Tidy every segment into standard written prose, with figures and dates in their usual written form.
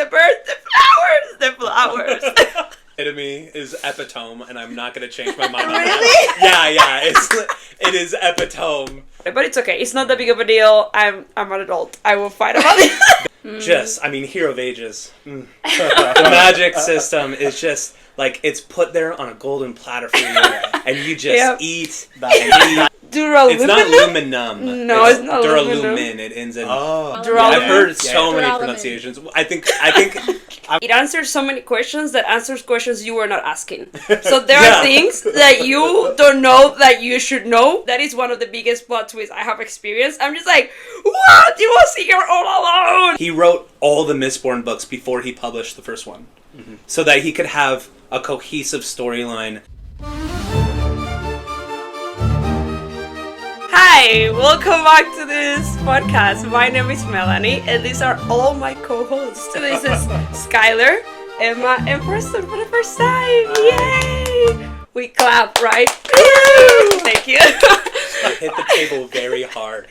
the birds, the flowers. Epitome is epitome, and I'm not going to change my mind on Really? that. Yeah, it is epitome. But it's okay. It's not that big of a deal. I'm an adult. I will fight about it. Hero of Ages. The magic system is just, like, it's put there on a golden platter for you, and you just eat that. Duralumin? It's not luminum. No, it's not Duralumin. It ends in... Duralumin. I've heard so many pronunciations. I think it answers so many questions that answers questions you were not asking. So there are things that you don't know that you should know. That is one of the biggest plot twists I have experienced. I'm just like, what? You was here all alone. he wrote all the Mistborn books before he published the first one. Mm-hmm. So that he could have a cohesive storyline. Hi, welcome back to this podcast. My name is Melanie, and these are all my co-hosts. This is Skylar, Emma, and Preston for the first time. Yay! We clap, right? Thank you. You hit the table very hard.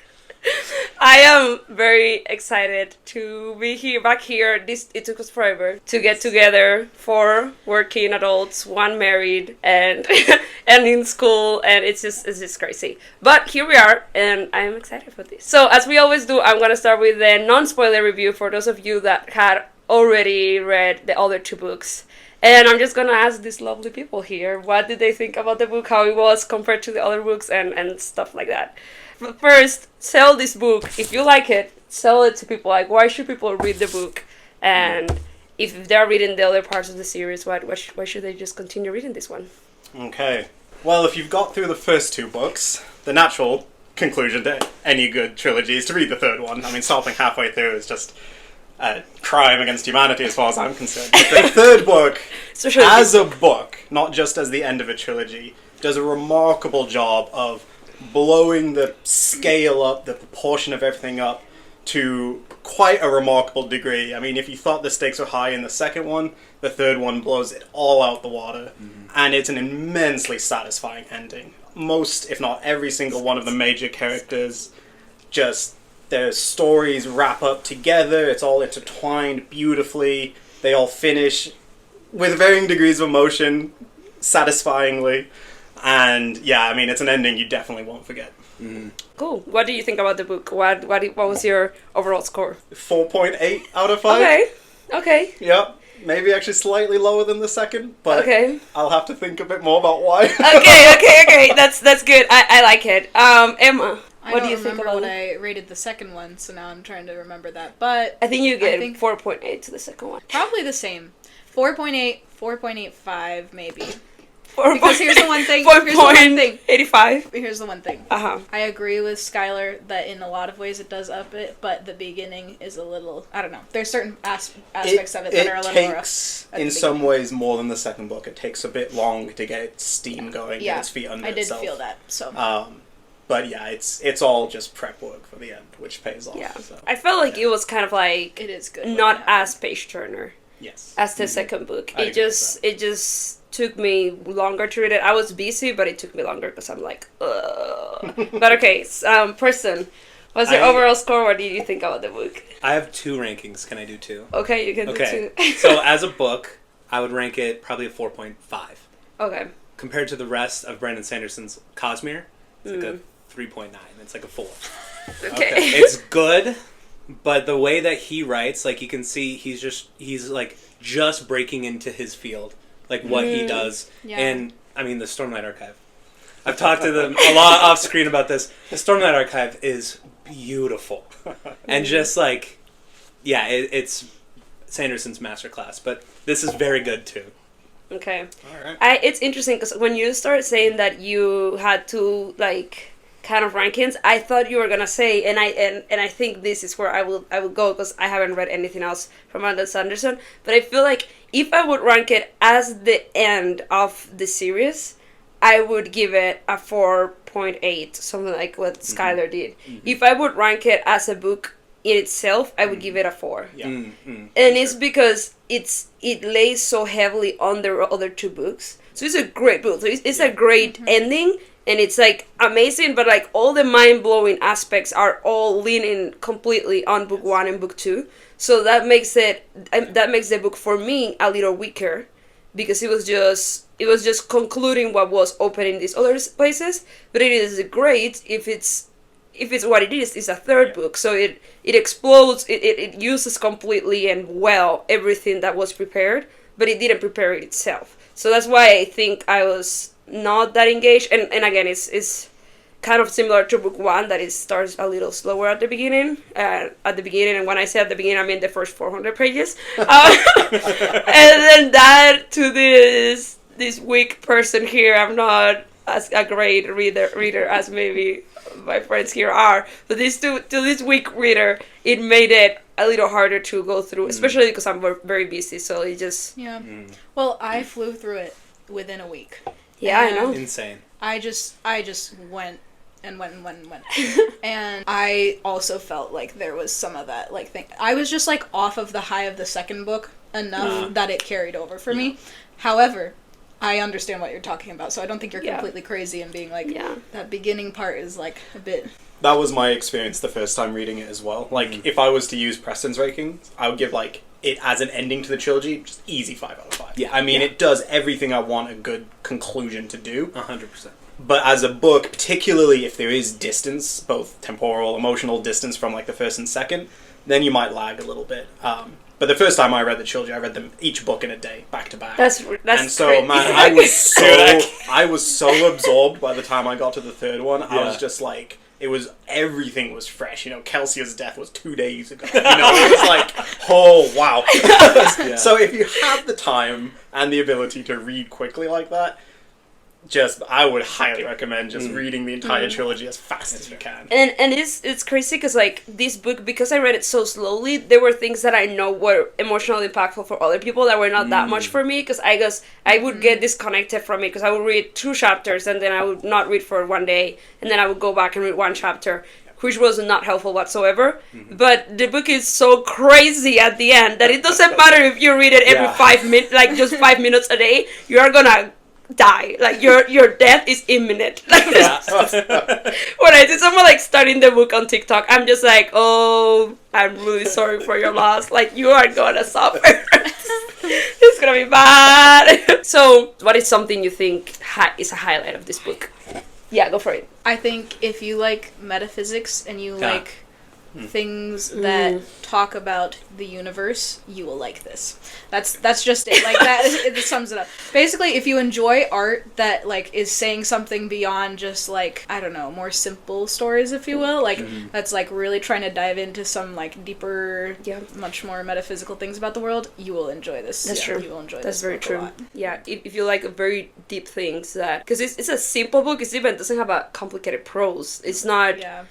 I am very excited to be back here. It took us forever to get together. 4 working adults, 1 married, and and in school, and it's just crazy. But here we are, and I'm excited for this. So as we always do, I'm gonna start with the non-spoiler review for those of you that had already read the other 2 books. And I'm just gonna ask these lovely people here, what did they think about the book, how it was compared to the other books, and stuff like that. But first, sell this book. If you like it, sell it to people. Like, why should people read the book? And if they're reading the other parts of the series, why should they just continue reading this one? Okay. Well, if you've got through the first 2 books, the natural conclusion to any good trilogy is to read the 3rd one. I mean, stopping halfway through is just a crime against humanity as far as I'm concerned. But the 3rd book, as a book, not just as the end of a trilogy, does a remarkable job of blowing the scale up, the proportion of everything up to quite a remarkable degree. I mean, if you thought the stakes were high in the 2nd one, the 3rd one blows it all out the water. Mm-hmm. And it's an immensely satisfying ending. Most, if not every single one of the major characters, just their stories wrap up together. It's all intertwined beautifully. They all finish with varying degrees of emotion, satisfyingly. And yeah, I mean, it's an ending you definitely won't forget. Mm. Cool. What do you think about the book? What was your overall score? 4.8 out of 5. Okay. Yep. Maybe actually slightly lower than the 2nd, but I'll have to think a bit more about why. Okay. That's good. I like it. Emma, what do you think about it? I remember what I rated the 2nd one, so now I'm trying to remember that. But I think you get 4.8 to the 2nd one. Probably the same. 4.8, 4.85 maybe. Because here's the one thing. 4.85. Here's the one thing. I agree with Skylar that in a lot of ways it does up it, but the beginning is a little, I don't know. There's certain aspects of it that are a little rough. It takes, in some ways, more than the 2nd book. It takes a bit long to get its steam going, get its feet under itself. I did feel that, so. But yeah, it's all just prep work for the end, which pays off. Yeah. So. I felt like it was kind of like, it is good. Not as page-turner. Yes. As the 2nd book. It just took me longer to read it. I was busy, but it took me longer because I'm like, ugh. But okay, Preston, what's your overall score? What did you think about the book? I have 2 rankings. Can I do 2? Okay, you can do 2. So as a book, I would rank it probably a 4.5. Okay. Compared to the rest of Brandon Sanderson's Cosmere, it's like a 3.9. It's like a 4. Okay. It's good, but the way that he writes, like, you can see he's just breaking into his field. Like, what he does. Yeah. And, I mean, the Stormlight Archive. I've talked to them a lot off screen about this. The Stormlight Archive is beautiful. And just, like, yeah, it's Sanderson's masterclass. But this is very good, too. Okay. All right. It's interesting, because when you started saying that you had to, like, kind of rankings, I thought you were gonna say, and I think this is where I will go, because I haven't read anything else from Brandon Sanderson, but I feel like if I would rank it as the end of the series, I would give it a 4.8, something like what Skylar did. Mm-hmm. If I would rank it as a book in itself, I would give it a 4. Yeah. And it's because it lays so heavily on the other 2 books. So it's a great book. So it's a great ending, and it's like amazing, but like all the mind-blowing aspects are all leaning completely on book 1 and book 2. So that makes the book for me a little weaker, because it was just concluding what was open in these other places. But it is great if it's what it is. It's a third book, so it explodes, it uses completely and well everything that was prepared, but it didn't prepare it itself. So that's why I think I was not that engaged. And again, it's kind of similar to book 1, that it starts a little slower at the beginning. And when I say at the beginning, I mean the first 400 pages. And then that to this weak person here, I'm not as a great reader as maybe my friends here are. But to this weak reader, it made it a little harder to go through, especially because I'm very busy. So it just Well, I flew through it within a week. Yeah, I know. Insane. I just went and went. And I also felt like there was some of that like thing. I was just like off of the high of the second book enough that it carried over for me. However, I understand what you're talking about, so I don't think you're completely crazy in being like, that beginning part is like a bit... That was my experience the first time reading it as well. Like, if I was to use Preston's rankings, I would give like it as an ending to the trilogy, just easy 5 out of 5. Yeah. I mean, it does everything I want a good conclusion to do. 100%. But as a book, particularly if there is distance, both temporal, emotional distance from like the first and second, then you might lag a little bit. But the first time I read the trilogy, I read them each book in a day, back to back. That's and so, great. man, I was so absorbed by the time I got to the third one. I was just like, everything was fresh. You know, Kelsia's death was 2 days ago. You know, it was like, oh, wow. So if you have the time and the ability to read quickly like that, I would highly recommend just reading the entire trilogy as fast as you can. And it's crazy because like this book, because I read it so slowly, there were things that I know were emotionally impactful for other people that were not that much for me, because I guess I would get disconnected from it, because I would read 2 chapters and then I would not read for one day, and then I would go back and read 1 chapter, which was not helpful whatsoever. But the book is so crazy at the end that it doesn't matter if you read it every 5 minutes, like just 5 minutes a day, you are gonna die. Like your death is imminent. Like, when I see someone like starting the book on TikTok, I'm just like, oh, I'm really sorry for your loss. Like, you are gonna suffer. It's gonna be bad. So what is something you think is a highlight of this book? Yeah, go for it. I think if you like metaphysics and you like things that talk about the universe, you will like this. That's just it. Like that, it sums it up. Basically, if you enjoy art that like is saying something beyond just like, I don't know, more simple stories, if you will, like that's like really trying to dive into some like deeper, much more metaphysical things about the world, you will enjoy this. That's true. You will enjoy That's this very book a true. lot. Yeah, if you like very deep things, that because it's a simple book. It even doesn't have a complicated prose. It's not. Yeah.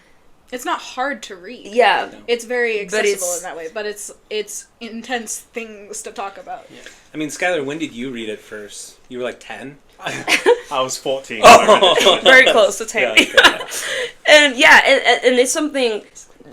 It's not hard to read. Yeah. It's very accessible in that way, but it's intense things to talk about. Yeah. I mean, Skylar, when did you read it first? You were like 10? I was 14. Very close to 10. Yeah. And and it's something,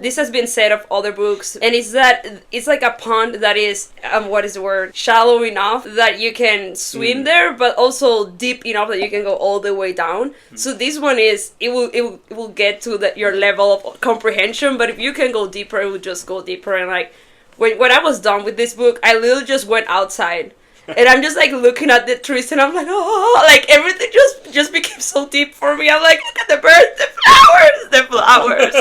this has been said of other books, and it's that it's like a pond that is, what is the word, shallow enough that you can swim there, but also deep enough that you can go all the way down. So this one is, it will get to your level of comprehension, but if you can go deeper, it will just go deeper. And like, when I was done with this book, I literally just went outside. And I'm just like looking at the trees, and I'm like, oh, like everything just became so deep for me. I'm like, look at the birds, the flowers.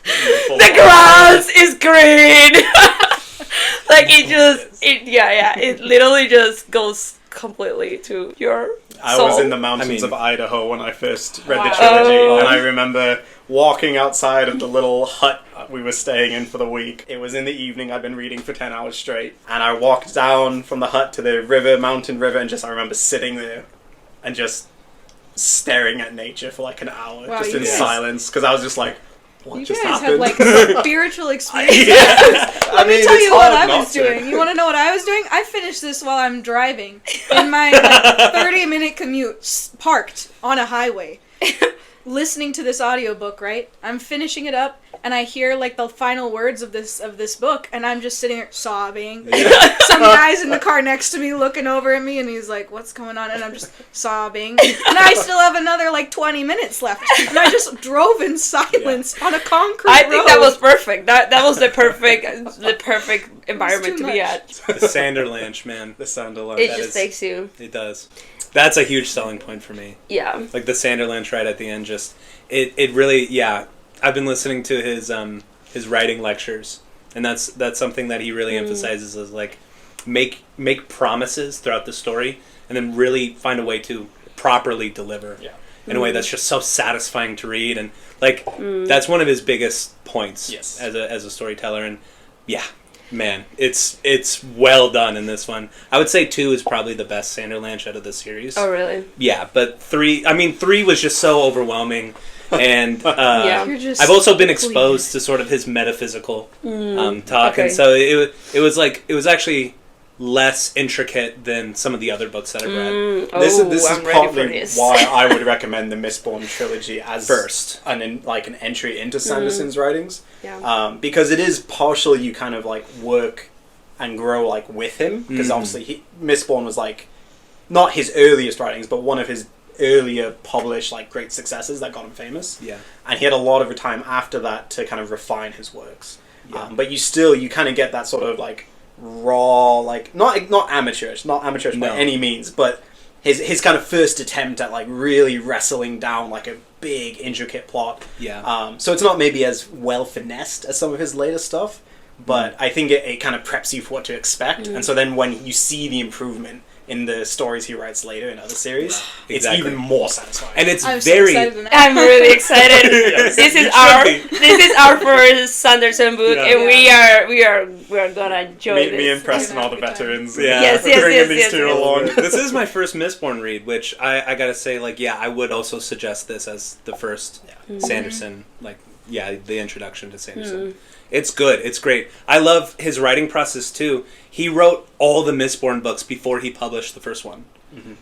The grass is green. Like it literally just goes completely to your soul. I was in the mountains of Idaho when I first read the trilogy, and I remember walking outside of the little hut we were staying in for the week. It was in the evening. I'd been reading for 10 hours straight, and I walked down from the hut to the mountain river, and I remember sitting there and just staring at nature for like an hour, just in silence, because I was just like, what just happened? You guys had like spiritual experiences. Let me tell you what I was doing. You want to know what I was doing? I finished this while I'm driving in my 30-minute commute, parked on a highway. listening to this audiobook, right? I'm finishing it up, and I hear like the final words of this book, and I'm just sitting there sobbing. Yeah. Some guy's in the car next to me looking over at me, and he's like, "What's going on?" And I'm just sobbing. And I still have another like 20 minutes left, and I just drove in silence on a concrete road. I think that was perfect. That was the perfect environment to be at. The Sanderlanche, man. The Sanderlanche. It just takes you. It does. That's a huge selling point for me. Yeah. Like the Sanderlanche right at the end, just it really, yeah. I've been listening to his writing lectures, and that's something that he really emphasizes is like make promises throughout the story, and then really find a way to properly deliver in a way that's just so satisfying to read, and like that's one of his biggest points as a storyteller, and yeah. Man, it's well done in this one. I would say 2 is probably the best Sanderlanche out of the series. Oh, really? Yeah, but 3 was just so overwhelming. And I've also been exposed to sort of his metaphysical talk. And so it was actually less intricate than some of the other books that I've read. This is I'm ready partly for this. why I would recommend the Mistborn trilogy as first an entry into Sanderson's writings. Yeah. Because it is partially you kind of like work and grow like with him, because obviously Mistborn was like not his earliest writings, but one of his earlier published like great successes that got him famous. Yeah. And he had a lot of time after that to kind of refine his works. Yeah. But you kind of get that sort of like raw, like not amateurish by any means, but his kind of first attempt at like really wrestling down like a big intricate plot. Yeah. So it's not maybe as well finessed as some of his later stuff, but I think it kind of preps you for what to expect. And so then when you see the improvement in the stories he writes later in other series, it's even more satisfying. And it's I'm very... so excited now. I'm really excited. Yes, this you is our first Sanderson book, and we are gonna enjoy this. Me and Preston are the veterans. Yeah. Yes, bringing these two along. This is my first Mistborn read, which I gotta say, like, yeah, I would also suggest this as the first Sanderson, like, yeah, the introduction to Sanderson. It's good. It's great. I love his writing process, too. He wrote all the Mistborn books before he published the first one.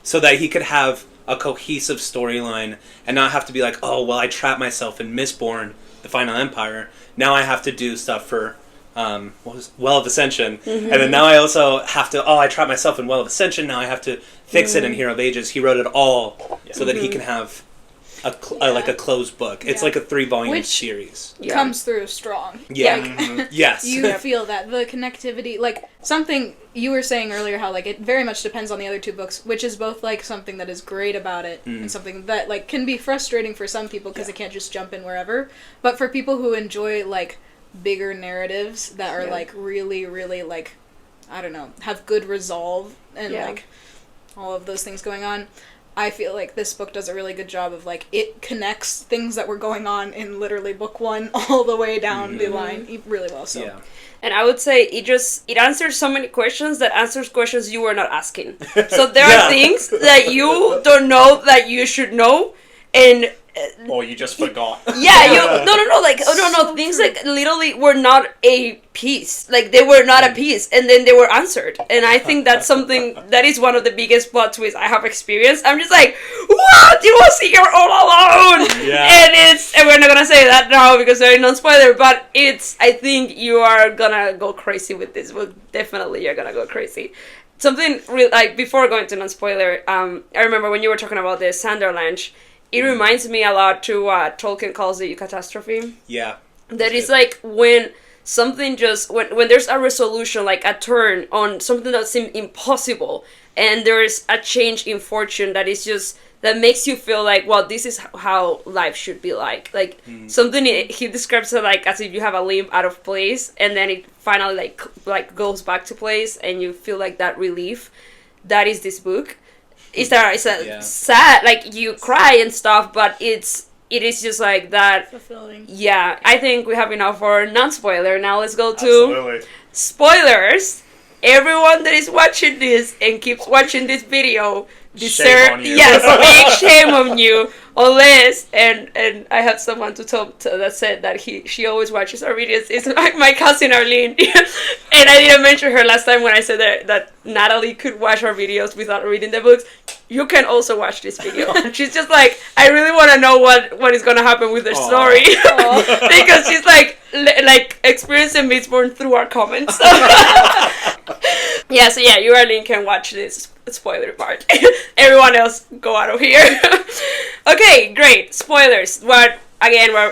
So that he could have a cohesive storyline and not have to be like, oh, well, I trapped myself in Mistborn, the Final Empire. Now I have to do stuff for Well of Ascension. And then now I also have to, I trapped myself in Well of Ascension. Now I have to fix it in Hero of Ages. He wrote it all so that he can have like a closed book. It's like a 3-volume series. Comes through strong. Yeah. Yes. You feel that the connectivity, like something you were saying earlier, how like it very much depends on the other two books, which is both like something that is great about it and something that like can be frustrating for some people because they can't just jump in wherever. But for people who enjoy like bigger narratives that are like really, really like, I don't know, have good resolve and like all of those things going on, I feel like this book does a really good job of, like, it connects things that were going on in literally book 1 all the way down the line really well, so. Yeah. And I would say it answers so many questions that answers questions you were not asking. So there are things that you don't know that you should know, and... or you just forgot. Yeah, no, things like literally were not a piece. Like, they were not a piece, and then they were answered. And I think that's something, that is one of the biggest plot twists I have experienced. I'm just like, what? You was here all alone! Yeah. And we're not gonna say that now because they're non-spoiler, but I think you are gonna go crazy with this book. Definitely you're gonna go crazy. Something real, like, before going to non-spoiler, I remember when you were talking about the Sanderlanche, it reminds me a lot to what Tolkien calls the catastrophe. Yeah. That is like when something just, when there's a resolution, like a turn on something that seemed impossible, and there's a change in fortune that is just, that makes you feel like, well, this is how life should be like. Like, something, he describes it like as if you have a limb out of place, and then it finally like goes back to place, and you feel like that relief. That is this book. It's sad, like, you cry and stuff, but it is just like that. Fulfilling. Yeah, I think we have enough for non-spoiler. Now let's go to spoilers. Everyone that is watching this and keeps watching this video deserve, big shame on you. Unless, and I had someone to talk to that said that she always watches our videos. It's like my cousin Arlene. And I didn't mention her last time when I said that Natalie could watch our videos without reading the books. you can also watch this video. She's just like, I really want to know what is going to happen with the story. Because she's like experiencing Mistborn through our comments. Yeah, so yeah, you Arlene can watch this spoiler part. Everyone else, go out of here. Okay, great. Spoilers. What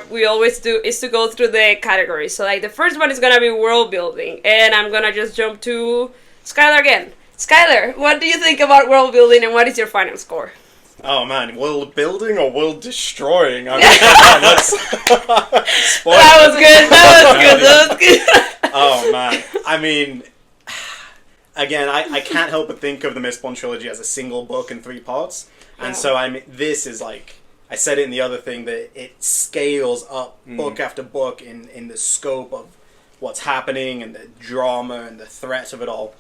we always do is to go through the categories. So like the first one is going to be world building. And I'm going to just jump to Skylar again. Skylar, what do you think about world building and what is your final score? Oh man, world building or world destroying? I mean, That was good. Oh man, I mean, again, I can't help but think of the Mistborn trilogy as a single book in 3 parts, and so I mean, this is like, I said it in the other thing, that it scales up book after book in the scope of what's happening and the drama and the threat of it all.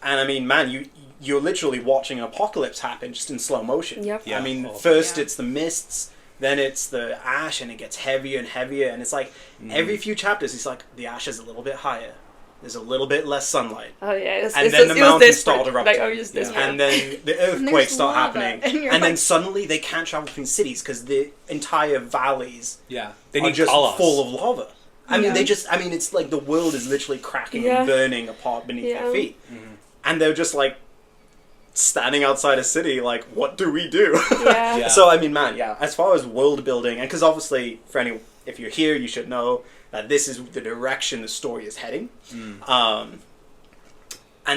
And I mean, man, you're literally watching an apocalypse happen just in slow motion. Yep. Yeah. I mean, first it's the mists, then it's the ash, and it gets heavier and heavier. And it's like every few chapters, it's like the ash is a little bit higher. There's a little bit less sunlight. Oh yeah, and then the mountains start erupting. Like, and then the earthquakes start happening. And then suddenly they can't travel between cities because the entire valleys they need just colors. full of lava. I mean, it's like the world is literally cracking and burning apart beneath their feet. And they're just like standing outside a city like, what do we do? So I mean, man, as far as world building, and because obviously if you're here, you should know that this is the direction the story is heading. And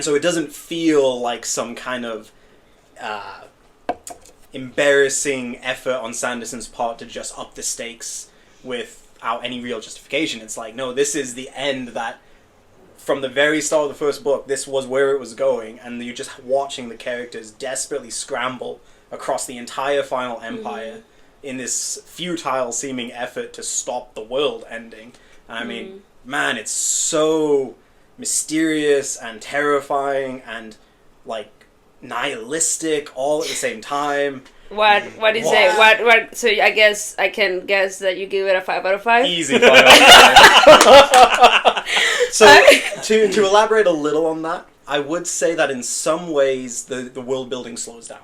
so it doesn't feel like some kind of embarrassing effort on Sanderson's part to just up the stakes without any real justification. It's like, no, this is the end that from the very start of the first book, this was where it was going, and you're just watching the characters desperately scramble across the entire final empire in this futile seeming effort to stop the world ending. And I mean, man, it's so mysterious and terrifying and like nihilistic all at the same time. What is it? What? So I guess I can guess that you give it a 5 out of 5. Easy 5 out of 5. So to elaborate a little on that, I would say that in some ways the world building slows down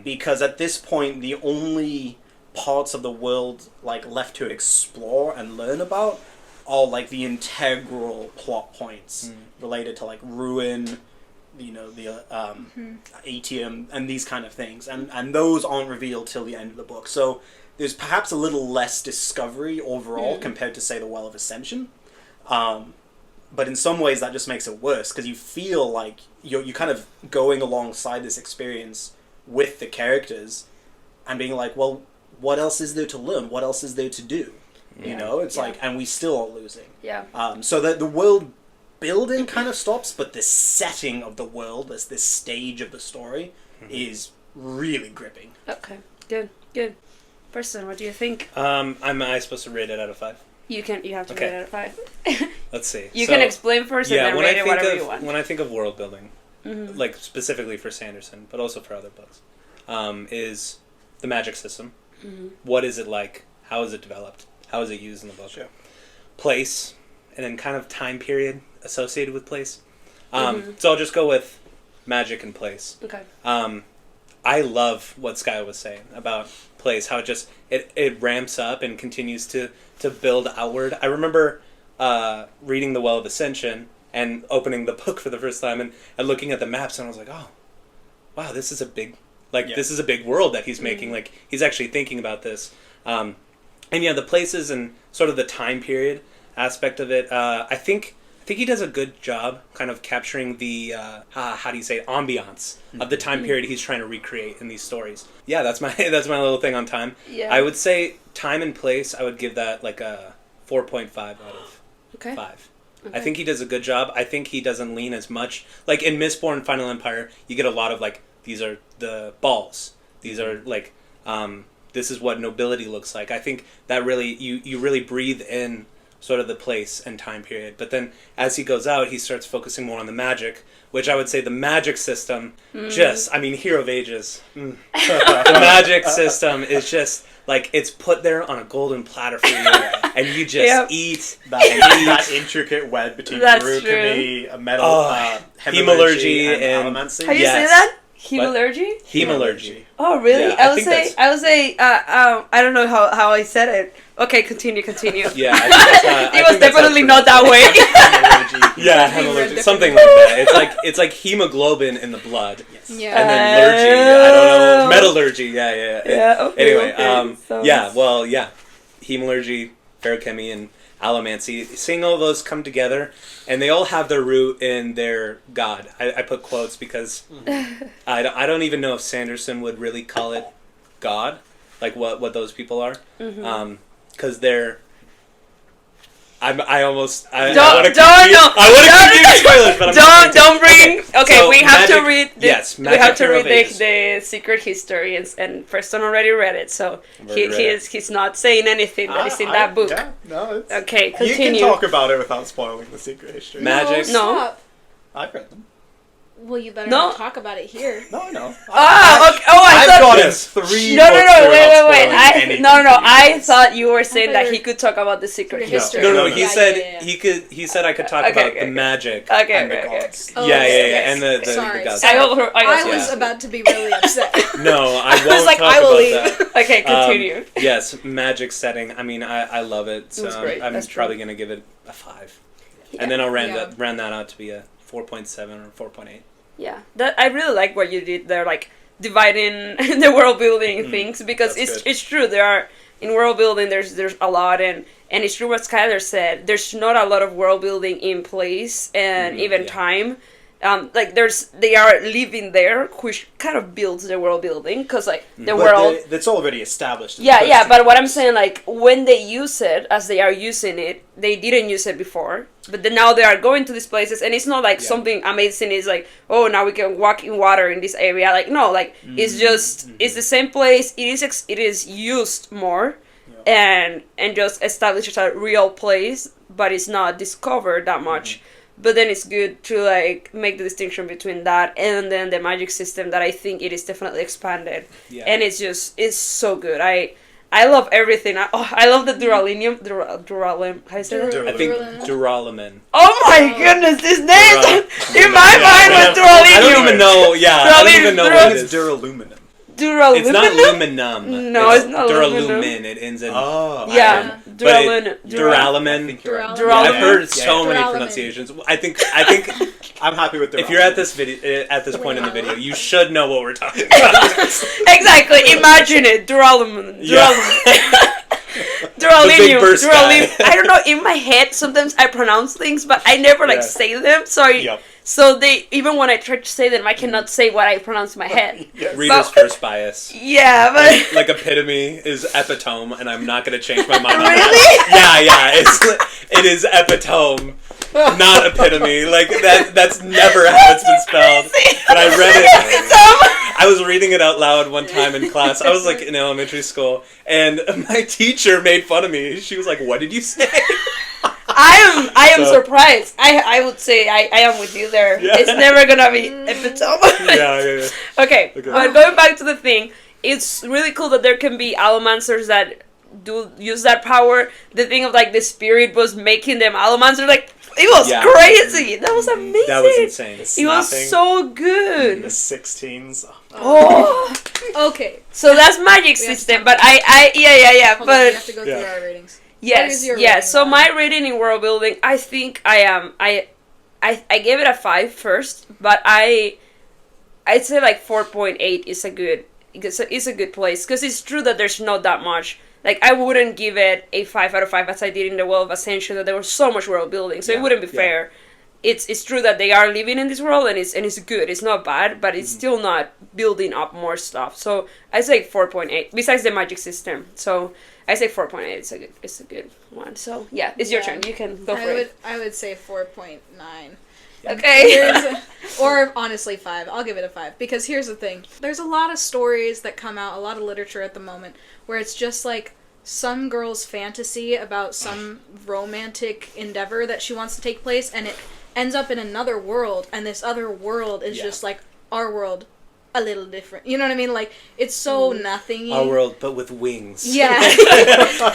because at this point the only parts of the world like left to explore and learn about are like the integral plot points related to like Ruin, you know, the Atium and these kind of things, and those aren't revealed till the end of the book. So there's perhaps a little less discovery overall compared to say the Well of Ascension, but in some ways that just makes it worse because you feel like you're kind of going alongside this experience with the characters and being like, well, what else is there to learn? What else is there to do? You know, it's like, and we still are losing. So that the world building kind of stops, but the setting of the world as this stage of the story is really gripping. Okay, good. Preston, what do you think? Am I supposed to rate it out of 5? You have to rate it out of 5. Let's see. You can explain first and then rate it whatever you want. When I think of world building, like specifically for Sanderson, but also for other books, is the magic system. What is it like? How is it developed? How is it used in the book? Sure. Place, and then kind of time period associated with place. So I'll just go with magic and place. Okay. I love what Sky was saying about place, how it ramps up and continues to build outward. I remember reading The Well of Ascension and opening the book for the first time and looking at the maps, and I was like, oh, wow, this is a big this is a big world that he's making. Like, he's actually thinking about this. And yeah, the places and sort of the time period aspect of it, I think he does a good job kind of capturing the how do you say it, ambiance of the time period he's trying to recreate in these stories. Yeah, that's my little thing on time. Yeah. I would say time and place, I would give that like a 4.5 out of 5. Okay. I think he does a good job. I think he doesn't lean as much. Like in Mistborn Final Empire, you get a lot of like, these are the balls. These are like, this is what nobility looks like. I think that really, you really breathe in sort of the place and time period. But then as he goes out, he starts focusing more on the magic, which I would say the magic system Hero of Ages. The magic system is just like, it's put there on a golden platter for you, and you just eat that intricate web between alchemy, metal, hemalurgy, and allomancy. How do you say that? Hemalurgy? Hemalurgy. Oh, really? Yeah, I would say, I don't know how I said it. Okay, continue. Yeah, I think It was definitely not that way. Yeah, hemalurgy, something like that. It's like hemoglobin in the blood. Yes. Yeah. And then lurgy, I don't know, metallurgy. Yeah. Yeah. Okay, Anyway, so hemalurgy, ferrochemy, and allomancy. Seeing all those come together, and they all have their root in their god. I put quotes because I don't even know if Sanderson would really call it god, like what those people are, because they're. I want to keep spoilers, but don't bring. Okay, So, we have magic- to read. yes, we have Magic to Hero read Vegas. the secret history, and Preston already read it, so Already read it. he's not saying anything that is in that book. Yeah, no, it's... Okay, You continue. can talk about it without spoiling the secret history. Magic. No. Stop. I've read them. Well, you better No. not talk about it here. No, I know. Okay. Oh, I I've thought. gotten Yes. 3 No, books through without wait. spoiling anything No. to you I guys. thought you were saying I that thought he could talk about the secret Secret history. history. No, Yeah, he yeah, said yeah. he could. He said I could talk Okay, about okay, the magic. Okay, And the okay. gods. Oh, Yeah, yes. and the Sorry. gods. I was I was about to be really upset. No, I won't was like, talk I will about leave. that. Okay, continue. Yes, magic setting. I mean, I love it. So It was great. I'm That's probably true. gonna give it a 5, and then I'll round Yeah. that out to be a 4.7 or 4.8. Yeah, that I really like what you did there, like dividing the world building things, because That's it's good. it's true. There are in world building there's a lot, and it's true what Skylar said. There's not a lot of world building in place and even time. Like they are living there, which kind of builds the world building, because like the world. It's already established. in the Yeah, first yeah, two but what I'm books. saying, like, when they use it, as they are using it, they didn't use it before, but then now they are going to these places, and it's not like something amazing is like, oh, now we can walk in water in this area. Like, no, like, it's just, it's the same place, it is used more, and just established as a real place, but it's not discovered that much. But then it's good to like make the distinction between that and then the magic system that I think it is definitely expanded, and it's so good. I love everything. I love the duralinium. Duralum. How do you say that? I think Duralumin. Oh my goodness, this name in my mind was I duralinium. don't even know. Yeah, I don't even know what it It's is. duraluminum. Duraluminum. It's not luminum. No, it's not duralumin. It ends in Oh. Yeah, Duralumin. Duralumin. I think you're right. Duralumin. I've heard Yeah, so many Duralumin. pronunciations. I think I'm happy with if you're at this point in the video, you should know what we're talking about. Exactly. Imagine it. Duralumin. Duralinium. burst guy. I don't know. In my head, sometimes I pronounce things, but I never like say them. So they even when I try to say them, I cannot say what I pronounce in my head. Reader's first bias. Yeah, but Like epitome is epitome, and I'm not gonna change my mind on that. really. Yeah, it is epitome, not epitome. Like that's never how it's been spelled. But I read it. I was reading it out loud one time in class. I was like in elementary school, and my teacher made fun of me. She was like, "What did you say?" I am surprised. I would say I am with you there. Yeah. It's never gonna be epitome. Yeah. Okay, but going back to the thing, it's really cool that there can be allomancers that do use that power. The thing of like the spirit was making them allomancers, like it was crazy. That was amazing. That was insane. It was so The good. 16s. Oh, Okay. so that's magic We have to system. talk But yeah. Hold on, we have to But go through our ratings. What yes, is your yes. rating, So Mom? my rating in world building, I think I am. I gave it a 5 first, but I'd say like 4.8 is a good. It's a good place because it's true that there's not that much. Like I wouldn't give it a 5 out of 5 as I did in the World of Ascension. That there was so much world building, so it wouldn't be fair. It's true that they are living in this world and it's good. It's not bad, but it's still not building up more stuff. So I say 4.8. Besides the magic system, so I say 4.8. It's a good one. So yeah, it's your turn. You can go for it. I would say 4.9. Okay. Or honestly 5. I'll give it a 5 because here's the thing. There's a lot of stories that come out, a lot of literature at the moment where it's just like some girl's fantasy about some romantic endeavor that she wants to take place and it ends up in another world and this other world is just like our world a little different. You know what I mean? Like, it's so nothingy. Our world, but with wings. Yeah.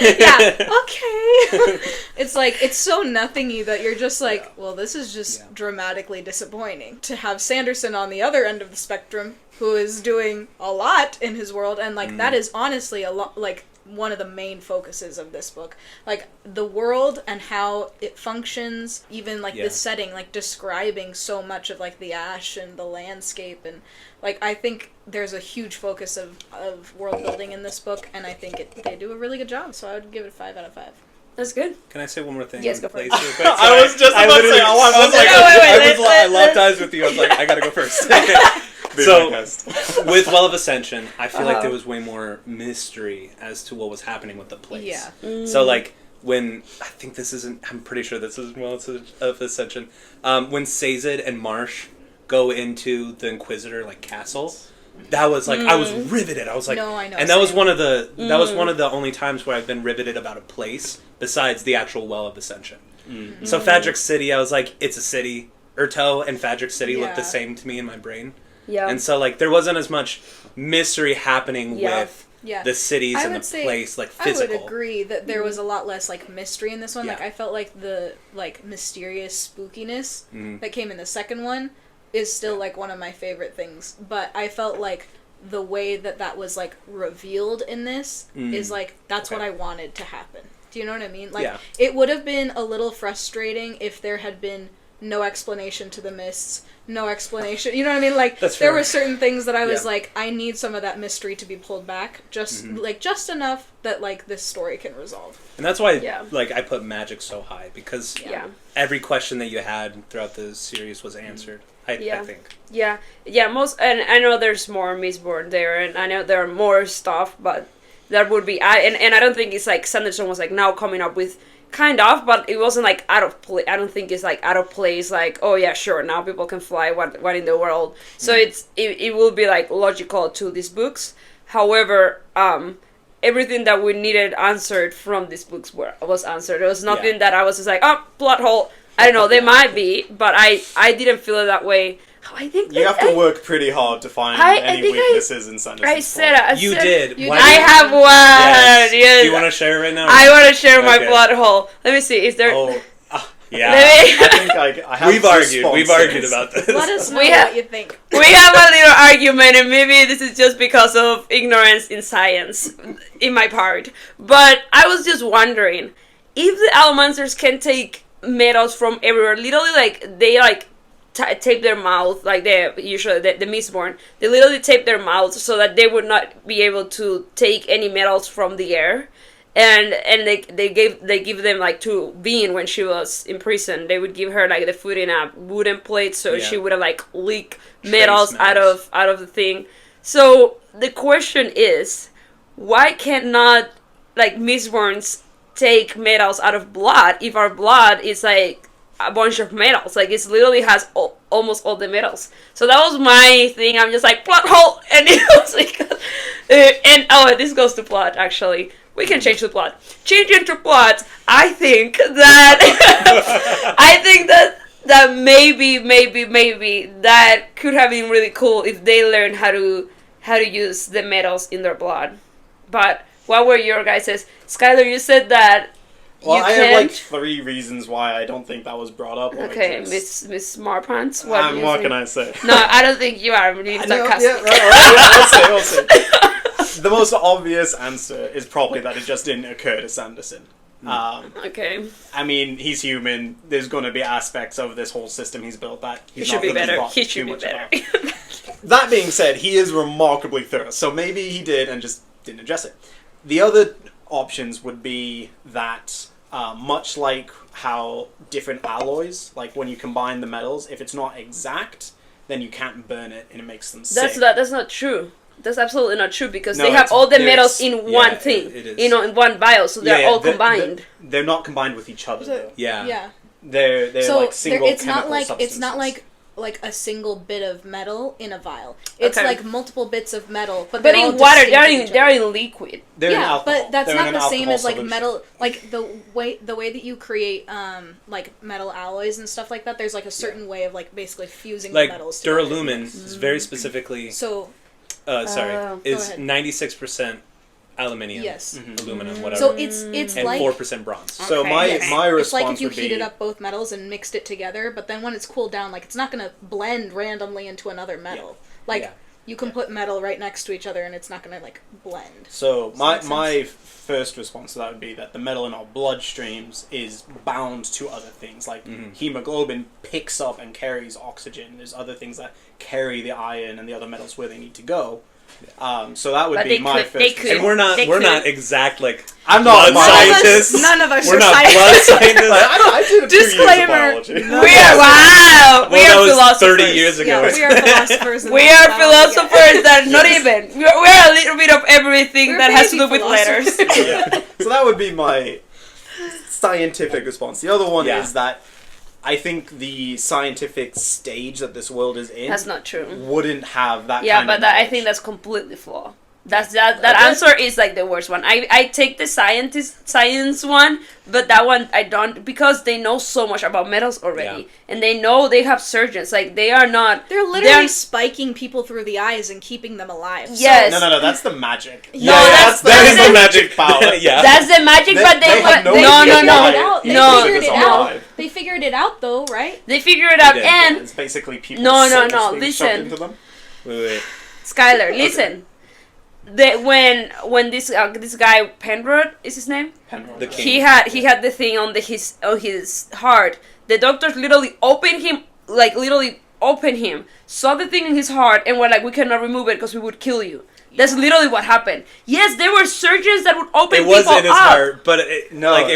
Yeah. Okay. It's like, it's so nothingy that you're just like, well, this is just dramatically disappointing. To have Sanderson on the other end of the spectrum, who is doing a lot in his world, and like that is honestly a lot, like, one of the main focuses of this book. Like, the world and how it functions, even like the setting, like describing so much of like the ash and the landscape, and like I think there's a huge focus of world building in this book, and I think they do a really good job, so I would give it 5 out of 5. That's good. Can I say one more thing? Yes, go for it. I was just about to say, I locked eyes with you. I was like, I gotta go first. So, with Well of Ascension, I feel like there was way more mystery as to what was happening with the place. Yeah. So, like, when, I'm pretty sure this is Well of Ascension, when Sazed and Marsh go into the Inquisitor, like, castle, that was, like, I was riveted. I was like, no, I know. And that was one of the only times where I've been riveted about a place, besides the actual Well of Ascension. So, Fadric City, I was like, it's a city. Urto and Fadric City look the same to me in my brain. Yeah. And so, like, there wasn't as much mystery happening with the cities and the place, like, physical. I would agree that there was a lot less, like, mystery in this one. Like, I felt like the, like, mysterious spookiness that came in the second one is still, like, one of my favorite things. But I felt like the way that was, like, revealed in this is, like, that's what I wanted to happen. Do you know what I mean? Like, it would have been a little frustrating if there had been no explanation to the mists, no explanation. You know what I mean? Like, there were certain things that I was like, I need some of that mystery to be pulled back, just like just enough that like this story can resolve. And that's why, like, I put magic so high, because every question that you had throughout the series was answered. I think. Yeah. Most, and I know there's more Mistborn there, and I know there are more stuff, but that would be and I don't think it's like Sanderson was like now coming up with. Kind of, but it wasn't like out of place. I don't think it's like out of place. Like, oh yeah, sure, now people can fly. What in the world? So it will be like logical to these books. However, everything that we needed answered from these books was answered. There was nothing that I was just like, oh, plot hole. I don't know. They might be, but I didn't feel it that way. I think you have to work pretty hard to find any weaknesses in Sanderson's plot. You did. I have one. Yes. Do you want to share right now? I want to share my plot hole. Let me see. Is there? Yeah. I think I have We've argued about this. Let us know what you think. We have a little argument, and maybe this is just because of ignorance in science, in my part. But I was just wondering if the Almancers can take metals from everywhere. Literally, like they like. Tape their mouth, like they usually the Mistborn, they literally tape their mouths so that they would not be able to take any metals from the air, and they give them like to Bean when she was in prison. They would give her like the food in a wooden plate, so she would have like leak metals out of the thing. So the question is, why cannot like Mistborns take metals out of blood if our blood is like a bunch of metals? Like, it literally has almost all the metals. So that was my thing. I'm just like, plot hole! And it was like, this goes to plot, actually. We can change the plot. Changing to plot, I think that maybe that could have been really cool if they learned how to use the metals in their blood. But what were your guys'? Skylar, you said that. Well, I have like 3 reasons why I don't think that was brought up. Okay, Miss Smartpants. What can I say? No, I don't think you are. We'll see. The most obvious answer is probably that it just didn't occur to Sanderson. Okay. I mean, he's human. There's going to be aspects of this whole system he's built that he should be better. He should be better. That being said, he is remarkably thorough, so maybe he did and just didn't address it. The other options would be that much like how different alloys, like when you combine the metals, if it's not exact, then you can't burn it and it makes them sick. That's not true. That's absolutely not true, because they have all the metals in one thing, in one vial, so they're all combined. They're not combined with each other, though. Yeah. They're so like single it's chemical not like substances. it's not like like a single bit of metal in a vial. It's Okay. like multiple bits of metal, but But they're all in water, distinct from each they're other. in liquid. They're in Yeah, alcohol. but that's They're in not an the same alcohol as like solution. metal. Like the way that you create like metal alloys and stuff like that. There's like a certain way of like basically fusing Like the metals together. duralumin is very specifically So Oh, is ahead. 96% aluminium, yes. aluminum, whatever, So it's and like 4% bronze. So Okay. my Yes. my response it's like if you would be heated up both metals and mixed it together, but then when it's cooled down, like it's not gonna blend randomly into another metal. Like Yeah. you can put metal right next to each other and it's not gonna like blend. So that my make sense? my first response to that would be that the metal in our bloodstreams is bound to other things. Like hemoglobin picks up and carries oxygen. There's other things that carry the iron and the other metals where they need to go. So that would But be they my could- first. they could- And we're They not could- exact like I'm not blood a scientists. None of us We're are not scientists. blood scientists. I did a 2 years of Disclaimer. biology. We are wow. We Well, that are was philosophers. 30 years ago. Yeah, we are philosophers. and We that's are about all we get. philosophers that not even. We're a little bit of everything We're that has to baby do with letters. philosophers. Yeah. So that would be my scientific response. The other one Yeah. is that I think the scientific stage that this world is in That's not true. wouldn't have that Yeah, kind but of that, I knowledge. think that's completely flawed. That Okay. answer is like the worst one. I take the science one, but that one I don't, because they know so much about metals already, and they know they have surgeons. Like they are not. They're literally spiking people through the eyes and keeping them alive. Yes. No, that's the magic. No, that's that is the the magic power. Yeah. That's the magic, They- but they have no no, idea no, why no, out. They no, figured it no. out. They figured it out though, right? They figure it out, did, and It's basically people. No, souls being listen. shoved into them. Wait. Skylar, listen. When this guy Penrod is his name, Penrod. The king. he had the thing on his heart. The doctors literally opened him, saw the thing in his heart, and were like, "We cannot remove it because we would kill you." That's literally what happened. Yes, there were surgeons that would open It was people in his up. heart, but it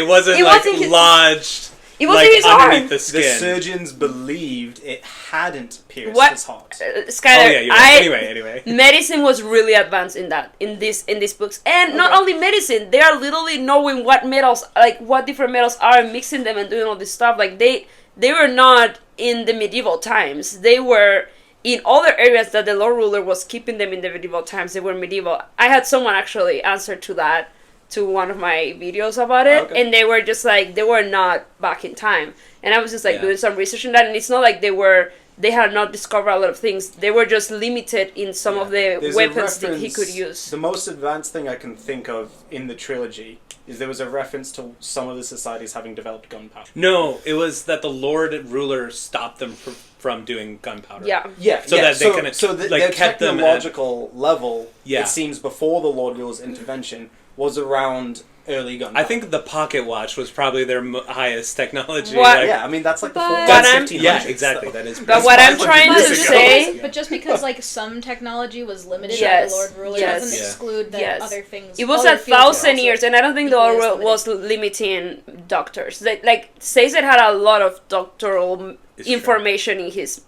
wasn't It like wasn't his- lodged. It was like in his underneath heart. the The skin. surgeons believed it hadn't pierced What? his heart. Skylar, Oh yeah, you're right. Anyway. Medicine was really advanced in these books, and not only medicine, they are literally knowing what metals, like what different metals are, and mixing them and doing all this stuff. Like they were not in the medieval times. They were in other areas that the Lord Ruler was keeping them in the medieval times. They were medieval. I had someone actually answer to that, to one of my videos about it, Okay. and they were just like, they were not back in time. And I was just like Yeah. doing some research on that, and it's not like they had not discovered a lot of things. They were just limited in some of the There's a weapons that he reference- could use. The most advanced thing I can think of in the trilogy is there was a reference to some of the societies having developed gunpowder. No, it was that the Lord Ruler stopped them from doing gunpowder. Yeah. Yeah, So that they can, like, their kept them at- technological level, Yeah. it seems, before the Lord Ruler's intervention, was around early gunpowder. I think the pocket watch was probably their highest technology. What- like- Yeah, I mean, that's like the But- full But I'm- 1500s. Yeah, exactly. so- That is. But what I'm 500 trying to years ago. say, But just because like some technology was limited by Yes, the Lord Ruler yes. doesn't Yeah. exclude that Yes. other things. it was other 1,000 fields years, also and I don't think the equally Lord as was limiting doctors. Like Caesar had a lot of doctoral It's true. information in his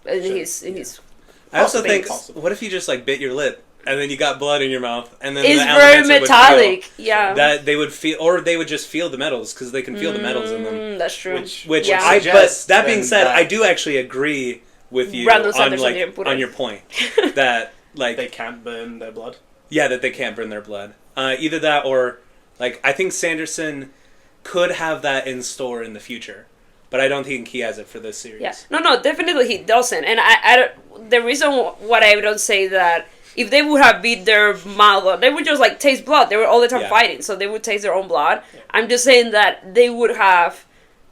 I also think, Possibly. what if you just like bit your lip and then you got blood in your mouth and then It's the very elements would metallic. feel Yeah. that they would feel, or they would just feel the metals because they can feel the metals in them. That's true. Which Yeah. but suggests that being then said, that- I do actually agree with you Brandon on Sanderson didn't put on it. your point that like They can't burn their blood. yeah, that they can't burn their blood. Either that or like I think Sanderson could have that in store in the future, but I don't think he has it for this series. Yeah. No, definitely he doesn't. And I don't, the reason what I don't say that if they would have beat their mouth, they would just like taste blood. They were all the time Yeah. fighting, so they would taste their own blood. I'm just saying that they would have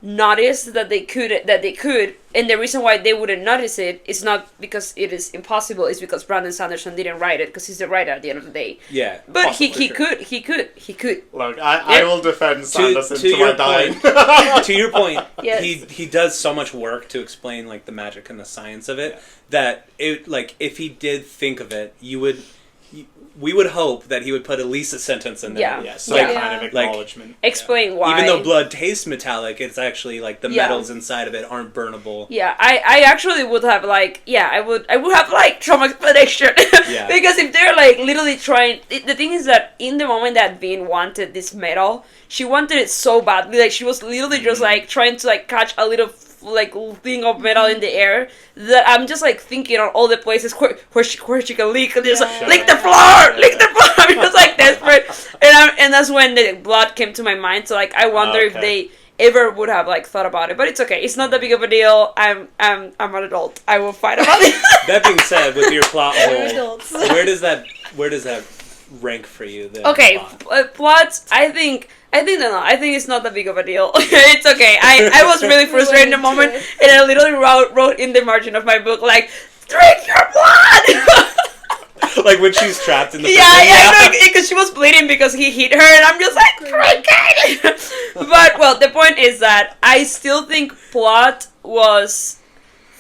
noticed that they could, and the reason why they wouldn't notice it is not because it is impossible. It's because Brandon Sanderson didn't write it, because he's the writer at the end of the day. Yeah. But Possibly he true. could. Look, I Yeah. will defend Sanderson to to your my dying. to your point, Yes. he does so much work to explain like the magic and the science of it that it like if he did think of it, we would hope that he would put at least a sentence in there. Yeah. Yeah, some Yeah. kind of Like, acknowledgement. Explain why. Even though blood tastes metallic, it's actually like the Yeah. metals inside of it aren't burnable. Yeah, I actually would have I would have like some explanation. Yeah. Because if they're like literally trying, the thing is that in the moment that Bean wanted this metal, she wanted it so badly, like she was literally just like trying to like catch a little like thing of metal in the air that I'm just like thinking on all the places where she can leak, and just like lick the floor. I'm just like desperate, and that's when the blood came to my mind. So like I wonder if they ever would have like thought about it, but it's okay. It's not that big of a deal. I'm an adult. I will fight about it. That being said, with your plot hole, adults. where does that rank for you? Okay, plots. I think it's not that big of a deal. It's okay. I was really frustrated in the moment, and I literally wrote in the margin of my book like, "Drink your blood." Like when she's trapped in the yeah, because she was bleeding because he hit her, and I'm just like, drink it. But well, the point is that I still think plot was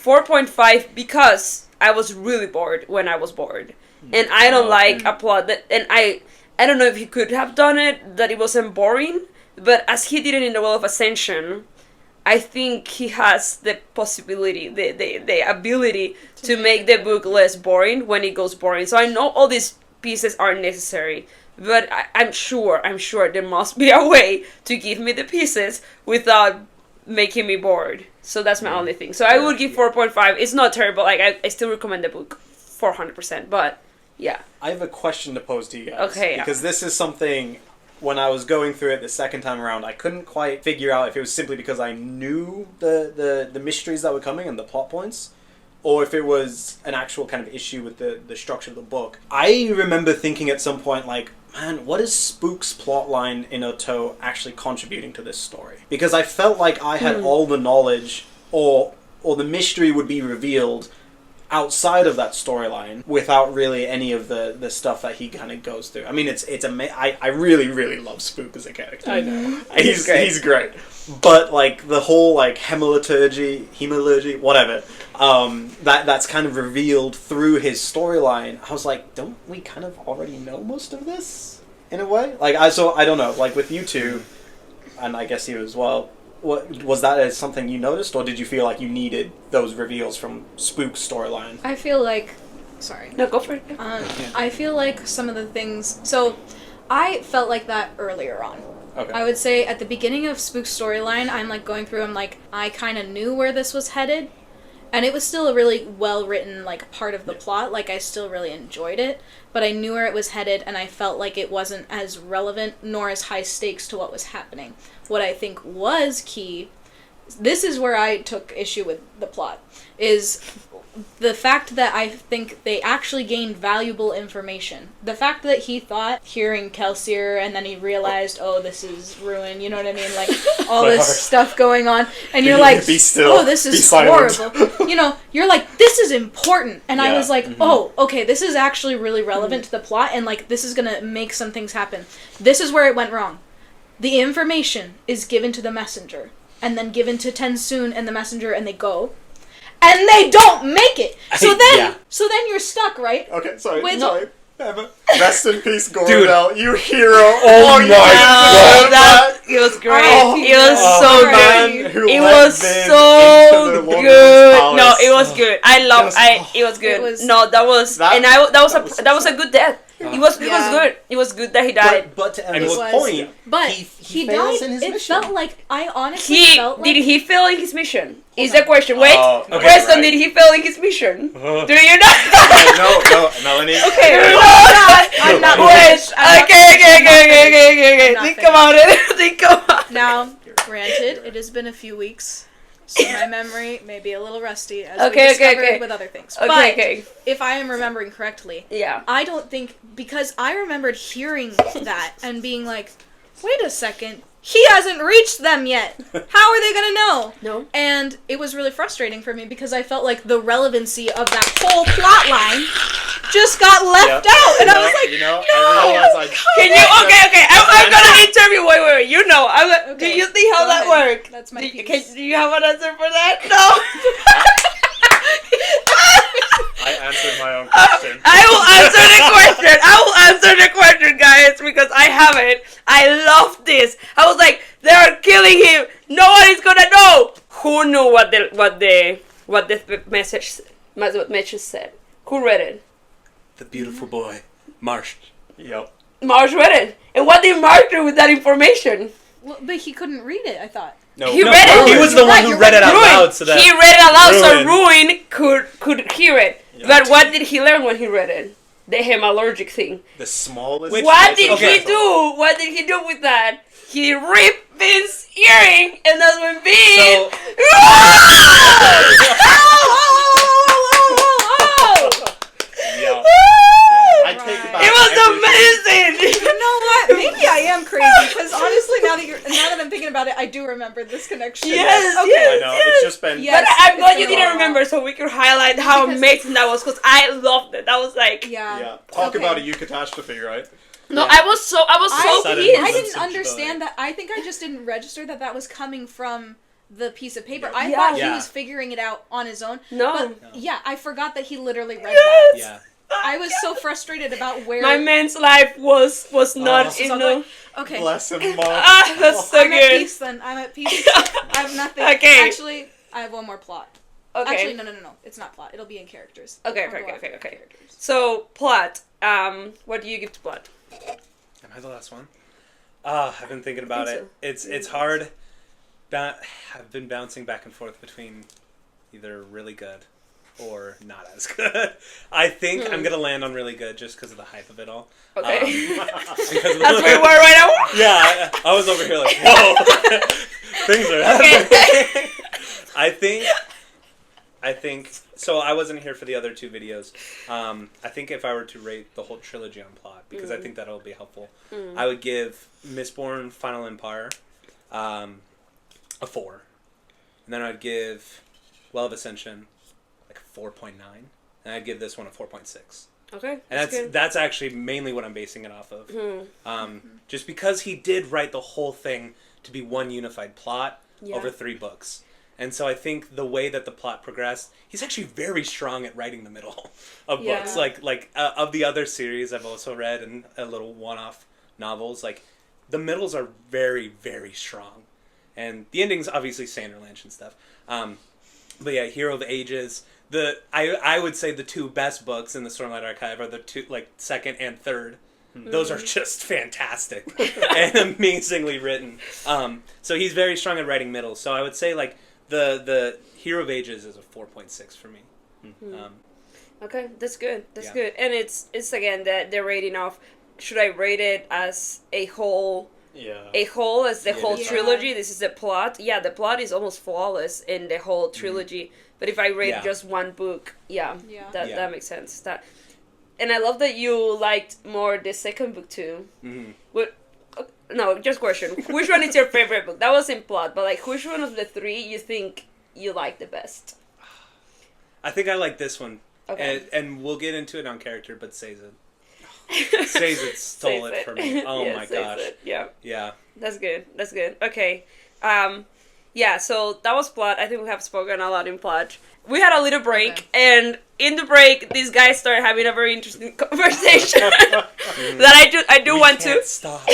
4.5 because I was really bored when I was bored, and I don't like a plot that, and I don't know if he could have done it that it wasn't boring, but as he did it in the Well of Ascension, I think he has the possibility, the ability to make the book less boring when it goes boring. So I know all these pieces are necessary, but I'm sure there must be a way to give me the pieces without making me bored. So that's my only thing. So I would give 4.5. It's not terrible. Like I still recommend the book 400%, but yeah. I have a question to pose to you guys. Okay. Because this is something, when I was going through it the second time around, I couldn't quite figure out if it was simply because I knew the mysteries that were coming and the plot points, or if it was an actual kind of issue with the structure of the book. I remember thinking at some point, like, man, what is Spook's plotline in Oto actually contributing to this story? Because I felt like I had all the knowledge, or the mystery would be revealed outside of that storyline without really any of the stuff that he kind of goes through. I mean, I really, really love Spook as a character. I know. He's great. But, like, the whole, like, hemalurgy, whatever, that's kind of revealed through his storyline, I was like, don't we kind of already know most of this, in a way? Like, I don't know, like, with you two, and I guess you as well, was that something you noticed, or did you feel like you needed those reveals from Spook's storyline? I feel like... Sorry. No, go for it. I feel like some of the things... So, I felt like that earlier on. Okay. I would say at the beginning of Spook's storyline, I'm like going through, I'm like, I kind of knew where this was headed, and it was still a really well-written, like, part of the plot. Like, I still really enjoyed it, but I knew where it was headed, and I felt like it wasn't as relevant nor as high stakes to what was happening. What I think was key, this is where I took issue with the plot, is the fact that I think they actually gained valuable information. The fact that he thought hearing Kelsier and then he realized, oh, this is ruin, you know what I mean? Like, all this stuff going on. And you're like, be still. Oh, this is horrible. You know, you're like, this is important. And I was like, oh, okay, this is actually really relevant to the plot, and like, this is gonna make some things happen. This is where it went wrong. The information is given to the messenger, and then given to Tensoon and the messenger, and they go. And they don't make it. So then you're stuck, right? Okay, sorry. Emma. Rest in peace, Dude. Gordell. You hero. Oh my god. It was great. Oh, it was so good. It was so good. No, it was good. It was good. That was a good death. It was good. It was good that he died. But to Emma's point, but he died. fails in his it mission. felt like I honestly felt like did he fail in his mission? Is the question. Wait, okay, Preston, right. did he fail in his mission? Do you know? No, Melanie. Okay, I'm not. Wait. Okay. Think about it. Now, granted, it has been a few weeks, so my memory may be a little rusty, as we discovered with other things. But if I am remembering correctly, I don't think, because I remembered hearing that and being like, wait a second, he hasn't reached them yet. How are they gonna know? No. And it was really frustrating for me because I felt like the relevancy of that whole plot line just got left out, and I was like, no. Can you? Okay. I'm gonna interview. Wait. You know, do you think how that works? That's my do you have an answer for that? No. I answered my own question. I will answer the question, guys, because I have it. I love this. I was like, they are killing him. Nobody's gonna know. Who knew what the message said? Who read it? The beautiful boy, Marsh. Marsh read it. And what did Marsh do with that information? Well, but he couldn't read it, I thought. No, He read it. He was the one who read it out loud, so that he read it out loud, so Ruin could hear it. Yeah. But what did he learn when he read it? The hemalurgic thing. The smallest. What did he do? What did he do with that? He ripped Vince's earring, and that's when Vince. So- Yeah. I take Right. back It was everything. amazing. You know what? Maybe I am crazy because honestly, now that I'm thinking about it, I do remember this connection. Yes, Okay. yes. I know, it's just been... Yes. But I'm glad you It's been a didn't while. remember, so we could highlight how Because- amazing that was, because I loved it. That was like, Yeah. Yeah. Talk Okay. about a catastrophe, right? no, Yeah. I was so Sudden pissed. I It's didn't such understand joy. that. I think I just didn't register that was coming from the piece of paper. I Yeah. thought he Yeah. was figuring it out on his own. No. But yeah, I forgot that he literally read Yes. Yeah. that. I was so frustrated about where My man's life was not So in I'm the. like, okay. Bless him, Mom. Ah, that's so I'm at good. peace then. I'm at peace. I have nothing. Okay. Actually, I have one more plot. Okay. Actually, no. It's not plot. It'll be in characters. Okay, I'll go okay. after the characters. So plot. What do you give to plot? Am I the last one? I've been thinking about I it. think It's hard. I've been bouncing back and forth between either really good or not as good. I think I'm gonna land on really good just because of the hype of it all. Okay. Because That's where we were right now. Yeah, I was over here like, whoa, things are happening. Okay. I think. So I wasn't here for the other two videos. I think if I were to rate the whole trilogy on plot, because I think that'll be helpful, I would give Mistborn Final Empire a 4, and then I'd give Well of Ascension like a 4.9, and I'd give this one a 4.6. Okay. And that's actually mainly what I'm basing it off of. Just because he did write the whole thing to be one unified plot over 3 books. And so I think the way that the plot progressed, he's actually very strong at writing the middle of books. Like of the other series I've also read and a little one-off novels, like the middles are very, very strong. And the endings, obviously, Sanderlanche and stuff. But yeah, Hero of Ages. I would say the 2 best books in the Stormlight Archive are the 2, like, second and third. Those are just fantastic and amazingly written. So he's very strong at writing middles. So I would say, like, the Hero of Ages is a 4.6 for me. Okay, that's good. That's Yeah. good. And it's again the rating of, should I rate it as a whole? Yeah. A whole as the Yeah, whole it is. trilogy. This is the plot. Yeah, the plot is almost flawless in the whole trilogy. But if I rate Yeah. just one book, Yeah. that makes sense. And I love that you liked more the second book too. What? No, just question. Which one is your favorite book? That was in plot, but like, which one of the 3 you think you like the best? I think I like this one. Okay. And we'll get into it on character, but Sazed. Sazed stole it for me. Oh Yeah, my Sazed. gosh. Yeah. Yeah. That's good. That's good. Okay. Yeah, so that was plot. I think we have spoken a lot in plot. We had a little break, and in the break, these guys started having a very interesting conversation that I do want to Stop.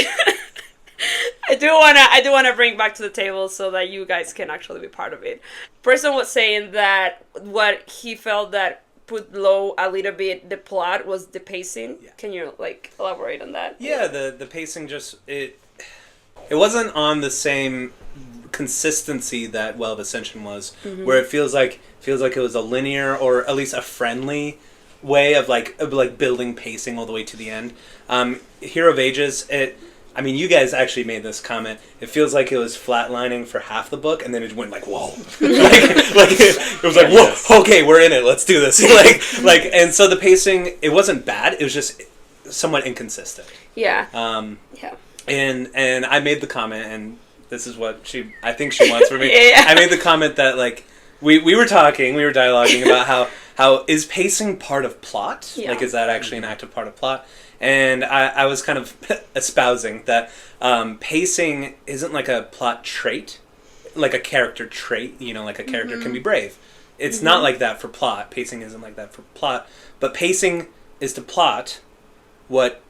I do wanna bring back to the table so that you guys can actually be part of it. Preston was saying that what he felt that put low a little bit the plot was the pacing. Yeah. Can you like elaborate on that? Yeah, the pacing just it wasn't on the same consistency that Well of Ascension was, where it feels like it was a linear or at least a friendly way of building pacing all the way to the end. Hero of Ages, I mean, you guys actually made this comment. It feels like it was flatlining for half the book, and then it went like, whoa, it was like, whoa, okay, we're in it, let's do this, and so the pacing, it wasn't bad, it was just somewhat inconsistent. Yeah. Yeah. And I made the comment, and this is what I think she wants from me. Yeah. I made the comment that like we were dialoguing about how is pacing part of plot? Yeah. Like, is that actually an active part of plot? And I was kind of espousing that pacing isn't like a plot trait, like a character trait, like a character can be brave. It's not like that for plot. Pacing isn't like that for plot. But pacing is to plot what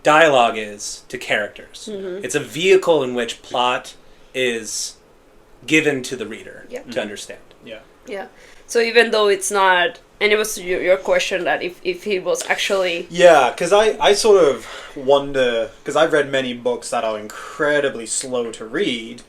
dialogue is to characters. It's a vehicle in which plot is given to the reader to understand. Yeah. Yeah. So even though it's not, and it was your question that if he was actually... Yeah, because I sort of wonder, because I've read many books that are incredibly slow to read,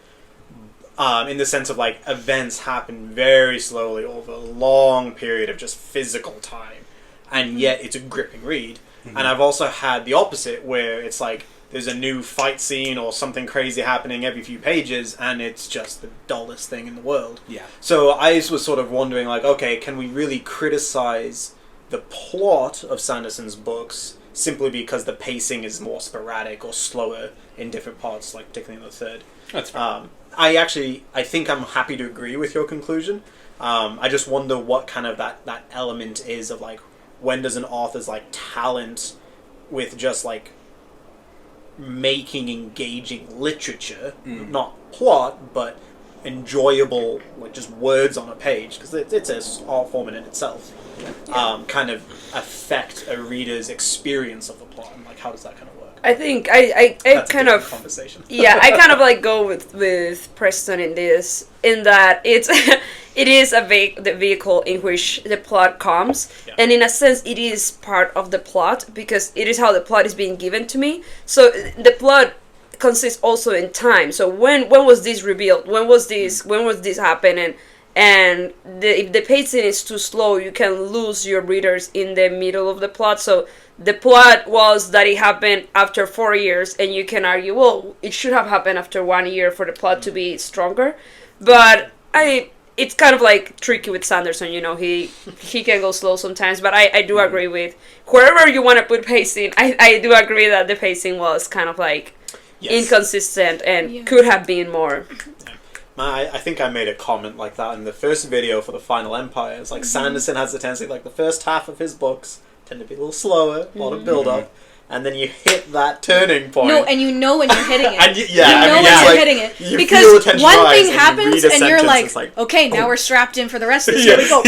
in the sense of like events happen very slowly over a long period of just physical time, and yet it's a gripping read. And I've also had the opposite, where it's like there's a new fight scene or something crazy happening every few pages, and it's just the dullest thing in the world. Yeah. So I was sort of wondering, like, okay, can we really criticize the plot of Sanderson's books simply because the pacing is more sporadic or slower in different parts, like particularly in the third? That's fair. I think I'm happy to agree with your conclusion. I just wonder what kind of that element is of, like, when does an author's, like, talent with just, like, making engaging literature, not plot, but enjoyable, like, just words on a page, because it's an art form in itself, kind of affect a reader's experience of the plot, and, like, how does that kind of work? I think I That's kind a of conversation. Yeah, I kind of like go with Preston in that it is the vehicle in which the plot comes, and in a sense it is part of the plot because it is how the plot is being given to me. So the plot consists also in time. So when was this revealed? When was this happening? And if the pacing is too slow, you can lose your readers in the middle of the plot. So the plot was that it happened after 4 years, and you can argue, well, it should have happened after 1 year for the plot to be stronger. But it's kind of like tricky with Sanderson, he can go slow sometimes, but I do agree with wherever you want to put pacing. I do agree that the pacing was kind of like inconsistent and could have been more. I think I made a comment like that in the first video for the Final Empire. It's like Sanderson has the tendency, like the first half of his books tend to be a little slower, a lot of build-up, and then you hit that turning point. No, and you know when you're hitting it. And when you're hitting it. Because one thing happens and you're like, okay, now we're strapped in for the rest of this. Here we go.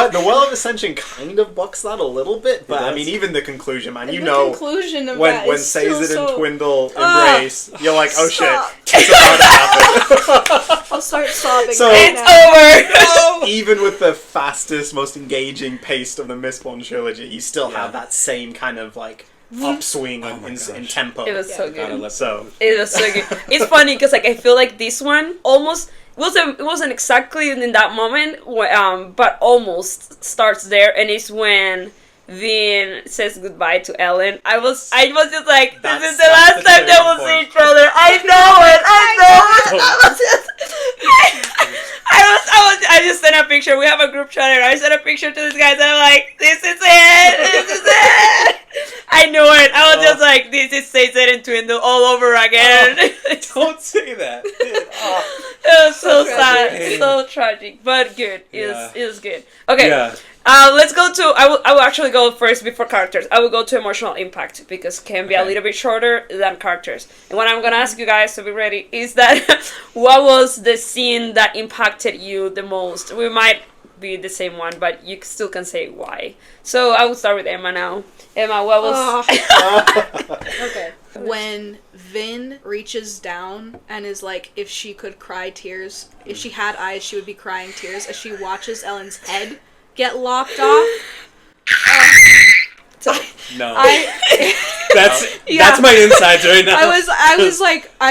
The Well of Ascension kind of bucks that a little bit, but I mean, even the conclusion, man, conclusion of when Sazed and Twindle embrace, you're like, oh shit, it's about to happen. I'll start sobbing. So right it's over. Even with the fastest, most engaging pace of the Mistborn trilogy, you still have that same kind of like upswing in tempo. It was so good. It was so good. It's funny because like I feel like this one almost it wasn't exactly in that moment, but almost starts there, and it's when Vin says goodbye to Ellen. I was just like, this is the last time they will see each other. I know it. I just sent a picture. We have a group chat, and I sent a picture to these guys, and I'm like, this is it. I knew it. I was just like, this is Sazed and Twindle all over again. Don't say that. It was so sad, so tragic, but good. It was good. Okay. Yeah. Let's go to. I will actually go first before characters. I will go to emotional impact because it can be a little bit shorter than characters. And what I'm gonna ask you guys to be ready is that what was the scene that impacted you the most? We might be the same one, but you still can say why. So I will start with Emma now. Emma, what was? Okay. When Vin reaches down and is like, if she could cry tears, if she had eyes, she would be crying tears as she watches Ellen's head get lopped off. No. That's my insides right now. I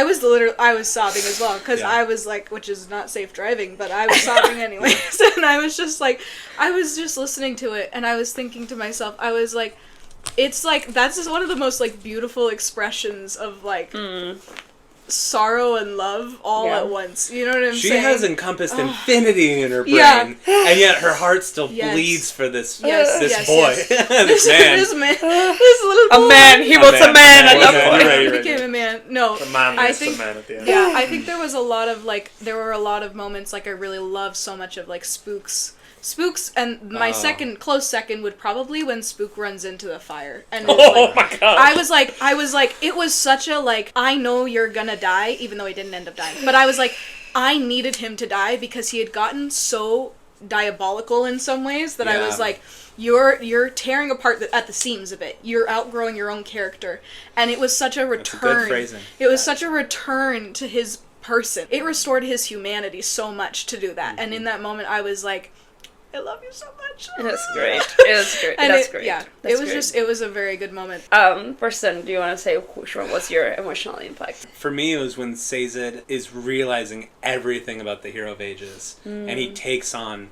was sobbing as well, because I was like, which is not safe driving, but I was sobbing anyways, and I was just listening to it, and I was thinking to myself, I was like, it's like, that's just one of the most like beautiful expressions of like sorrow and love all at once. You know what I'm saying? She has encompassed infinity in her brain, and yet her heart still bleeds for this boy, this man, this little boy. A man. He was a man at that point. He became a man. No, I think the man at the end. Yeah, I think there were a lot of moments like I really loved so much of like Spooks, and my close second would probably when Spook runs into the fire. And my god! I was like, it was such a like, I know you're gonna die, even though he didn't end up dying. But I was like, I needed him to die because he had gotten so diabolical in some ways that I was like, you're tearing apart at the seams a bit. You're outgrowing your own character, and it was such a return. That's a good phrasing. It was such a return to his person. It restored his humanity so much to do that. And in that moment, I was like, I love you so much. It was great. It was great. And That's great. Yeah, That's it was great. it was a very good moment. Preston, do you want to say which one was your emotional impact? For me, it was when Sazed is realizing everything about the Hero of Ages, and he takes on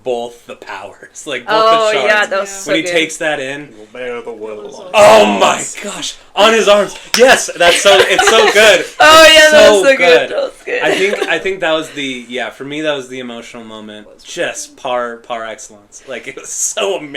both the powers, like both the shards. Yeah, that was so when he good. takes that in. Will bear the world. was Oh my gosh! On his arms. Yes, it's so good. Oh yeah, that was So so good. good. That was good. I think that was for me that was the emotional moment. Just par excellence. Like it was so It was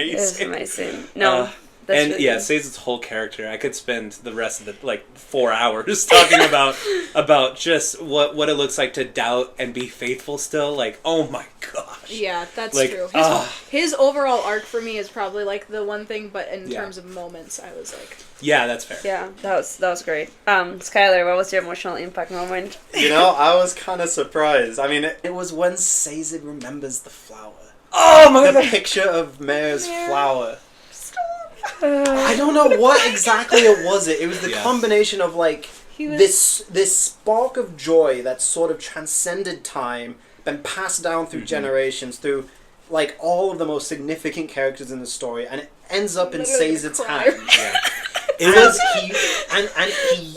amazing. amazing. No, that's And really yeah, good. Sazed's whole character, I could spend the rest of the 4 hours talking about just what it looks like to doubt and be faithful still. Like, oh my gosh. Yeah, that's Like, true. ah. His overall arc for me is probably like the one thing, but in Yeah. terms of moments, I was like, Yeah, that's fair. Yeah, that was great. Skylar, what was your emotional impact moment? You know, I was kind of surprised. I mean, it was when Sazed remembers the flower. Oh my The picture of Mare's Mare. flower. I don't know what exactly it was. It was the Yeah. combination of like he was this spark of joy that sort of transcended time, been passed down through generations, through like all of the most significant characters in the story, and it ends up in Literally Sazed's cry. hand. Yeah. It was he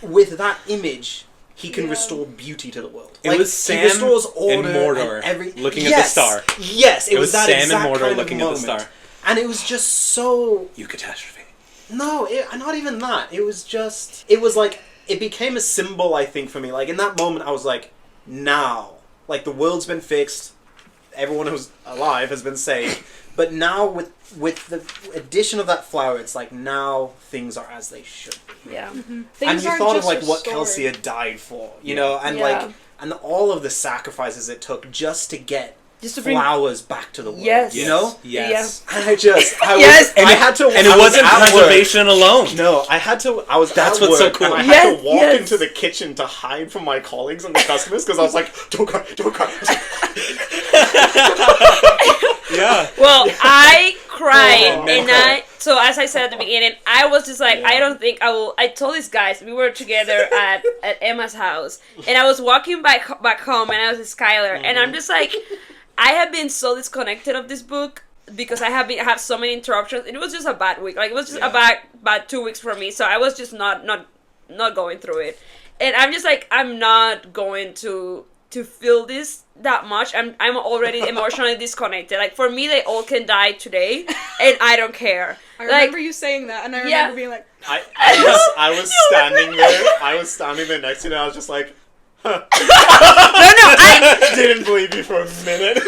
with that image. He can Yeah. restore beauty to the world. It was Sam he restores and order Mordor looking at the Yes, star. Yes, It was that Sam and exact Mordor kind of looking at the moment. star. And it was just so... You catastrophe. No, not even that. It was just... It was like... It became a symbol, I think, for me. Like, in that moment, I was like, now. Like, the world's been fixed. Everyone who's alive has been saved. But now, with the addition of that flower, it's like, now things are as they should be. Yeah. And things you aren't thought of, just like, what restored. Kelsey had died for, you know? And, Yeah. like... And all of the sacrifices it took just to get Just to bring flowers back to the world. Yes. You know? Yes. And I just... I Yes. was, I had to... And I it was wasn't at work. preservation alone. No, I had to. I was. That's at what's so work, cool. And I Yes, had to walk yes. into the kitchen to hide from my colleagues and the customers because I was like, "Don't cry, don't cry." Yeah. Well, I cried, Oh, and man. so as I said at the beginning, I was just like, Yeah. I don't think I will. I told these guys we were together at Emma's house, and I was walking back home, and I was with Skylar, and I'm just like, I have been so disconnected of this book because I have so many interruptions. It was just a bad week, like it was just Yeah. a bad 2 weeks for me. So I was just not going through it, and I'm just like, I'm not going to feel this that much. I'm already emotionally disconnected. Like for me, they all can die today, and I don't care. I Like, remember you saying that, and I Yeah. remember being like, I was standing there. I was standing there next to you, and I was just like, huh. I Didn't believe you for a minute.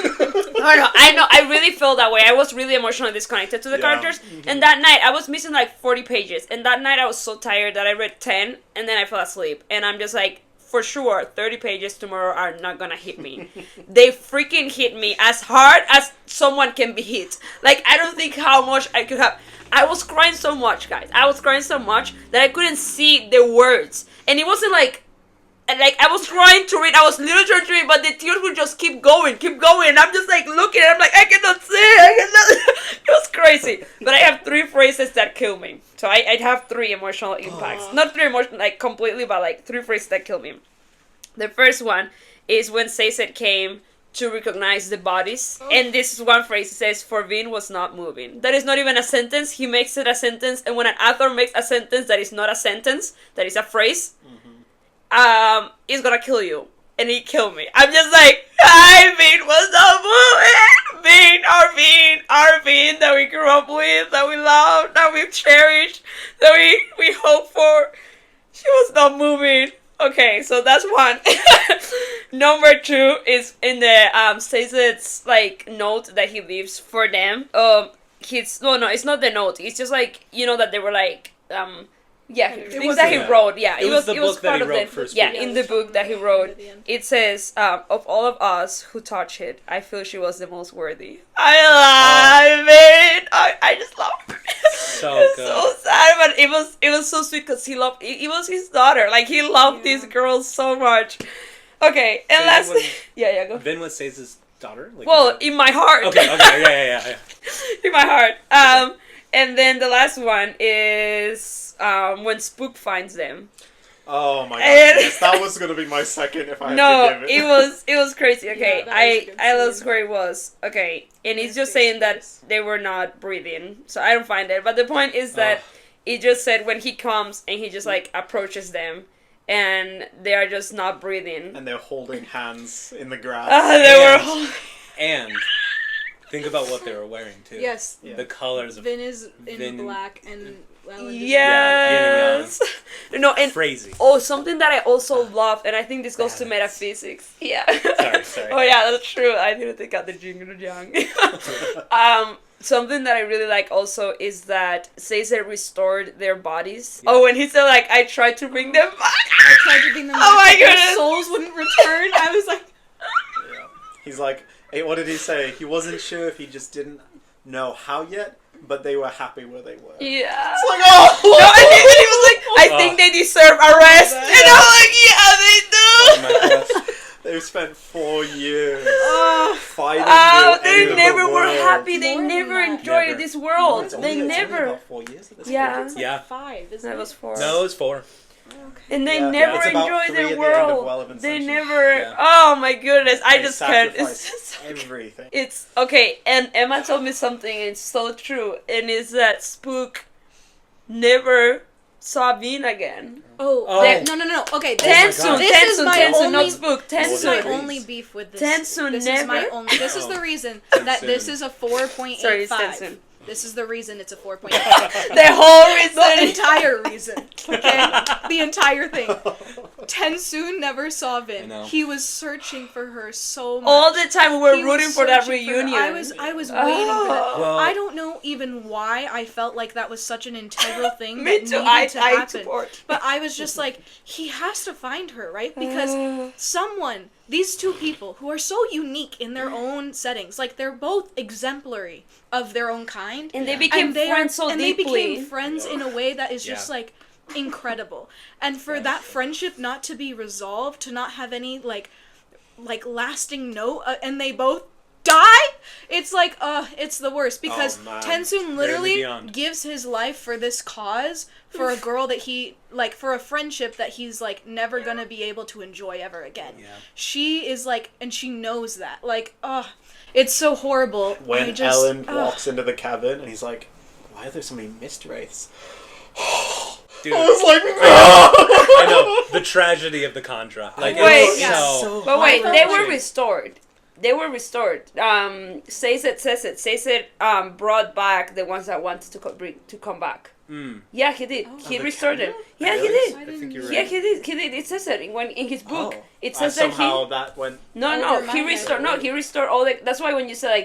I know. I really felt that way. I was really emotionally disconnected to the Yeah. characters. And that night, I was missing like 40 pages. And that night, I was so tired that I read 10, and then I fell asleep. And I'm just like, for sure, 30 pages tomorrow are not gonna hit me. They freaking hit me as hard as someone can be hit. Like, I don't think how much I could have. I was crying so much, guys. I was crying so much that I couldn't see the words. And it wasn't like I was trying to read, I was literally trying to read, but the tears would just keep going. And I'm just like looking, and I'm like, I cannot see, it was crazy. But I have 3 phrases that kill me. So I'd have 3 emotional impacts. Not 3 emotional, like completely, but like 3 phrases that kill me. The first one is when Sazed came to recognize the bodies. And this is one phrase, it says, for Vin was not moving. That is not even a sentence, he makes it a sentence, and when an author makes a sentence that is not a sentence, that is a phrase, he's gonna kill you. And he killed me. I'm just like, Vin was not moving! Our Vin that we grew up with, that we loved, that we cherished, that we hoped for. She was not moving. Okay, so that's one. Number 2 is in the Sazed's like note that he leaves for them. No, it's not the note. It's just like, you know, that they were like things was that he the- wrote. Yeah, it was the book that part he of wrote the first. yeah, Yeah, in it the was book that he at wrote. the end. It says, of all of us who touch it, I feel she was the most worthy. I love it. I just love her. So It's good. so sad, but it was so sweet because he loved. It was his daughter. Like he loved Yeah. this girl so much. Okay, and So last, it was- yeah, go. Vin was Sazed's daughter? Like, Well, in my heart. Okay, yeah. In my heart. And then the last one is when Spook finds them. Oh my god, And- yes, that was gonna be my second if I had No, to give it. it was crazy. Okay, Yeah, that was a good I lost scene. where it was. Okay, and he's Nice just big saying that space. they were not breathing, so I don't find it. But the point is that it just said when he comes and he just like approaches them, and they are just not breathing. And they're holding hands in the grass. They were. And think about what they were wearing too. Yes. Yeah. The colors of Vin is in Vin- black and Ellen is Yes. No, and crazy. something that I also love, and I think this goes to Rabbits. metaphysics. Yeah. Sorry. Oh yeah, that's true. I didn't take out the jingle jang. Something that I really like also is that Caesar restored their bodies. Yeah. Oh, when he said like, I tried to bring them back. I tried to bring them Oh back, my but their goodness. souls wouldn't return. I was like, Yeah. He's like, what did he say? He wasn't sure if he just didn't know how yet, but they were happy where they were. Yeah. It's like, oh! No, and he was like, I think they deserve a rest. And I'm like, yeah, they do. Oh my gosh. They've spent 4 years Oh, fighting the end they of never the were world. happy. They More than never that. enjoyed Never. this world. It's They only never. about 4 years at this Yeah. point. it's like Yeah. 5, isn't That it? was 4. No, it was 4. Okay. And they Yeah. never It's about enjoyed 3 their at the end of world. Well of They Ascension. never. Yeah. Oh my goodness! I They just can't. sacrificed It's just, everything. it's okay. And Emma told me something. It's so true. And it's that Spook never saw Bean again. Oh, Oh. no. Okay, Tensu, this is Tensu, my Tensu, only. not Spook. This is my Tensu. only beef with this. Tensu this never. is my only. This is the Oh. reason Tensu. that this is a 4.85. Sorry, it's Tensu. This is the reason it's a 4.85. The whole The reason. entire reason. Okay? The entire thing. Tensoon never saw I Vin. know. He was searching for her so much. All the time we were He was rooting for that searching for her. reunion. I was waiting for that. Well- I don't know even why I felt like that was such an integral thing Me that too. needed to I happen. support. But I was just like, he has to find her, right? Because someone, these two people who are so unique in their own settings, like they're both exemplary of their own kind. And they became and they friends are, so and deeply. they became friends in a way that is just Yeah. like incredible. And for that friendship not to be resolved, to not have any like lasting note, and they both die, it's like it's the worst because Oh, man. Tensoon literally beyond. gives his life for this cause, for a girl that he like, for a friendship that he's like never gonna be able to enjoy ever again. Yeah. She is like, and she knows that, like, it's so horrible. When I just, Ellen walks into the cabin and he's like, why are there so many mist wraiths? Dude, I was like, I know the tragedy of the Contra. Like, Wait, it's yeah. so. But wait, I they felt were like- restored. They were restored. Says it. Brought back the ones that wanted to come back. Mm. Yeah, he did. Oh. He the restored them. camera? Yeah, Really? he did. I think you're Yeah, right. Yeah, he did. He did. It says it in his book. Oh. It says that somehow he. that went. No, Over my he head. restored. No, he restored all the. That's why when you say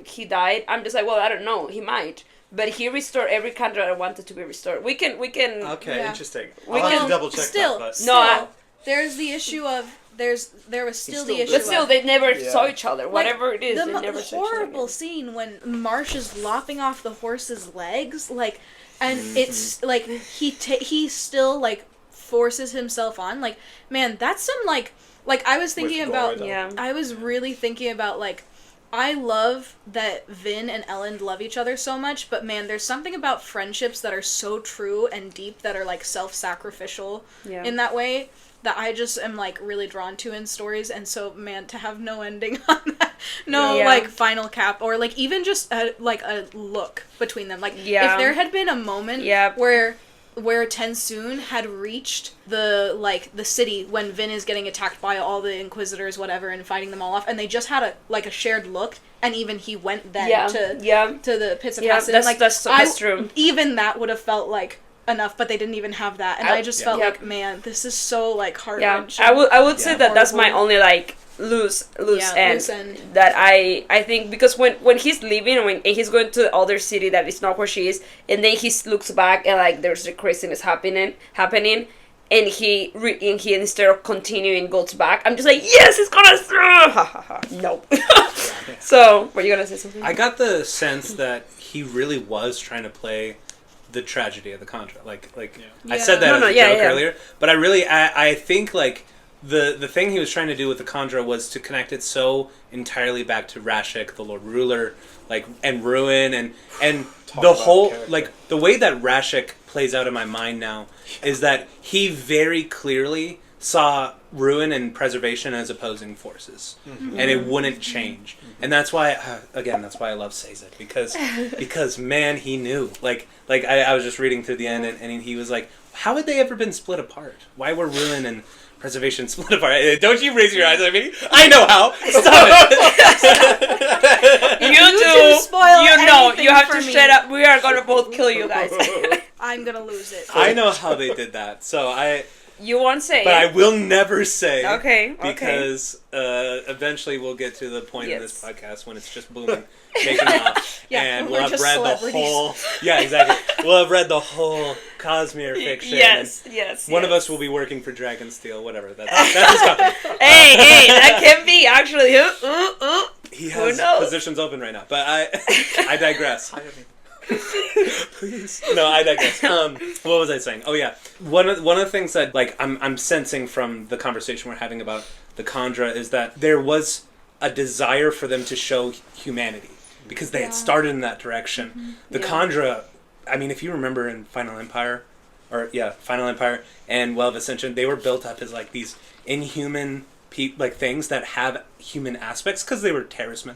he died, I'm just like, well, I don't know. He might, but he restored every Contra that wanted to be restored. We can. Okay, Yeah. interesting. We I'll have can- to double check still, that. But still, I- there's the issue of there was still the still issue. But still, of, they never Yeah. saw each other. like, Whatever it is, the they never saw each other. horrible scene when Marsh is lopping off the horse's legs, like, and it's like he still like forces himself on. Like, man, that's some like I was thinking With about. gore, though. Yeah. I was really thinking about like. I love that Vin and Ellen love each other so much, but man, there's something about friendships that are so true and deep that are like self-sacrificial Yeah. in that way that I just am like really drawn to in stories. And so, man, to have no ending on that, no Yeah. like final cap or like even just a look between them. Like Yeah. if there had been a moment Yep. where Tensoon had reached the city when Vin is getting attacked by all the Inquisitors, whatever, and fighting them all off, and they just had a shared look, and even he went then to the pits of Yeah, Hasid. that's- Like that's true. Even that would have felt like enough, but they didn't even have that, and I just Yeah. felt Yeah. like, man, this is so like heart Yeah, wrenching. I would say Yeah. that that's my Horrible. only like loose Yeah, end, loose end. that I think, because when he's leaving and he's going to the other city that is not where she is, and then he looks back and like there's the craziness happening, and he instead of continuing goes back. I'm just like, yes, it's gonna nope. So were you gonna say something? I got the sense that he really was trying to play the tragedy of the Contra. Like I Yeah. said that No, as no, a yeah, joke yeah. earlier, but I think like the thing he was trying to do with the Khandra was to connect it so entirely back to Rashik, the Lord Ruler, like, and Ruin, and the whole character. like the way that Rashik plays out in my mind now is that he very clearly saw Ruin and Preservation as opposing forces, and it wouldn't change. And that's why, that's why I love Sazed, because man, he knew. Like I was just reading through the end, and he was like, how had they ever been split apart? Why were Ruin and Preservation split apart? Don't you raise your eyes at me? I know how. Stop it. You spoil you have to anything for shut me. up. We are gonna both kill you guys. I'm gonna lose it. I know how they did that. So You won't say but I it. will never say. Okay. Because eventually we'll get to the point in this Yes. podcast when it's just booming, taking off, Yeah, and we're we'll have just read the celebrities. whole. Yeah, exactly. We'll have read the whole Cosmere fiction. Yes. One of us will be working for Dragonsteel, whatever. That's his company. Hey, that can be actually. He Who has knows? positions open right now, but I digress. I don't mean- Please. No, I digress. What was I saying? Oh yeah, one of the things that like I'm sensing from the conversation we're having about the Khandra is that there was a desire for them to show humanity because they had started in that direction. The Khandra, I mean, if you remember in Final Empire and Well of Ascension, they were built up as like these inhuman like things that have human aspects because they were terrorismen,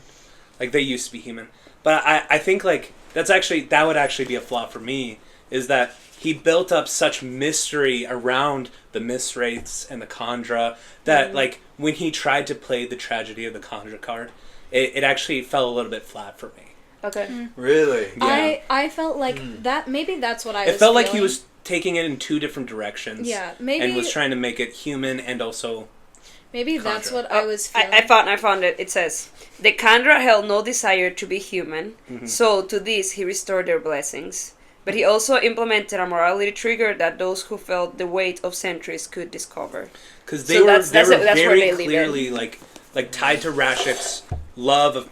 like they used to be human. But I think like that would actually be a flaw for me, is that he built up such mystery around the Mistwraiths and the Khandra that like when he tried to play the tragedy of the Khandra card, it actually fell a little bit flat for me. Okay. Really? Yeah. I felt like that. Maybe that's what I. It was felt like he feeling. was taking it in two different directions. Yeah, maybe. And was trying to make it human and also. Maybe that's Khandra. what I was feeling. I found it. It says, the Khandra held no desire to be human, so to this he restored their blessings. But he also implemented a morality trigger that those who felt the weight of centuries could discover. Because So they were that's where very they leave it. clearly like tied to Rashik's love of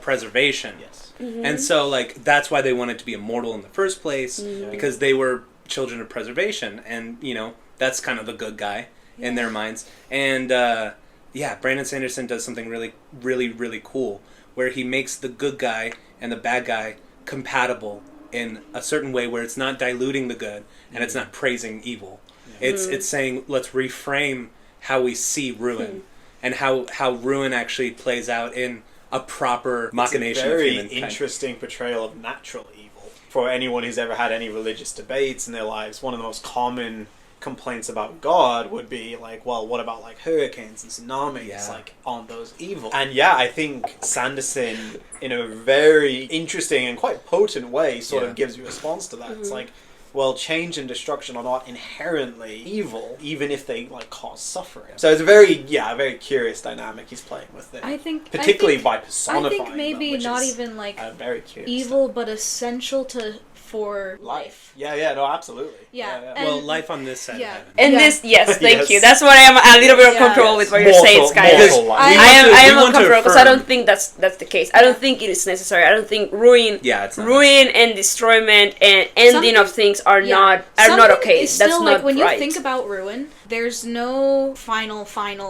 preservation. Yes. And so like that's why they wanted to be immortal in the first place, because they were children of preservation, and you know that's kind of the good guy in their minds. And Brandon Sanderson does something really, really, really cool where he makes the good guy and the bad guy compatible in a certain way where it's not diluting the good and it's not praising evil. It's saying let's reframe how we see Ruin and how Ruin actually plays out in a proper machination of human It's a very interesting portrayal of natural evil. For anyone who's ever had any religious debates in their lives, one of the most common complaints about God would be like, well, what about like hurricanes and tsunamis? Like, aren't those evil? And I think Sanderson, in a very interesting and quite potent way, sort of gives you a response to that. It's like, well, change and destruction are not inherently evil, even if they like cause suffering. So it's a very curious dynamic he's playing with there. I think particularly by personifying I think maybe them, which not is even like very curious evil, but essential for life. Yeah, no, absolutely. Yeah. well, And- life on this side of heaven. And Yeah. this, yes, thank Yes. you. That's what I am a little bit uncomfortable with what you're saying, Skylar. Mortal life. I We am want to uncomfortable because I affirm- don't think that's the case. I don't think it is necessary. I don't think ruin it's not and destroyment and ending of things are not okay. It's That's still not like when right. you think about Ruin, there's no final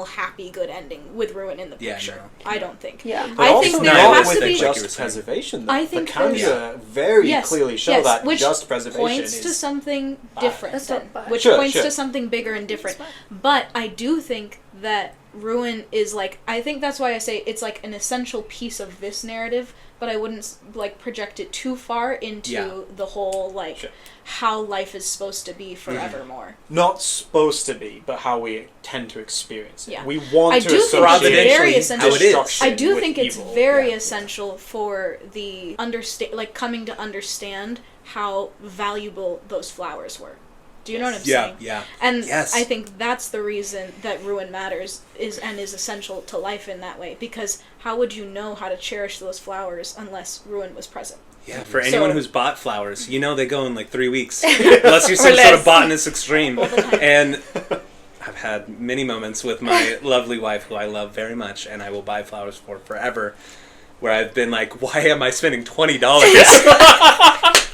happy good ending with Ruin in the Yeah, picture. no. I don't think. Yeah. But I also think there not has with to be like you were just saying. preservation. Though. I think the Khandra very clearly show that which just preservation points is to something different. That's not bad. Which Sure, points sure. to something bigger and different. But I do think that Ruin is like, I think that's why I say it's like an essential piece of this narrative, but I wouldn't like project it too far into the whole like Sure. how life is supposed to be forevermore. not supposed to be, but how we tend to experience it. Yeah. We want I to do think it's very Providentially, essential. how it is. destruction I do with think it's evil. very essential for the coming to understand how valuable those flowers were. Do you know what I'm saying? Yeah. And Yes. I think that's the reason that Ruin matters is essential to life in that way, because how would you know how to cherish those flowers unless Ruin was present? Yeah, for anyone So- who's bought flowers, you know they go in like 3 weeks. Unless you're some sort of less. botanist extreme. All the time. And I've had many moments with my lovely wife, who I love very much, and I will buy flowers for forever, where I've been like, why am I spending $20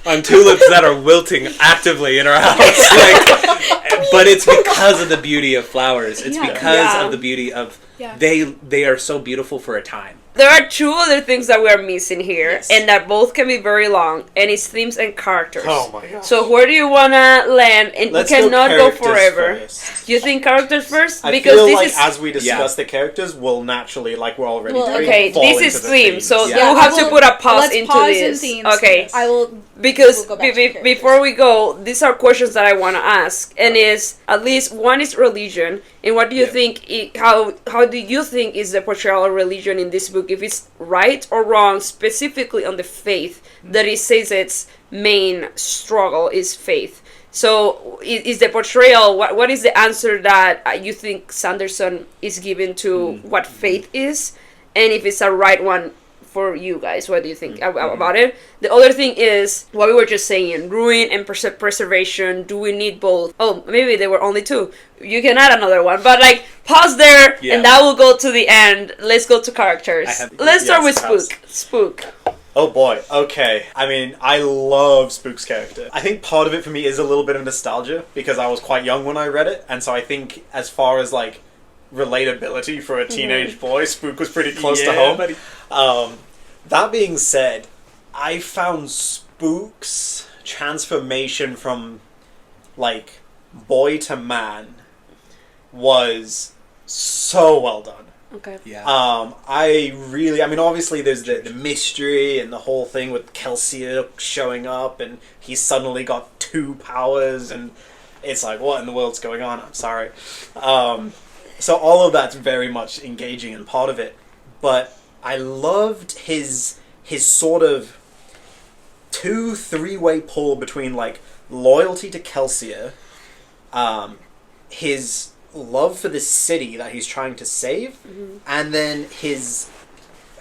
on tulips that are wilting actively in our house? Like, But it's because of the beauty of flowers. It's Yeah. because of the beauty of they are so beautiful for a time. There are two other things that we are missing here, Yes. and that both can be very long, and it's themes and characters. Oh my god. So where do you wanna land? And Let's we cannot go characters forever. first. You think characters first? I Because feel this like is as we discuss the characters, we'll naturally, like we're already doing, okay. fall This into is the theme, themes. so Yeah. you have to put a pause Let's into pause this. in themes. Okay. I will. Because We'll go back to characters. before we go, these are questions that I want to ask, and is at least one is religion, and what do you think? How do you think is the portrayal of religion in this book? If it's right or wrong, specifically on the faith that it says its main struggle is faith. So is the portrayal what is the answer that you think Sanderson is given to what faith is, and if it's a right one for you guys, what do you think about it? The other thing is what we were just saying, ruin and preservation. Do we need both? Oh, maybe there were only two. You can add another one, but like pause there, and that will go to the end. Let's go to characters. Let's start with Spook. Oh boy, okay. I mean, I love Spook's character. I think part of it for me is a little bit of nostalgia, because I was quite young when I read it, and so I think as far as like relatability for a teenage boy, Spook was pretty close to home. Buddy. That being said, I found Spook's transformation from like boy to man was so well done. Okay. Yeah. I mean, obviously there's the mystery and the whole thing with Kelsier showing up, and he's suddenly got 2 powers, and it's like, what in the world's going on? I'm sorry. So all of that's very much engaging and part of it, but I loved his sort of 2-3-way pull between like loyalty to Kelsier, his love for the city that he's trying to save, and then his,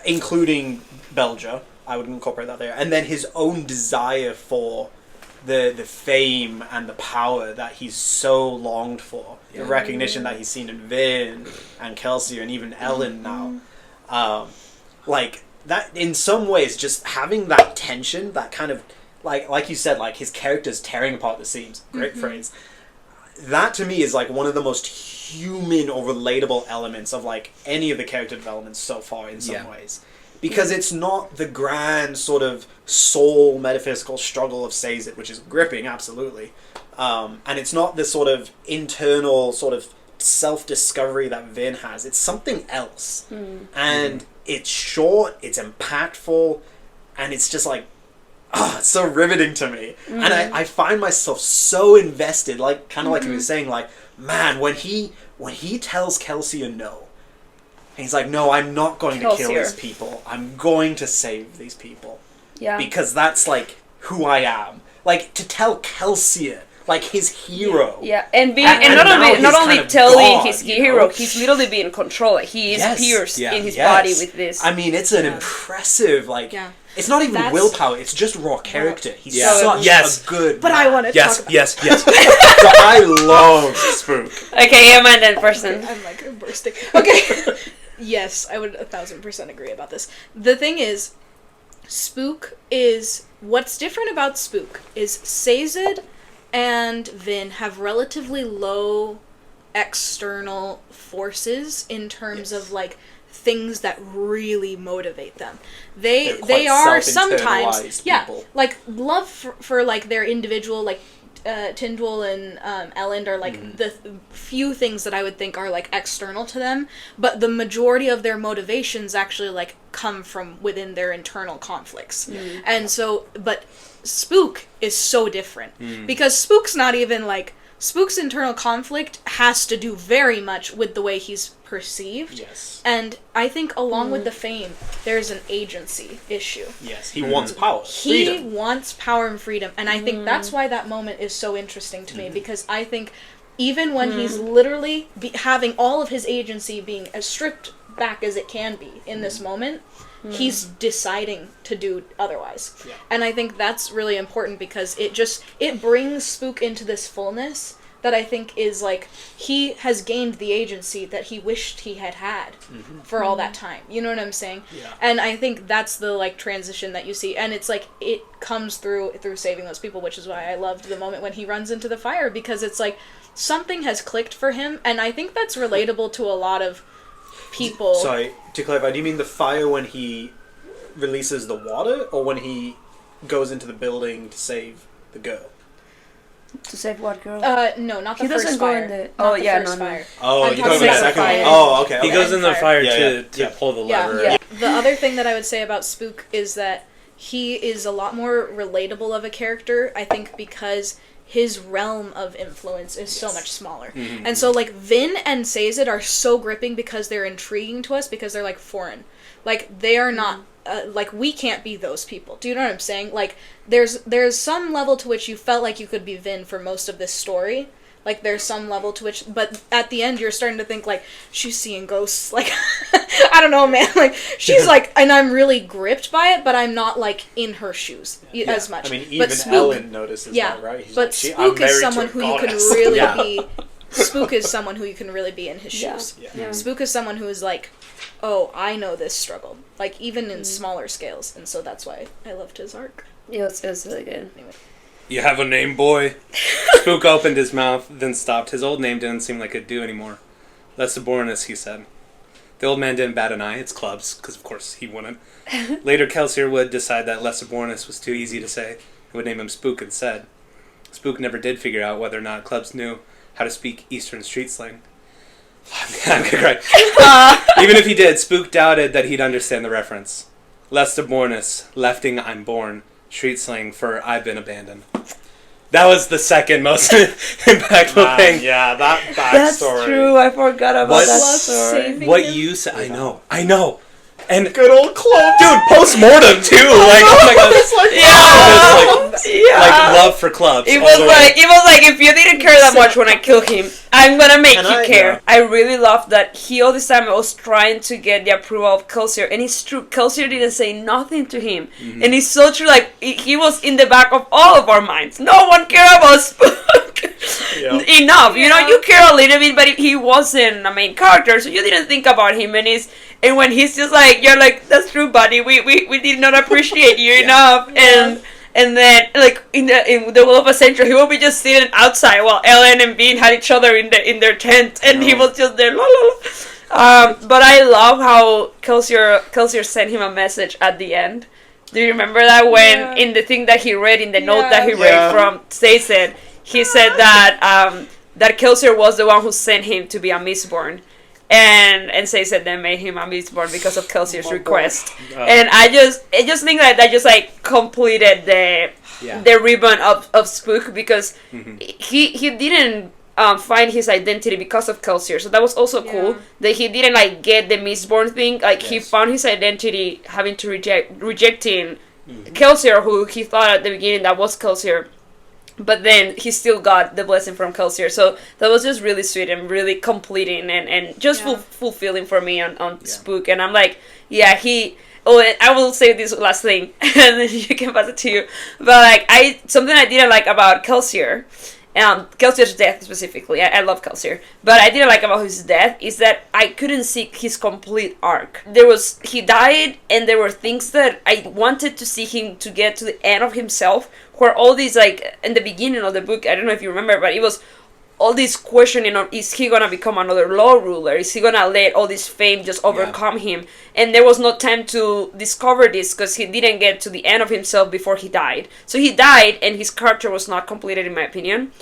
including Belgia, I would incorporate that there, and then his own desire for the fame and the power that he's so longed for, the recognition that he's seen in Vin and Kelsier and even Ellen now. Like that, in some ways, just having that tension, that kind of like you said, like his character's tearing apart the seams. Great phrase. That to me is like one of the most human or relatable elements of like any of the character developments so far in some ways, because it's not the grand sort of soul metaphysical struggle of Sazed, which is gripping, absolutely, and it's not this sort of internal sort of self-discovery that Vin has. It's something else, and it's short, it's impactful, and it's just like, it's so riveting to me. And I find myself so invested, like kind of like you were saying, like, man, when he tells Kelsier no, and he's like, no, I'm not going to kill these people, I'm going to save these people, because that's like who I am. Like, to tell Kelsier, like his hero, and not only telling his hero, he's literally being controlled. He is pierced in his body with this. I mean, it's an impressive, like, it's not even willpower, it's just raw character. He's such a good But man. I want to talk about Yes. So I love Spook. Okay, Emma and then Preston. I'm like bursting. Okay. Yes, I would 1000% agree about this. The thing is, Spook is, what's different about Spook is Sazed and Vin have relatively low external forces in terms of like things that really motivate them. They are sometimes people. like love for like their individual, like Tyndall and Elend are like the few things that I would think are like external to them, but the majority of their motivations actually like come from within their internal conflicts. And so, but Spook is so different because Spook's not even like, Spook's internal conflict has to do very much with the way he's perceived. Yes. And I think along with the fame, there's an agency issue. Yes, he wants power. He wants power and freedom. And I think that's why that moment is so interesting to me, because I think even when he's literally having all of his agency being as stripped back as it can be in this moment, he's deciding to do otherwise. And I think that's really important because it brings Spook into this fullness that I think is like, he has gained the agency that he wished he had for all that time. You know what I'm saying? And I think that's the like transition that you see, and it's like it comes through saving those people, which is why I loved the moment when he runs into the fire, because it's like something has clicked for him, and I think that's relatable to a lot of people. Sorry, to clarify, do you mean the fire when he releases the water, or when he goes into the building to save the girl? To save what girl? No, not the He first doesn't go fire. in the... Not Oh, the yeah, first no. fire. Oh, I'm you're talking about the talking second about one? the Oh, okay. He goes in the fire Yeah, to yeah. pull the Yeah, lever. yeah. The other thing that I would say about Spook is that he is a lot more relatable of a character, I think, because his realm of influence is so much smaller. Mm-hmm. And so, like, Vin and Sazed are so gripping because they're intriguing to us, because they're, like, foreign. Like, they are not... like, we can't be those people. Do you know what I'm saying? Like, there's some level to which you felt like you could be Vin for most of this story. Like, there's some level to which... But at the end, you're starting to think, like, she's seeing ghosts. Like, I don't know, man. Like, she's like... And I'm really gripped by it, but I'm not, like, in her shoes as much. I mean, but even Spook, Ellen notices that, right? He's but like, I'm Spook is married to someone a who you can goddess. really Yeah. be... Spook is someone who you can really be in his shoes. Yeah. Spook is someone who is like, oh, I know this struggle. Like, even in smaller scales. And so that's why I loved his arc. Yeah, it was really good. Anyway. You have a name, boy? Spook opened his mouth, then stopped. His old name didn't seem like it'd do anymore. Lesibornis, he said. The old man didn't bat an eye. It's clubs, because of course he wouldn't. Later, Kelsier would decide that Lesibornis was too easy to say, and would name him Spook instead. Spook never did figure out whether or not clubs knew how to speak Eastern street slang. I'm gonna cry. Even if he did, Spook doubted that he'd understand the reference. Lesibornis, lefting I'm born, street slang for I've been abandoned. That was the second most impactful thing. Yeah, that That's backstory. true. I forgot about What- that Love story. saving What him. you said, I know. And Good old club. dude, post-mortem too. Like, oh my god, It's like, Yeah. like love for clubs. It all was the way. like if you didn't care that much when I kill him, I'm gonna make And you I- care. yeah. I really loved that he all this time was trying to get the approval of Kelsier, and it's true. Kelsier didn't say nothing to him, and it's so true. Like he was in the back of all of our minds. No one cared about Spook enough. You know, you care a little bit, but he wasn't a main character, so you didn't think about him. And when he's just like, you're like, that's true, buddy. We did not appreciate you enough, and then, like, in the Will of a Century, he will be just sitting outside while Ellen and Bean had each other in their tent, and he was just there, la la la. But I love how Kelsier sent him a message at the end. Do you remember that when, in the thing that he read, in the note that he read from Stacey, he said that that Kelsier was the one who sent him to be a Mistborn. And Stacey then made him a Mistborn because of Kelsier's request. And I just think that just like completed the ribbon of Spook, because he didn't find his identity because of Kelsier, so that was also cool that he didn't like get the Mistborn thing. Like he found his identity having to rejecting Kelsier, who he thought at the beginning that was Kelsier. But then he still got the blessing from Kelsier. So that was just really sweet and really completing and just fulfilling for me on Spook. And I'm like, oh, and I will say this last thing, and then you can pass it to you. But like, something I didn't like about Kelsier, Kelsier's death specifically, I love Kelsier, but I didn't like about his death is that I couldn't see his complete arc. He died, and there were things that I wanted to see him to get to the end of himself, where all these, like, in the beginning of the book, I don't know if you remember, but it was all this questioning of, is he gonna become another law ruler? Is he gonna let all this fame just overcome him? And there was no time to discover this, because he didn't get to the end of himself before he died. So he died, and his character was not completed, in my opinion.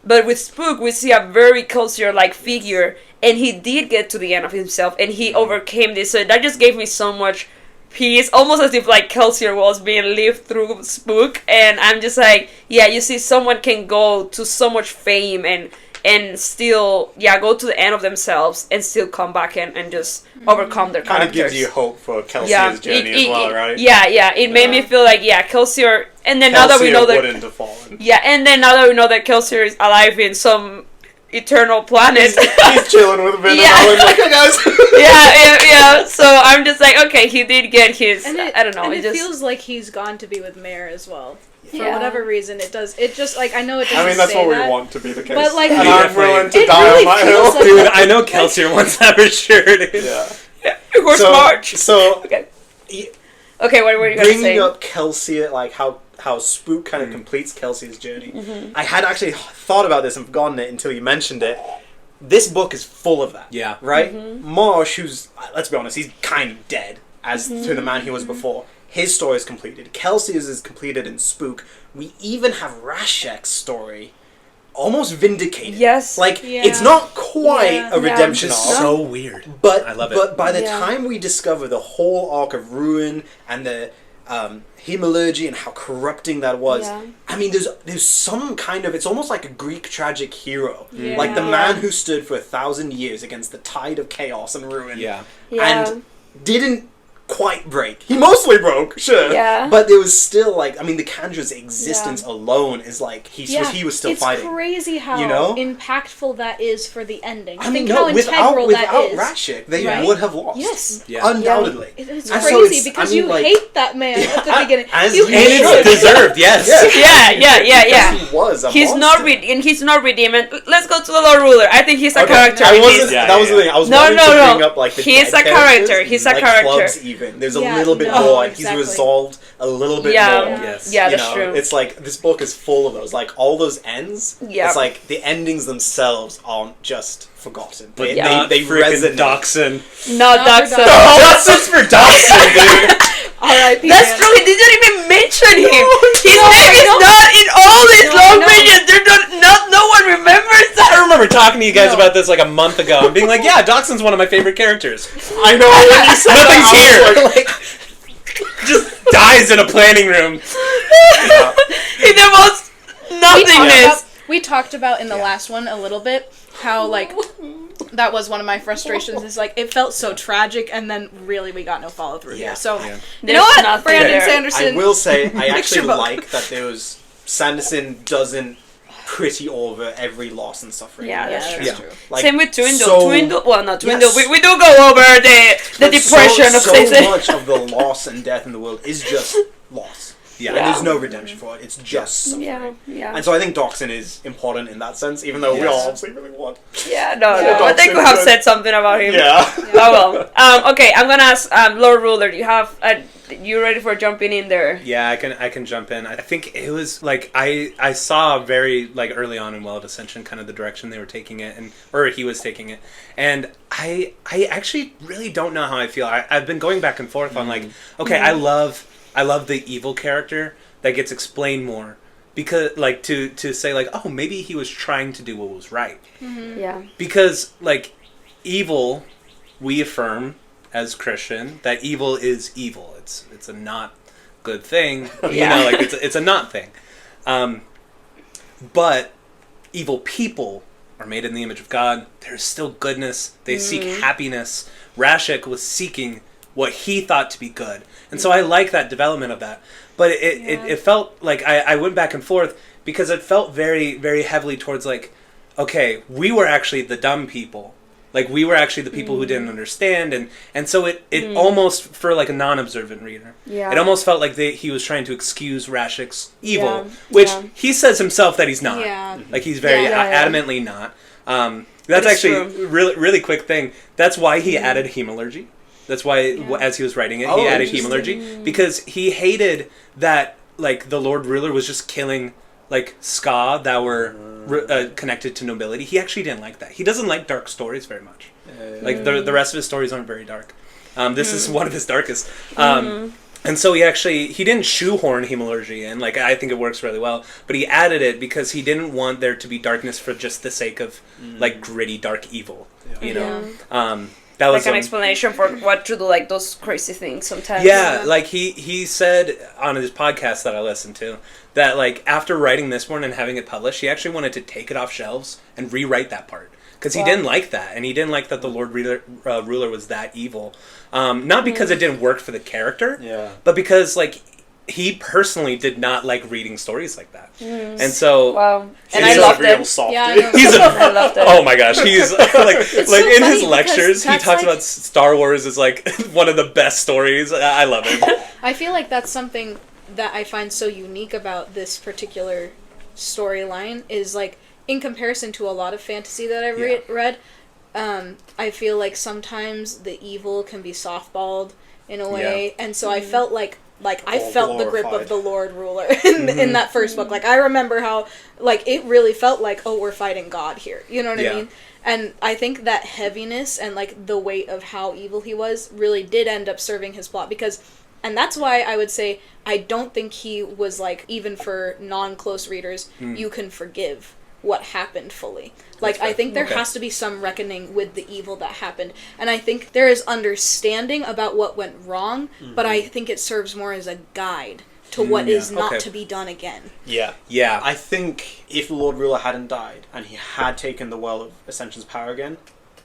But with Spook, we see a very Kelsier-like figure, and he did get to the end of himself, and he overcame this. So that just gave me so much peace, almost as if like Kelsier was being lived through Spook. And I'm just like, you see, someone can go to so much fame and still go to the end of themselves and still come back and just overcome their Kind of characters. gives you hope for Kelsier's journey as well, right? It made me feel like Kelsier, and then now that we know that wouldn't have fallen. and then now that we know that Kelsier is alive in some eternal planet, He's chilling with Vin and Ellen, like, hey guys. So I'm just like, okay, he did get his. And I don't know. And it just feels like he's gone to be with Mare as well. For Yeah. whatever reason, it does. It just, like, I know it doesn't I mean, that's say what that, we want to be the case. but, like, and Yeah. I'm willing to it die really on my hill. feels like Dude, I know Kelsier wants that for sure, dude. Yeah. Horse So, March. so Okay. Okay, what were you going to say? Bringing up Kelsey, like how Spook kind of completes Kelsey's journey. I had actually thought about this and forgotten it until you mentioned it. This book is full of that. Yeah. Right? Marsh, who's, let's be honest, he's kind of dead as to the man he was before. His story is completed. Kelsey's is completed in Spook. We even have Rashek's story almost vindicated. Yes. Like, it's not quite a redemption It's arc. so weird. But I love it. But by the time we discover the whole arc of Ruin and the Hemalurgy and how corrupting that was, I mean, there's some kind of, it's almost like a Greek tragic hero, like the man who stood for 1,000 years against the tide of chaos and ruin, and didn't quite break. He mostly broke, sure, but there was still like, I mean, the Kandra's existence alone is like he was still fighting. It's crazy how impactful that is for the ending. I mean, think how integral without that is. Rashek, they would have lost. Yes, undoubtedly. It's And crazy so because I mean, you like, hate that man at the beginning. as You you hate should. him. Deserved, yes. Yeah. He was a He's monster. not redeemed. Let's go to the Lord Ruler. I think he's a character. I in wasn't. this. That was the thing. I was No, wanting no, to no. bring up like the He's dead a character. characters, He's a like character. Clubs even. There's a little bit no, more. exactly. He's resolved a little bit Yeah. more. Yes. Yeah, You that's know, true. It's like this book is full of those. Like all those ends. Yeah. It's like the endings themselves aren't just forgotten. But They freaking resonate. Dachshund. No, Not Dachshund. for Dachshund. Dachshund's for Dachshund, dude. R.I.P. That's man. true. He didn't even mention him. His No, name is no. not in all these No, long no. pages. They're not. No one remembers I that. remember talking to you guys No. about this like a month ago and being like, yeah, Dachshund's one of my favorite characters. I know when you said Nothing's that, I was here. Just dies in a planning room. In the most nothingness. We talked about in the last one a little bit how like that was one of my frustrations. Is like it felt so tragic, and then really we got no follow through here. So you know There's what, nothing Brandon there. Sanderson. I will say I Fix actually your book. like that there was Sanderson doesn't pretty over every loss and suffering. Yeah, that's true. Yeah. Like, Same with Twindle. so- Well, not Twindle. Yes. We do go over the but depression of so Stacey. much of the loss and death in the world is just loss. Yeah. And there's no redemption for it. It's just suffering. Yeah. And so I think Dachshund is important in that sense, even though we all obviously really want. Yeah, no. Yeah. I think we have said something about him. Yeah. Oh well. Okay, I'm gonna ask Lord Ruler. Do you have? You ready for jumping in there? Yeah, I can jump in. I think it was like I saw very like early on in Well of Ascension kind of the direction they were taking it or he was taking it. And I actually really don't know how I feel. I've been going back and forth on like, okay, I love the evil character that gets explained more. Because like to say like, oh, maybe he was trying to do what was right. Yeah. Because like evil, we affirm as Christian that evil is evil. It's a not good thing. You know, like it's a not thing. But evil people are made in the image of God. There's still goodness. They seek happiness. Rashek was seeking what he thought to be good. And so I like that development of that. But it felt like I went back and forth because it felt very, very heavily towards like, okay, we were actually the dumb people. Like, we were actually the people who didn't understand, and so it almost, for, like, a non-observant reader, it almost felt like he was trying to excuse Rashek's evil, which he says himself that he's not. Yeah. Like, he's very adamantly not. That's actually, really, really quick thing, that's why he added Hemalurgy. That's why, as he was writing it, he added Hemalurgy, because he hated that, like, the Lord Ruler was just killing, like, Ska that were connected to nobility. He actually didn't like that. He doesn't like dark stories very much. Like, the rest of his stories aren't very dark. This is one of his darkest. And so he didn't shoehorn Hemalurgy in. Like, I think it works really well. But he added it because he didn't want there to be darkness for just the sake of, like, gritty, dark evil. You know? That was like an explanation for what to do, like those crazy things sometimes. Yeah, like he said on his podcast that I listened to that like after writing this one and having it published, he actually wanted to take it off shelves and rewrite that part because he didn't like that, and he didn't like that the Lord Ruler was that evil. Not because it didn't work for the character, but because like he personally did not like reading stories like that, and so and I loved it. Yeah, I know. I loved it. Oh my gosh, he's like so in his funny lectures, he because talks that's about Star Wars as like one of the best stories. I love it. I feel like that's something that I find so unique about this particular storyline is like in comparison to a lot of fantasy that I've read, I feel like sometimes the evil can be softballed in a way, and so I felt like I All felt the grip glorified. of the Lord Ruler in that first book. Like, I remember how, like, it really felt like, oh, we're fighting God here. You know what I mean? And I think that heaviness and, like, the weight of how evil he was really did end up serving his plot, because, and that's why I would say I don't think he was, like, even for non-close readers, you can forgive what happened fully. Like, I think there has to be some reckoning with the evil that happened. And I think there is understanding about what went wrong, but I think it serves more as a guide to what is not to be done again. Yeah. Yeah. I think if the Lord Ruler hadn't died and he had taken the Well of Ascension's power again,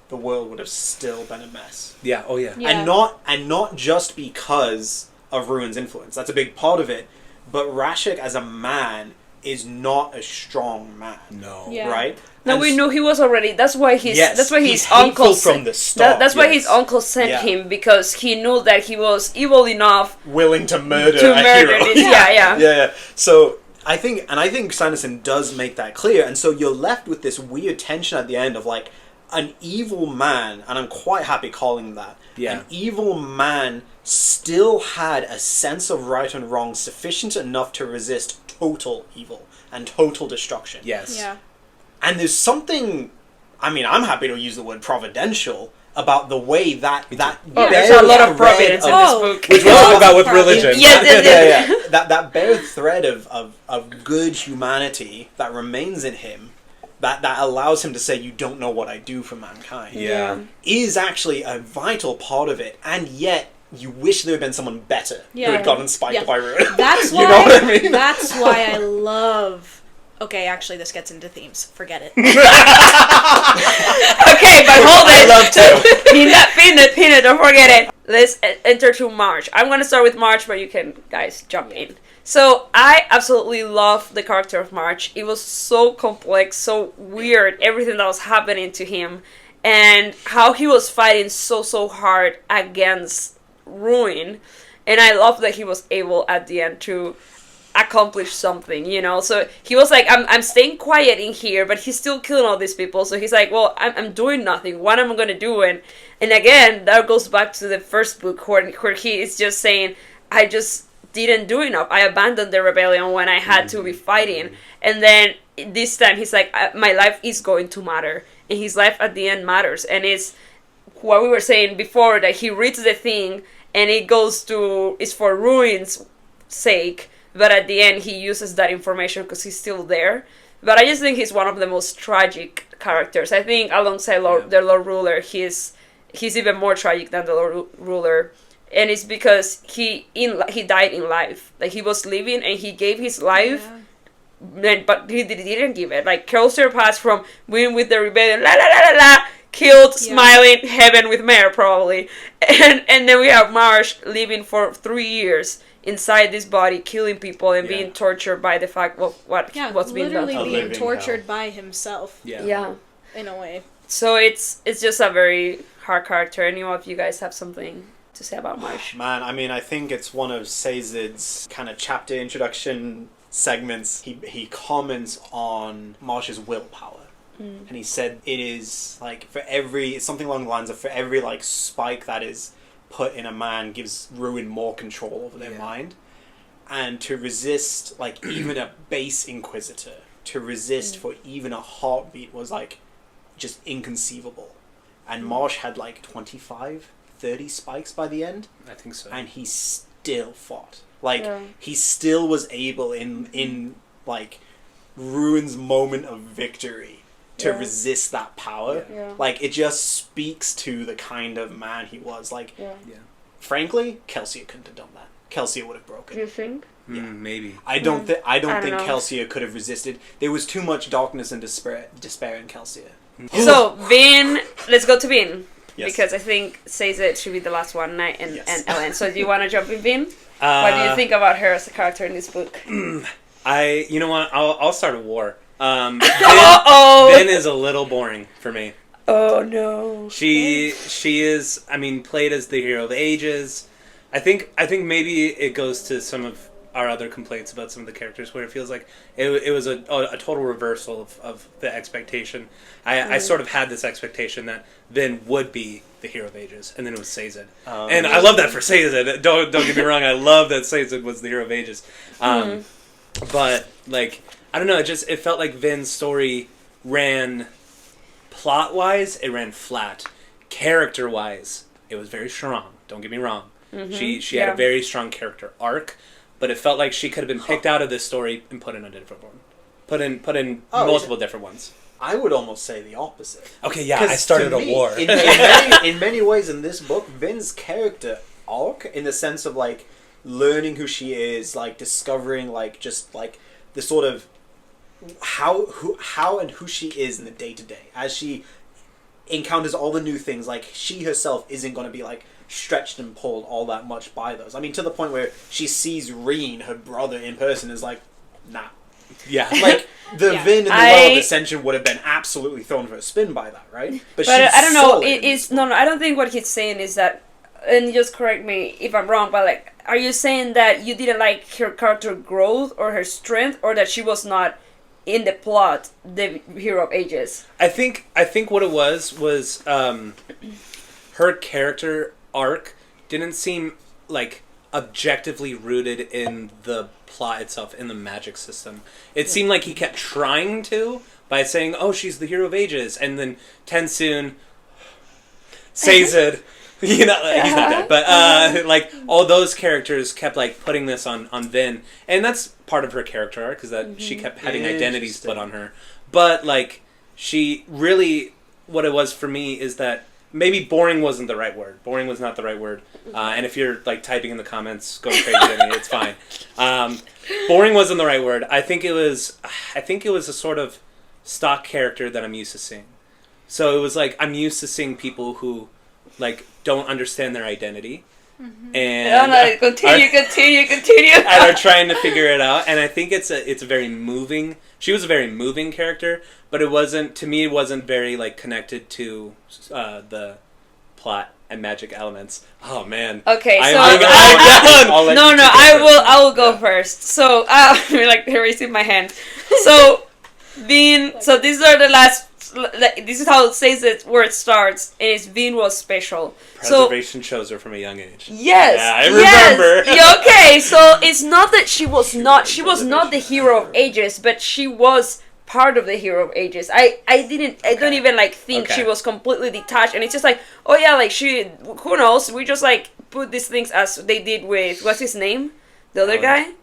the world would have still been a mess. Yeah. Oh yeah. Yeah. And not just because of Ruin's influence. That's a big part of it. But Rashek as a man is not a strong man. No. Yeah. Right? No, And we knew he was already. That's why his. Yes, that's why he's his uncle hateful from the start, That's why yes. his uncle sent Yeah. him, because he knew that he was evil enough willing to murder to a murder hero. this. Yeah. Yeah. So I think Sanderson does make that clear, and so you're left with this weird tension at the end of like an evil man, and I'm quite happy calling that. Yeah. An evil man still had a sense of right and wrong sufficient enough to resist total evil and total destruction. Yes. Yeah. And there's something, I mean, I'm happy to use the word providential about the way that Oh, there's a lot of providence in this book. Which we'll talk about with religion. Yeah. That bare thread of good humanity that remains in him, that allows him to say, you don't know what I do for mankind, Yeah. is actually a vital part of it, and yet you wish there had been someone better who Yeah. had gotten spiked Yeah. by Ruin. That's why. You know what I mean? That's why I love. Okay, actually, this gets into themes. Forget it. Okay, but hold I it. love to. Pin it. Don't forget it. Let's enter to March. I'm gonna start with March, but you can guys jump in. So I absolutely love the character of March. It was so complex, so weird, everything that was happening to him, and how he was fighting so hard against Ruin. And I love that he was able at the end to accomplish something, you know. So he was like, I'm staying quiet in here, but he's still killing all these people. So he's like, well, I'm doing nothing. What am I gonna do? And again, that goes back to the first book where he is just saying, I just didn't do enough. I abandoned the rebellion when I had to be fighting. And then this time he's like, my life is going to matter. And his life at the end matters. And it's what we were saying before, that he reads the thing and it goes to, it's for Ruin's sake, but at the end he uses that information because he's still there. But I just think he's one of the most tragic characters. I think alongside the Lord Ruler, he's even more tragic than the Lord Ruler. And it's because he died in life. Like, he was living and he gave his life, but he didn't give it. Like, Kelsier passed from being with the rebellion, killed, smiling, heaven with Mare, probably. And then we have Marsh living for 3 years inside this body, killing people and being tortured by the fact of what's being done. Literally being tortured by himself. Yeah. In a way. So it's just a very hard character. Any of you guys have something to say about Marsh? Man, I mean, I think it's one of Sazed's kind of chapter introduction segments. He comments on Marsh's willpower. And he said it is like it's something along the lines of for every like spike that is put in a man gives Ruin more control over their mind. And to resist like even a base inquisitor, to resist for even a heartbeat was like just inconceivable. And Marsh had like 25, 30 spikes by the end. I think so. And he still fought. Like he still was able in like Ruin's moment of victory to resist that power. Like, it just speaks to the kind of man he was. Like, frankly, Kelsier couldn't have done that. Kelsier would have broken. You think? Maybe. I don't think know. Kelsier could have resisted. There was too much darkness and despair in Kelsier. So, Vin, let's go to Vin. Yes. Because I think Sazed should be the last one, and Ellen. So, do you want to jump in, Vin? What do you think about her as a character in this book? You know what? I'll start a war. Vin is a little boring for me. Oh no. She is, I mean, played as the hero of the ages. I think maybe it goes to some of our other complaints about some of the characters, where it feels like it was a total reversal of the expectation. I sort of had this expectation that Vin would be the hero of ages, and then it was Sazed. And I love that for Sazed. Don't get me wrong, I love that Sazed was the hero of ages. But, like, I don't know, it felt like Vin's story ran, plot-wise, it ran flat. Character-wise, it was very strong. Don't get me wrong. Mm-hmm. She had a very strong character arc, but it felt like she could have been picked out of this story and put in a different one. Put in multiple different ones. I would almost say the opposite. Okay, yeah, I started a war. In many ways in this book, Vin's character arc, in the sense of, like, learning who she is, like, discovering, like, just, like, the sort of how and who she is in the day-to-day. As she encounters all the new things, like, she herself isn't going to be, like, stretched and pulled all that much by those. I mean, to the point where she sees Reen, her brother, in person, is like, nah. Yeah. Like, the Vin in the Well of Ascension would have been absolutely thrown for a spin by that, right? But I don't know, no, I don't think what he's saying is that, and just correct me if I'm wrong, but, like, are you saying that you didn't like her character growth or her strength, or that she was not in the plot the hero of ages? I think what it was her character arc didn't seem like objectively rooted in the plot itself, in the magic system. It seemed like he kept trying to, by saying, oh, she's the hero of ages, and then Tensoon, Sazed, he's not dead, but like, all those characters kept, like, putting this on Vin, and that's part of her character arc, is that she kept having identities put on her. But, like, she really, what it was for me is that maybe boring wasn't the right word. Boring was not the right word. And if you're, like, typing in the comments, go crazy at me, it's fine. Boring wasn't the right word. I think it was a sort of stock character that I'm used to seeing. So it was like, I'm used to seeing people who, like, don't understand their identity. And continue. And are trying to figure it out. And I think it's a very moving. She was a very moving character, but it wasn't very, like, connected to the plot and magic elements. Oh man. Okay, so I will go first. So I'm like raising my hand. So these are the last. This is how it says it where it starts, and it's Vin was special. Preservation chose her from a young age. Yes. Yeah, I remember. Yes. Okay, so it's not that she was not the hero of ages, but she was part of the hero of ages. I don't even, like, think she was completely detached, and it's just like, oh yeah, like, who knows, we just, like, put these things as they did with, what's his name? The other guy?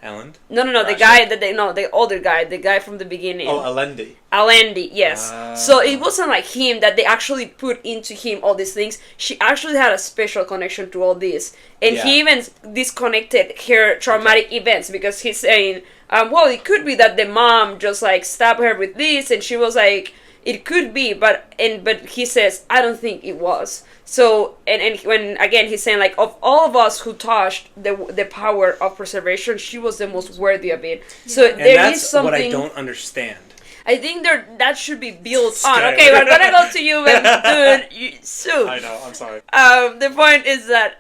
Alan? No, the guy the older guy, the guy from the beginning. Oh, Alendi. Alendi, yes. So it wasn't like him that they actually put into him all these things. She actually had a special connection to all this. And he even disconnected her traumatic events, because he's saying, well, it could be that the mom just, like, stabbed her with this, and she was like, it could be, but he says, I don't think it was. So, and when, again, he's saying, like, of all of us who touched the power of preservation, she was the most worthy of it. So there is something... what I don't understand. I think that should be built on. Okay, we're gonna go to you, but dude, soon. I know, I'm sorry. The point is that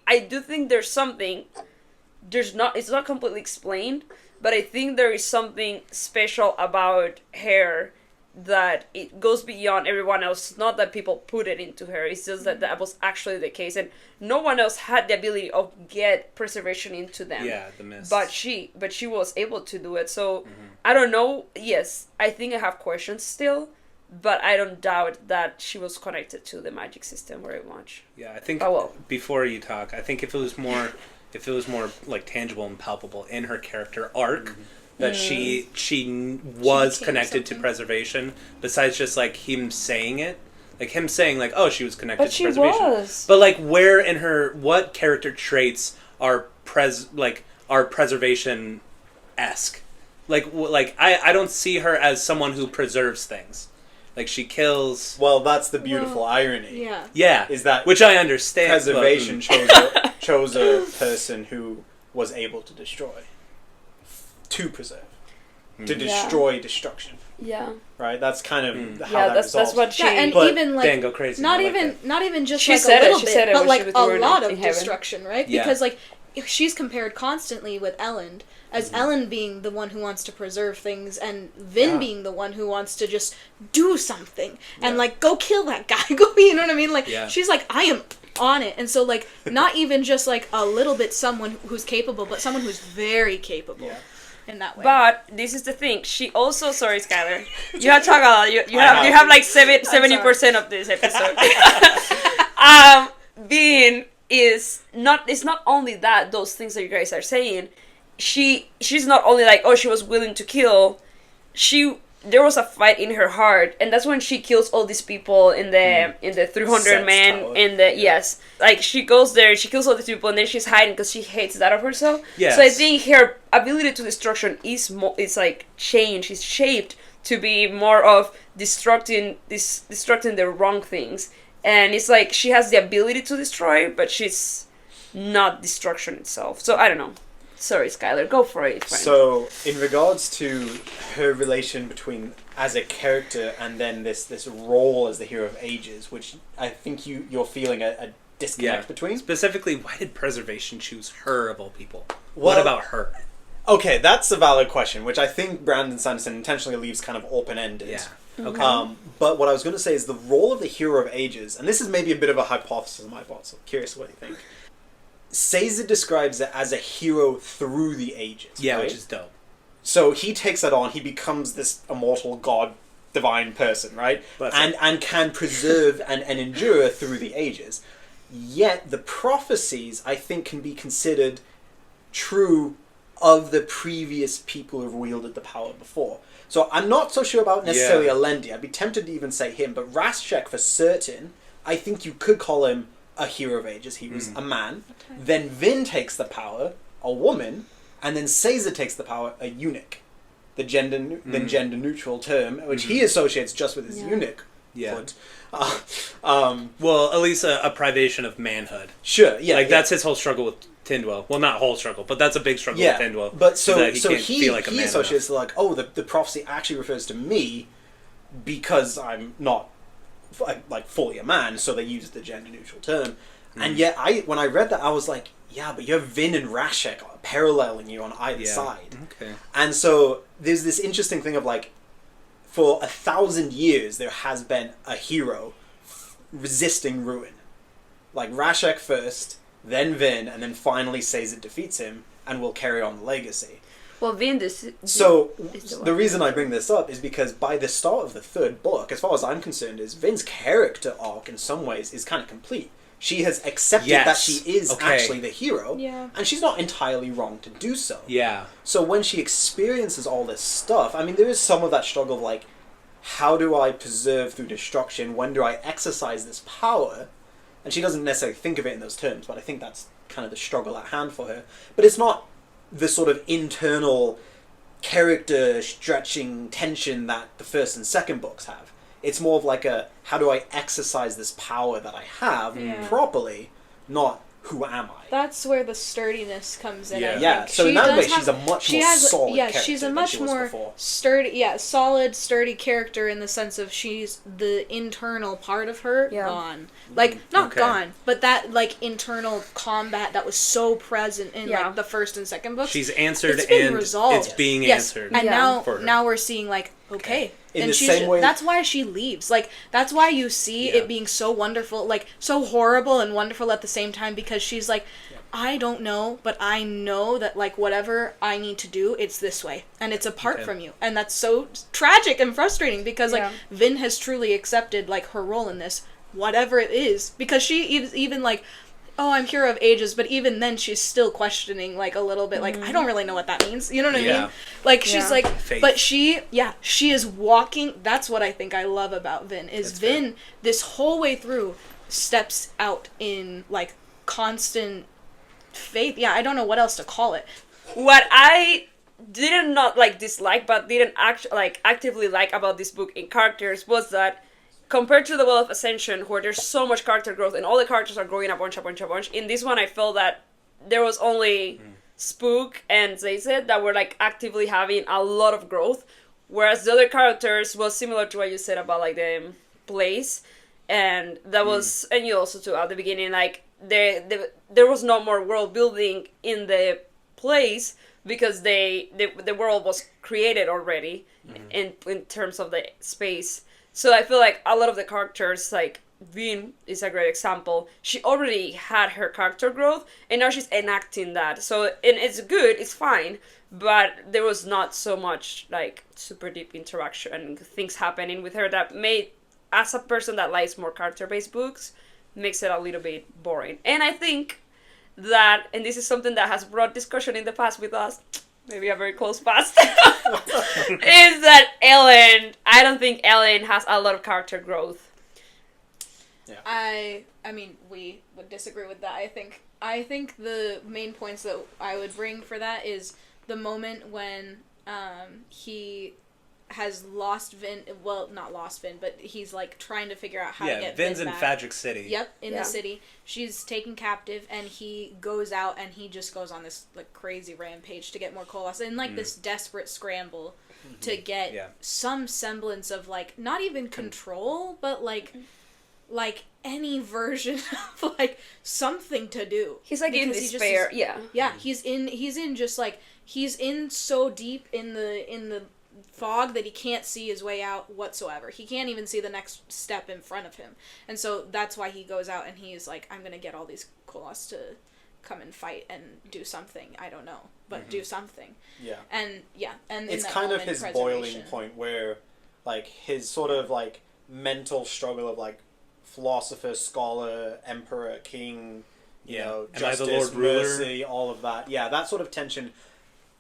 I do think there's something, it's not completely explained, but I think there is something special about her that it goes beyond everyone else. Not that people put it into her, it's just that was actually the case, and no one else had the ability of get preservation into them. Yeah, the mist. But she was able to do it. So I don't know. Yes, I think I have questions still, but I don't doubt that she was connected to the magic system very much. Yeah, I think before you talk, I think if it was more like tangible and palpable in her character arc, that she was connected to preservation, besides just, like, him saying it. Like, him saying, like, oh, she was connected to preservation. Was. But, like, where in her, what character traits are preservation-esque? Like I don't see her as someone who preserves things. Like, she kills... Well, that's the beautiful irony. Yeah. Yeah. Is that... Which I understand. Preservation chose a person who was able to destroy. To preserve. To destroy destruction. Yeah. Right? That's kind of how that resolves. That's what she... and but even, like... Dan, go crazy. not even just, she like, said a little she bit, said it but, when like, she was a born lot in of heaven. destruction, right? Yeah. Because, like, she's compared constantly with Ellen, as Ellen being the one who wants to preserve things, and Vin being the one who wants to just do something and like go kill that guy. Go, you know what I mean? Like she's like, I am on it. And so like not even just like a little bit someone who's capable, but someone who's very capable in that way. But this is the thing. She also, sorry, Skylar, you have to talk a lot. You have like 70% of this episode. Vin is not. It's not only that those things that you guys are saying. She's not only like, oh, she was willing to kill. There was a fight in her heart, and that's when she kills all these people in the 300 men in the like she goes there, she kills all these people, and then she's hiding because she hates that of herself. Yes. So I think her ability to destruction is like changed, is shaped to be more of destructing the wrong things, and it's like she has the ability to destroy, but she's not destruction itself. So I don't know. Sorry, Skylar, go for it, friend. So, in regards to her relation between as a character and then this role as the hero of ages, which I think you're feeling a disconnect between. Specifically, why did Preservation choose her of all people? Well, what about her? Okay, that's a valid question, which I think Brandon Sanderson intentionally leaves kind of open-ended. Yeah. Okay. But what I was going to say is the role of the hero of ages, and this is maybe a bit of a hypothesis on my part, so I'm curious what you think. Caesar describes it as a hero through the ages. Yeah, right? which is dope. So he takes that on, he becomes this immortal god, divine person, right? And can preserve and endure through the ages. Yet the prophecies, I think, can be considered true of the previous people who've wielded the power before. So I'm not so sure about necessarily Alendi. I'd be tempted to even say him, but Raschek for certain, I think you could call him a hero of ages. He was a man. Okay. Then Vin takes the power, a woman, and then Caesar takes the power, a eunuch. The gender neutral term, which he associates just with his eunuch. Yeah. Well, at least a privation of manhood. Sure. Yeah. Like that's his whole struggle with Tindwell. Well, not whole struggle, but that's a big struggle with Tindwell. But he associates like, oh, the prophecy actually refers to me because I'm not like fully a man, so they use the gender neutral term. And yet when I read that, I was like, yeah, but you have Vin and Raschek paralleling you on either side. Okay. And so there's this interesting thing of like, for 1,000 years there has been a hero resisting ruin. Like Raschek first, then Vin, and then finally Caesar defeats him and will carry on the legacy. Well, Vin the reason I bring this up is because by the start of the third book, as far as I'm concerned, is Vin's character arc in some ways is kind of complete. She has accepted that she is actually the hero, and she's not entirely wrong to do so. Yeah. So when she experiences all this stuff, I mean, there is some of that struggle of like, how do I preserve through destruction? When do I exercise this power? And she doesn't necessarily think of it in those terms, but I think that's kind of the struggle at hand for her. But it's not the sort of internal character stretching tension that the first and second books have. It's more of like how do I exercise this power that I have properly, not who am I? That's where the sturdiness comes in. Yeah. So in that way, she's a much more solid character. Yeah, she's a much more solid, sturdy character in the sense of she's the internal part of her gone. Like, not gone, but that, like, internal combat that was so present in, like, the first and second books. She's answered it's been and resolved. It's being answered. And now we're seeing, like, okay. In and the same way... That's why she leaves. Like, that's why you see it being so wonderful, like, so horrible and wonderful at the same time, because she's like, I don't know, but I know that, like, whatever I need to do, it's this way. And it's apart from you. And that's so tragic and frustrating because, like, Vin has truly accepted, like, her role in this, whatever it is. Because she even, like, oh, I'm hero of ages, but even then she's still questioning, like, a little bit, like, I don't really know what that means. You know what I mean? Like, she's like, faith. But she is walking, that's what I think I love about Vin, is Vin, this whole way through, steps out in, like, constant faith. Yeah, I don't know what else to call it. What I did not like dislike, but didn't actively like about this book in characters was that compared to the Well of Ascension, where there's so much character growth and all the characters are growing a bunch, in this one I felt that there was only Spook and Zayzed that were like actively having a lot of growth, whereas the other characters was similar to what you said about like the Blaze, and that was, and you also too at the beginning, like there was no more world building in the place because the world was created already in terms of the space. So I feel like a lot of the characters, like Vin is a great example. She already had her character growth, and now she's enacting that. So, and it's good, it's fine, but there was not so much like super deep interaction and things happening with her that made, as a person that likes more character-based books, makes it a little bit boring. And I think that, and this is something that has brought discussion in the past with us, maybe a very close past, is that I don't think Ellen has a lot of character growth. Yeah. I mean, we would disagree with that. I think the main points that I would bring for that is the moment when he has lost Vin. Well, not lost Vin, but he's like trying to figure out how to get Vin's Vin in back. Fadric City. Yep, in the city. She's taken captive, and he goes out and he just goes on this like crazy rampage to get more Koloss, and like this desperate scramble to get some semblance of like not even control, but like any version of like something to do. He's like in despair. He's in just like he's in so deep in the fog that he can't see his way out whatsoever. He can't even see the next step in front of him. And so that's why he goes out and he's like, I'm gonna get all these Koloss to come and fight and do something. I don't know, but do something. And it's kind of his boiling point where like his sort of like mental struggle of like philosopher, scholar, emperor, king, you know, justice, the Lord mercy, all of that. Yeah, that sort of tension.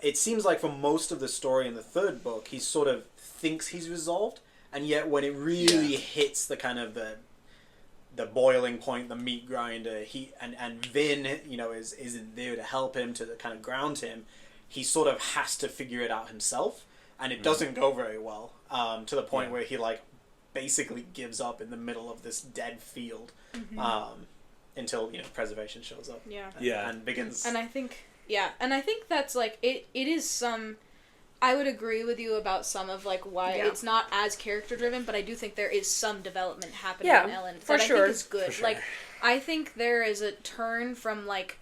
It seems like for most of the story in the third book, he sort of thinks he's resolved, and yet when it really hits the kind of the boiling point, the meat grinder, and Vin, you know, isn't there to help him, to kind of ground him. He sort of has to figure it out himself, and it doesn't go very well. To the point where he like basically gives up in the middle of this dead field, until preservation shows up. And begins. And I think that's like it is some. I would agree with you about some of like why it's not as character driven, but I do think there is some development happening in Ellen that I think is good. Like I think there is a turn from like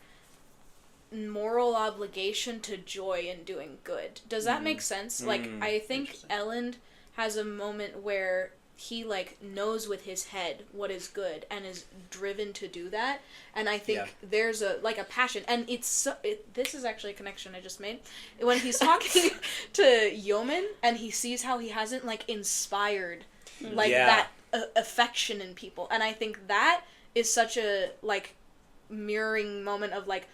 moral obligation to joy in doing good. Does that make sense? Like I think Ellen has a moment where he like knows with his head what is good and is driven to do that, and I think there's a like a passion, and this is actually a connection I just made when he's talking to Yeoman and he sees how he hasn't like inspired like that affection in people, and I think that is such a like mirroring moment of like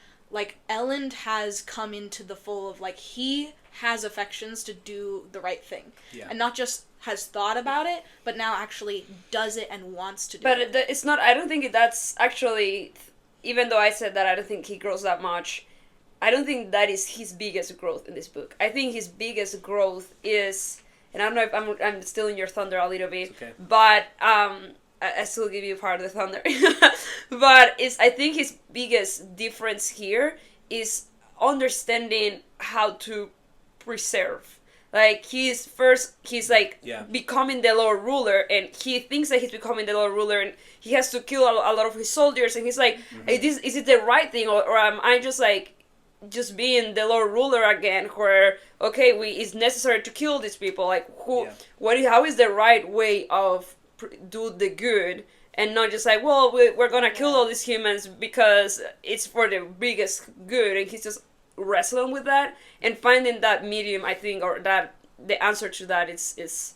Ellen has come into the full of like he has affections to do the right thing and not just has thought about it, but now actually does it and wants to do it. But it's not, I don't think that's actually, even though I said that I don't think he grows that much, I don't think that is his biggest growth in this book. I think his biggest growth is, and I don't know if I'm stealing your thunder a little bit, but I still give you part of the thunder. But I think his biggest difference here is understanding how to preserve. Like, he's like becoming the Lord Ruler, and he thinks that he's becoming the Lord Ruler, and he has to kill a lot of his soldiers, and he's like, is it the right thing, or am I just being the Lord Ruler again, where, okay, it's necessary to kill these people, like, how is the right way of do the good, and not just like, well, we're gonna kill all these humans because it's for the biggest good, and he's just wrestling with that and finding that medium, I think, or that the answer to that is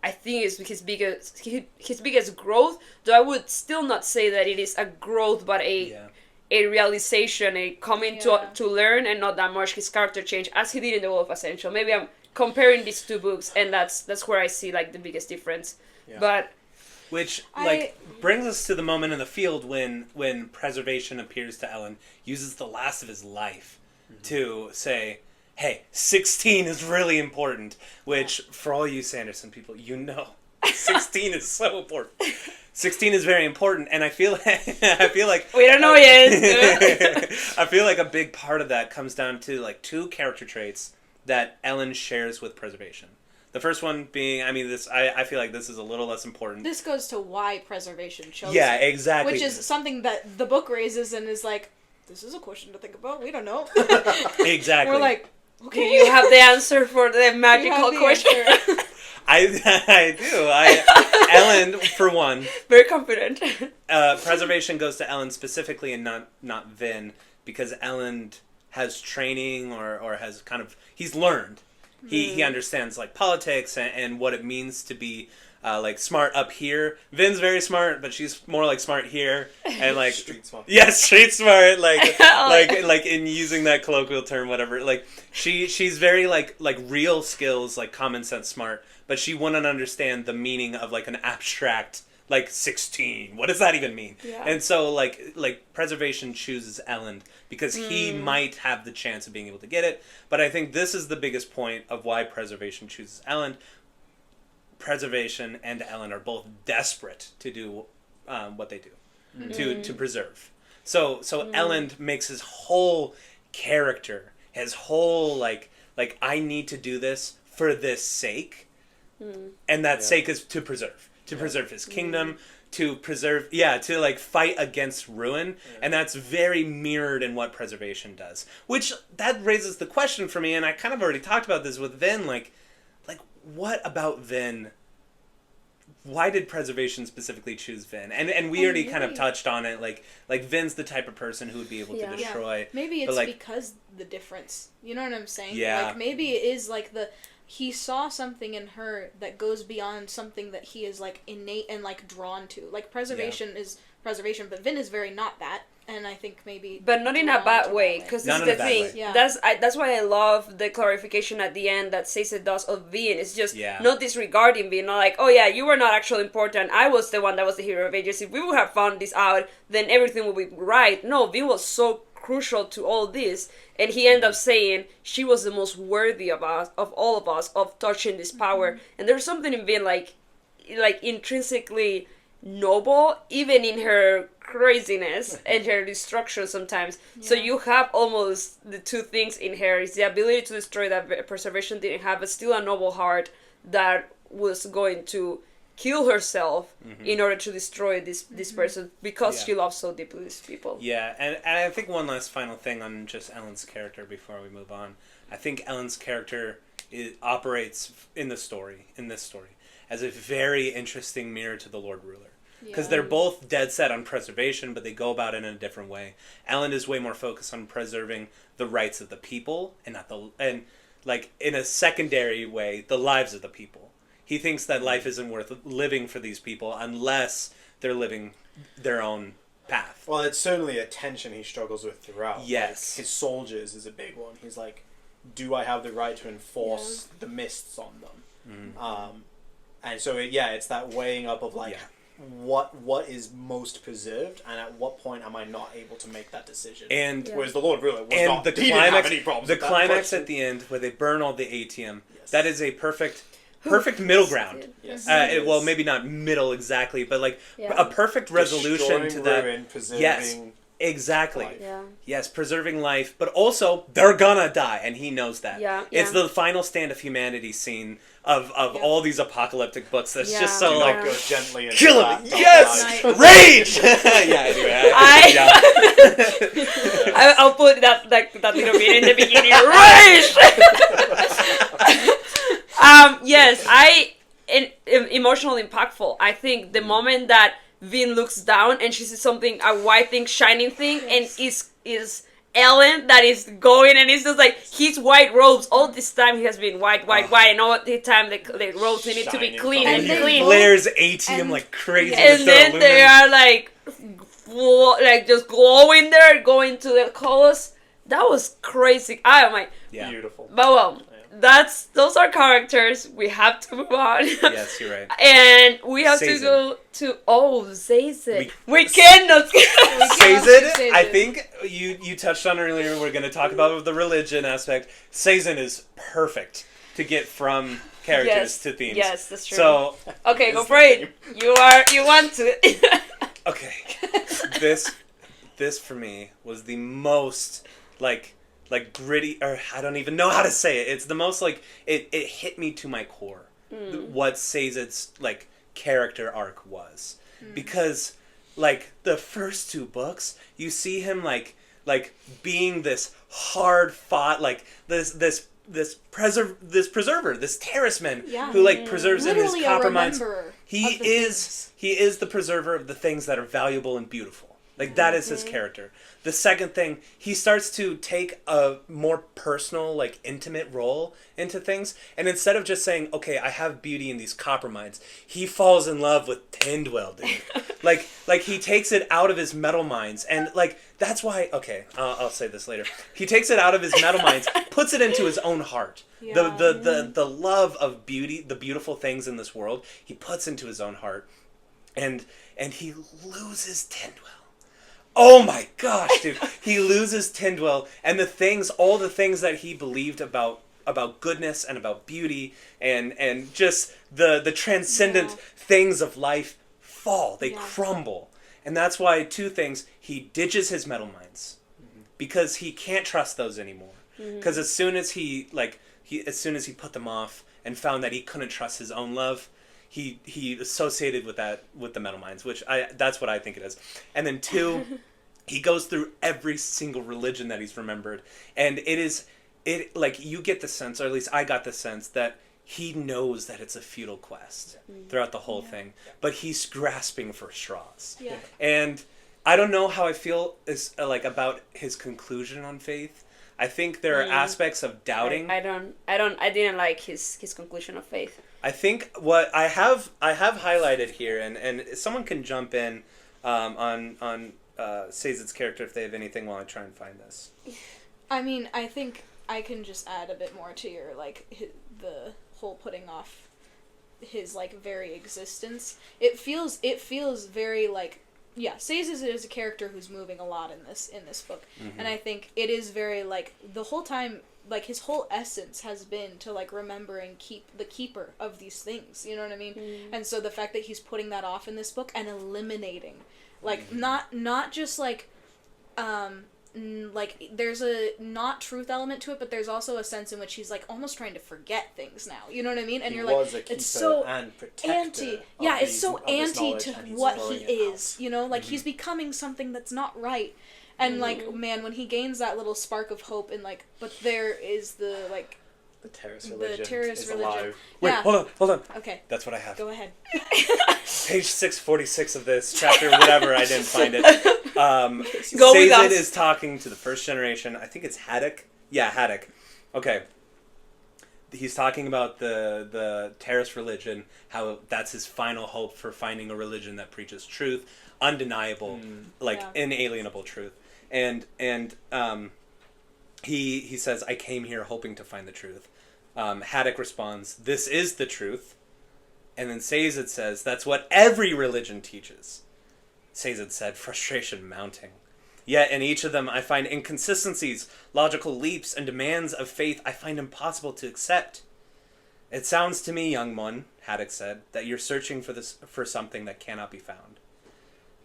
I think is his biggest growth, though I would still not say that it is a growth, but a realization, a coming to learn, and not that much his character change as he did in The Wall of Ascension. Maybe I'm comparing these two books, and that's where I see like the biggest difference. But which brings us to the moment in the field when preservation appears to Ellen, uses the last of his life to say, hey, 16 is really important, which for all you Sanderson people, 16 is so important. 16 is very important, and I feel like we don't know yet. I feel like a big part of that comes down to like two character traits that Ellen shares with preservation. The first one being, I mean, I feel like this is a little less important. This goes to why preservation chose Yeah, it, exactly. which is something that the book raises and is like, this is a question to think about. We don't know. Exactly. We're like, okay, You have the answer for the magical question. I do. Ellen, for one. Very confident. Preservation goes to Ellen specifically and not Vin, because Ellen has training or has kind of, he's learned. He understands like politics and what it means to be like smart up here. Vin's very smart, but she's more like smart here and like Street smart. Yes, street smart. Like in using that colloquial term, whatever. Like she's very like real skills, like common sense smart, but she wouldn't understand the meaning of like an abstract like 16. What does that even mean? Yeah. And so like preservation chooses Ellen because he might have the chance of being able to get it. But I think this is the biggest point of why preservation chooses Ellen. Preservation and Ellen are both desperate to do what they do, to preserve. So Ellen makes his whole character, his whole like I need to do this for this sake, and that sake is to preserve his kingdom, to preserve, to like fight against ruin, and that's very mirrored in what preservation does. Which that raises the question for me, and I kind of already talked about this with Vin, like what about Vin? Why did preservation specifically choose Vin? And we already kind of touched on it, like Vin's the type of person who would be able to destroy. Yeah. Maybe it's because the difference. You know what I'm saying? Yeah. Like maybe it is like he saw something in her that goes beyond something that he is like innate and like drawn to. Like preservation is preservation, but Vin is very not that. And I think maybe, but not in a bad way, because this is the thing. Yeah. That's why I love the clarification at the end that Seize does of Vin. It's just not disregarding Vin, not like, oh yeah, you were not actually important. I was the one that was the hero of ages. If we would have found this out, then everything would be right. No, Vin was so crucial to all this, and he ended up saying she was the most worthy of all of us, of touching this power. And there's something in Vin like intrinsically noble, even in her craziness and her destruction sometimes. So you have almost the two things in her. It's the ability to destroy that preservation didn't have, but still a noble heart that was going to kill herself in order to destroy this person because she loves so deeply these people. Yeah, and I think one last final thing on just Ellen's character before we move on. I think Ellen's character operates in this story, as a very interesting mirror to the Lord Ruler. Because they're both dead set on preservation, but they go about it in a different way. Ellen is way more focused on preserving the rights of the people, and in a secondary way, the lives of the people. He thinks that life isn't worth living for these people unless they're living their own path. Well, it's certainly a tension he struggles with throughout. Yes. Like, his soldiers is a big one. He's like, do I have the right to enforce the mists on them? And so, it's that weighing up of like, what is most preserved, and at what point am I not able to make that decision? And whereas the Lord Ruler was and not. The he climax, didn't have any problems. The with that, climax at the end, where they burn all the ATM, that is a perfect middle ground. Yes. Well, maybe not middle exactly, but like a perfect resolution to that. Ruin, preserving yes, exactly. life. Yeah. Yes, preserving life, but also they're gonna die, and he knows that. Yeah, It's the final stand of humanity scene of all these apocalyptic books. That's just so Do like not go gently into kill that him. dark Yes, night. rage. Anyway, I'll put that little bit in the beginning. Rage. Yes, emotionally impactful. I think the moment that Vin looks down and she sees something, a white thing, shining thing, and is Ellen that is going, and it's just like his white robes. All this time he has been white, and all the time the robes need to be clean and he clean. flares ATM like crazy. And then they are like just glowing there, going to the colors. That was crazy. I'm like, Beautiful. but well, those are characters. We have to move on. Yes, you're right. And we have to go to Zazen. We cannot. Sazen, I think you touched on earlier. We're going to talk about the religion aspect. Sazen is perfect to get from characters to themes. Yes, that's true. So okay, go for it. You want to. Okay, this for me was the most like like gritty, or I don't even know how to say it. It's the most like it hit me to my core. What Sazed's like character arc was, because like the first two books, you see him like being this hard fought, like this preserver, this terraceman who like preserves in his copper mines. He is the preserver of the things that are valuable and beautiful. Like that is his character. The second thing, he starts to take a more personal, like intimate role into things, and instead of just saying, "Okay, I have beauty in these copper mines," he falls in love with Tindwell, dude. like he takes it out of his metal mines, and like that's why. Okay, I'll say this later. He takes it out of his metal mines, puts it into his own heart. Yeah. The love of beauty, the beautiful things in this world, he puts into his own heart, and he loses Tindwell. Oh my gosh, dude. He loses Tindwell, and all the things that he believed about goodness and about beauty and just the transcendent things of life fall. They crumble. And that's why two things, he ditches his metal mines because he can't trust those anymore. Because as soon as he put them off and found that he couldn't trust his own love, he associated with the metal mines, which that's what I think it is. And then two, he goes through every single religion that he's remembered, and it like you get the sense, or at least I got the sense, that he knows that it's a futile quest throughout the whole thing, but he's grasping for straws. Yeah. And I don't know how I feel is like about his conclusion on faith. I think there are aspects of doubting. I didn't like his conclusion of faith. I think what I have highlighted here, and someone can jump in on Sazed's character if they have anything while I try and find this. I mean, I think I can just add a bit more to your like the whole putting off his like very existence. It feels very like Sazed is a character who's moving a lot in this book, and I think it is very like the whole time. Like, his whole essence has been to, like, remember and keep the keeper of these things, you know what I mean? And so the fact that he's putting that off in this book and eliminating, like, not just, like, like, there's a not truth element to it, but there's also a sense in which he's, like, almost trying to forget things now, you know what I mean? And you're like, it's so anti, it's so anti to what he is, you know? Like, he's becoming something that's not right. And, like, man, when he gains that little spark of hope and, like, but there is the, like... The terrorist religion is religion. alive. Wait, hold on. Okay. That's what I have. Go ahead. Page 646 of this chapter, whatever, I didn't find it. Go with us. Sazed is talking to the first generation. I think it's Haddock. Yeah, Haddock. Okay. He's talking about the terrorist religion, how that's his final hope for finding a religion that preaches truth, undeniable, inalienable truth. And he says, "I came here hoping to find the truth." Haddock responds, "This is the truth." And then Sazed says, "That's what every religion teaches." Sazed said, frustration mounting. "Yet in each of them I find inconsistencies, logical leaps, and demands of faith I find impossible to accept." "It sounds to me, young one," Haddock said, "that you're searching for something that cannot be found."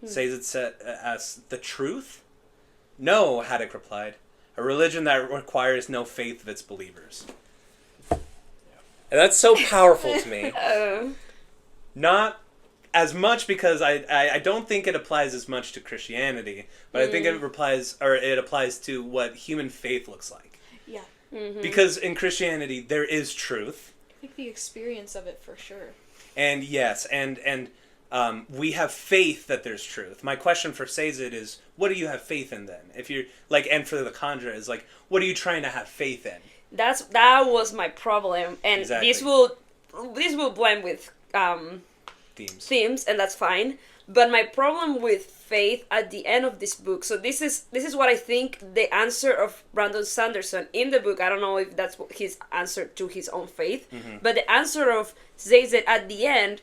Sazed said, asked, "The truth?" "No," Haddock replied. "A religion that requires no faith of its believers." And that's so powerful to me. Not as much because I don't think it applies as much to Christianity, but I think it applies to what human faith looks like. Yeah. Because in Christianity there is truth. I think the experience of it for sure. And yes, and we have faith that there's truth. My question for Sazed is, what do you have faith in then? If you're like, and for the Conjure is like, what are you trying to have faith in? That was my problem, and exactly. this will blend with themes, and that's fine. But my problem with faith at the end of this book, so this is what I think the answer of Brandon Sanderson in the book. I don't know if that's his answer to his own faith, but the answer of Sazed at the end,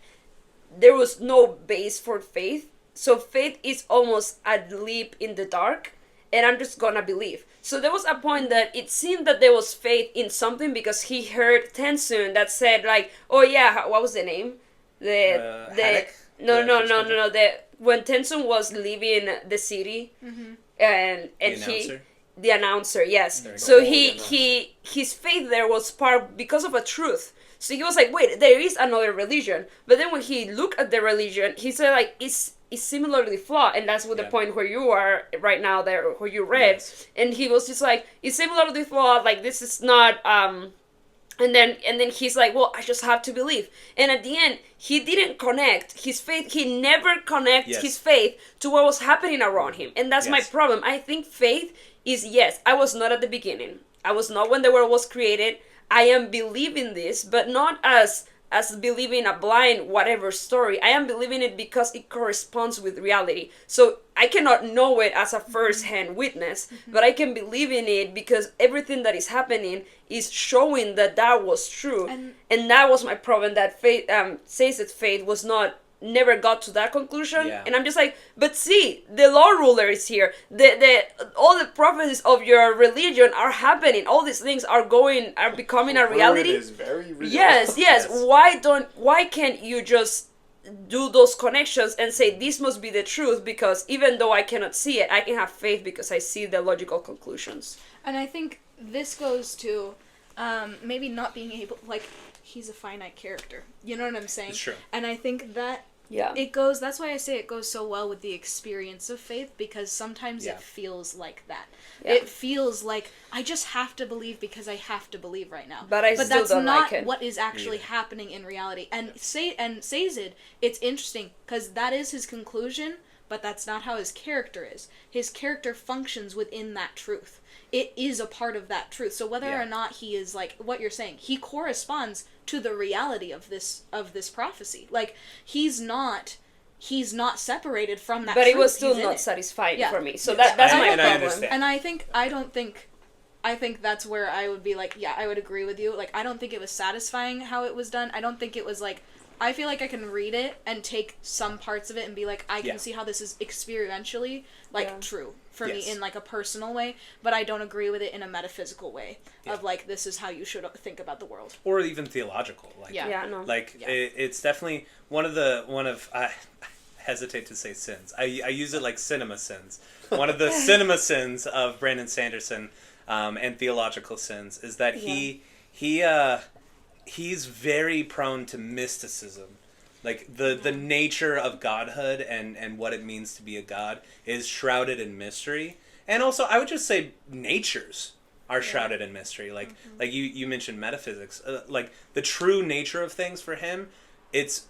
there was no base for faith. So faith is almost a leap in the dark, and I'm just gonna believe. So there was a point that it seemed that there was faith in something because he heard Tensun that said like, "Oh yeah, what was the name? Haddock? No. When Tensun was leaving the city, and he The announcer, yes. There you go. So The his faith there was sparked because of a truth. So he was like, wait, there is another religion. But then when he looked at the religion, he said like, it's similarly flawed, and that's what the point where you are right now there, where you read. Yes. And he was just like, it's similarly flawed, like this is not, and then he's like, well, I just have to believe. And at the end, he didn't connect his faith. He never connects his faith to what was happening around him. And that's my problem. I think faith is, yes, I was not at the beginning. I was not when the world was created. I am believing this, but not as believing a blind whatever story. I am believing it because it corresponds with reality. So I cannot know it as a first-hand witness, but I can believe in it because everything that is happening is showing that was true. And that was my problem, that faith says that faith was never got to that conclusion. And I'm just like, but see, the law ruler is here. All the prophecies of your religion are happening. All these things are becoming a reality. It is very real. Yes. Why can't you just do those connections and say this must be the truth? Because even though I cannot see it, I can have faith because I see the logical conclusions. And I think this goes to maybe not being able, like, he's a finite character. You know what I'm saying? It's true. And I think that that's why I say it goes so well with the experience of faith, because sometimes it feels like that. Yeah. It feels like I just have to believe because I have to believe right now. But that's don't not like it. what is actually happening in reality. And Sazed, it's interesting because that is his conclusion, but that's not how his character is. His character functions within that truth. It is a part of that truth. So whether or not he is, like what you're saying, he corresponds to the reality of this prophecy. Like he's not separated from that. But truth. it was still He's not satisfying for me. So Yes. that's I my problem. understand. And I think that's where I would be like, I would agree with you. Like I don't think it was satisfying how it was done. I don't think it was like, I feel like I can read it and take some parts of it and be like, I can see how this is experientially true for me in like a personal way, but I don't agree with it in a metaphysical way of like, this is how you should think about the world. Or even theological. Like, it's definitely one of I hesitate to say sins. I use it like cinema sins. One of the cinema sins of Brandon Sanderson and theological sins is that he's very prone to mysticism. Like the nature of godhood and what it means to be a god is shrouded in mystery. And also I would just say natures are shrouded in mystery. Like like you mentioned metaphysics. Like the true nature of things for him, it's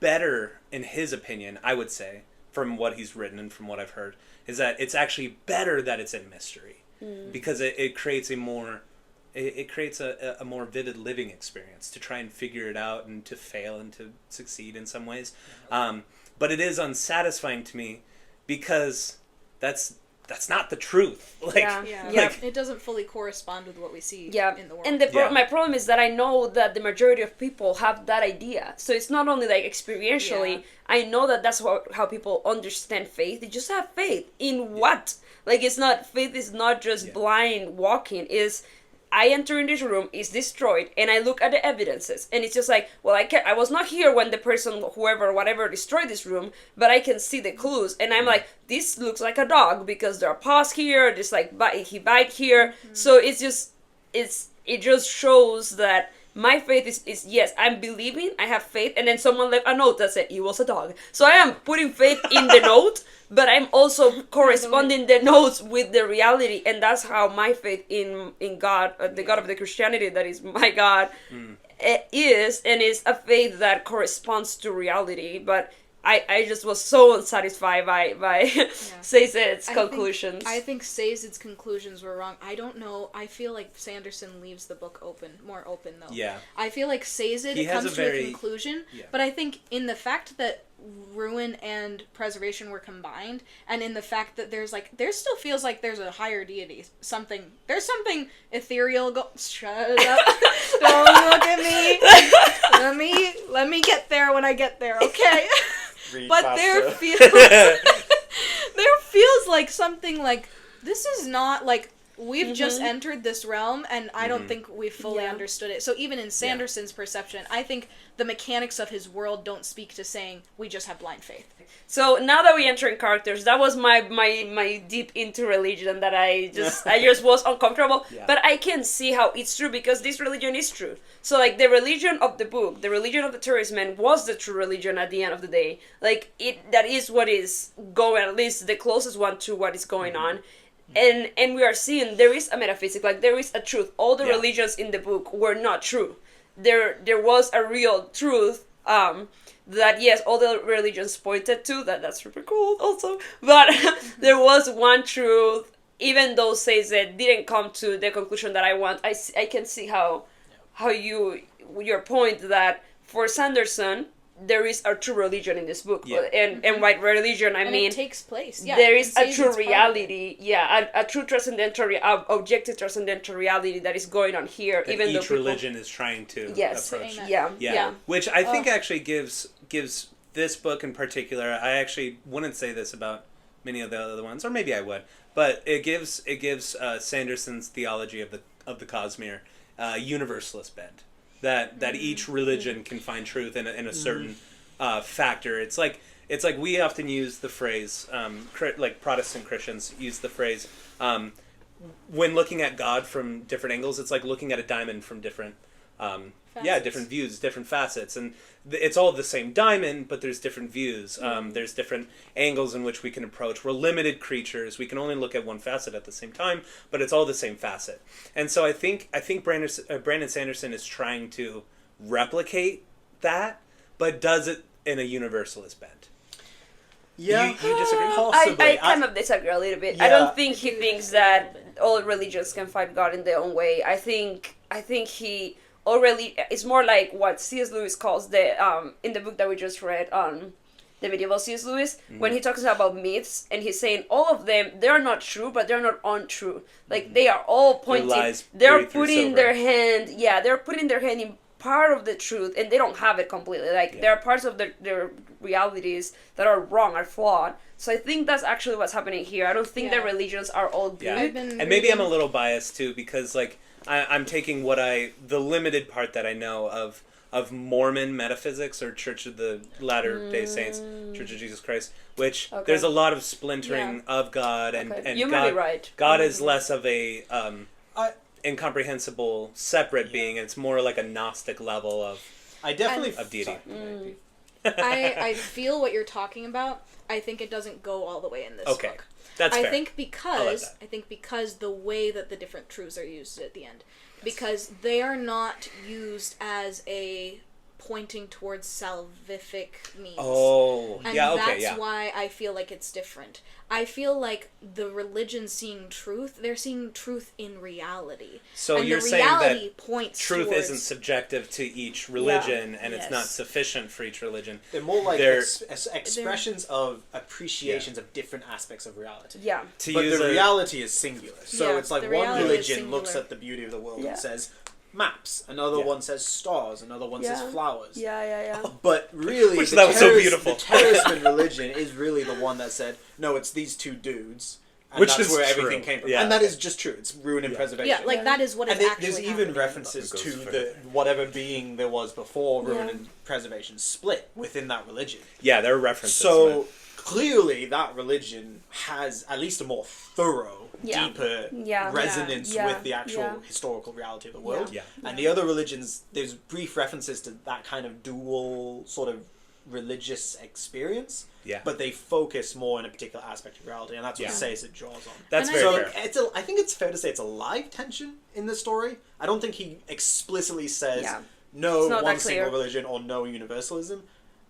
better in his opinion, I would say, from what he's written and from what I've heard, is that it's actually better that it's in mystery. Because it creates a more vivid living experience to try and figure it out and to fail and to succeed in some ways. But it is unsatisfying to me because that's not the truth. It doesn't fully correspond with what we see in the world. And my problem is that I know that the majority of people have that idea. So it's not only like experientially, I know that that's how people understand faith. They just have faith in what? Like faith is not just blind walking, is I enter in this room, it's destroyed, and I look at the evidences, and it's just like, well, I was not here when the person, whatever destroyed this room, but I can see the clues, and I'm like, this looks like a dog, because there are paws here, there's like, he bite here, so it just shows that my faith is yes, I'm believing, I have faith, and then someone left a note that said, it was a dog. So I am putting faith in the note, but I'm also corresponding the notes with the reality, and that's how my faith in God, the God of the Christianity that is my God, is a faith that corresponds to reality, but I just was so unsatisfied by Sazed's conclusions. I think Sazed's conclusions were wrong. I don't know. I feel like Sanderson leaves the book more open, though. Yeah. I feel like Sazed comes to a conclusion, but I think in the fact that ruin and preservation were combined, and in the fact that there still feels like there's a higher deity, there's something ethereal. Shut up! Don't look at me. Let me get there when I get there. Okay. But there feels like something like, this is not like, we've just entered this realm, and I don't think we've fully understood it. So even in Sanderson's perception, I think the mechanics of his world don't speak to saying we just have blind faith. So now that we enter in characters, that was my deep into religion that I just was uncomfortable. Yeah. But I can see how it's true because this religion is true. So like the religion of the book, the religion of the tourist man was the true religion at the end of the day. Like that is what is going, at least the closest one to what is going on. And we are seeing there is a metaphysics, like there is a truth. All the religions in the book were not true. There was a real truth that yes, all the religions pointed to. That's super cool also. But there was one truth, even though says that didn't come to the conclusion that I want. I can see how your point that for Sanderson there is a true religion in this book, and by religion I mean it takes place. Yeah, there is a true reality, a true transcendental, objective transcendental reality that is going on here. That even each though people, religion is trying to approach. Yeah. Which I think actually gives this book in particular. I actually wouldn't say this about many of the other ones, or maybe I would, but it gives Sanderson's theology of the Cosmere universalist bent. That each religion can find truth in a certain factor. It's like we often use the phrase, like Protestant Christians use the phrase, when looking at God from different angles, it's like looking at a diamond from different different views, different facets, and it's all the same diamond, but there's different views. There's different angles in which we can approach. We're limited creatures. We can only look at one facet at the same time, but it's all the same facet. And so I think Brandon Sanderson is trying to replicate that, but does it in a universalist bent. Yeah, you disagree? Possibly. I kind of disagree a little bit. Yeah. I don't think he thinks that all religions can find God in their own way. I think he already, it's more like what C.S. Lewis calls the in the book that we just read on the medieval C.S. Lewis, when he talks about myths, and he's saying all of them, they're not true, but they're not untrue. Like they are all pointing, they're putting their hand in part of the truth, and they don't have it completely. Like there are parts of their realities that are wrong, are flawed. So I think that's actually what's happening here. I don't think that religions are all good. And maybe I'm a little biased too, because like I'm taking the limited part that I know of Mormon metaphysics, or Church of the Latter-day Saints, Church of Jesus Christ, which there's a lot of splintering of God, and you God, might be right. God is less of a incomprehensible separate being, and it's more like a Gnostic level of deity. Sorry. I feel what you're talking about. I think it doesn't go all the way in this book. That's fair. I think because the way that the different truths are used at the end, because they are not used as a pointing towards salvific means. And that's why I feel like it's different. I feel like the religion seeing truth, they're seeing truth in reality. So and you're the saying reality that points truth towards, isn't subjective to each religion, and it's not sufficient for each religion. They're more like expressions of appreciations of different aspects of reality. Yeah. But the reality is singular. So it's like one religion looks singular. at the beauty of the world and says maps. Another one says stars. Another one says flowers. Yeah. But really, Which that was so beautiful. The terrorism religion is really the one that said, no, it's these two dudes. And Which that's is where true. everything came from. Yeah. And that is just true. It's ruin and preservation. Yeah, like that is what is and actually there's even happening. references to the whatever being there was before ruin and preservation split within that religion. Yeah, there are references. So clearly that religion has at least a more thorough, deeper resonance with the actual historical reality of the world. And the other religions, there's brief references to that kind of dual sort of religious experience. But they focus more on a particular aspect of reality, and that's what Says it draws on. That's very fair. I think it's fair to say it's a live tension in the story. I don't think he explicitly says no one single religion or no universalism.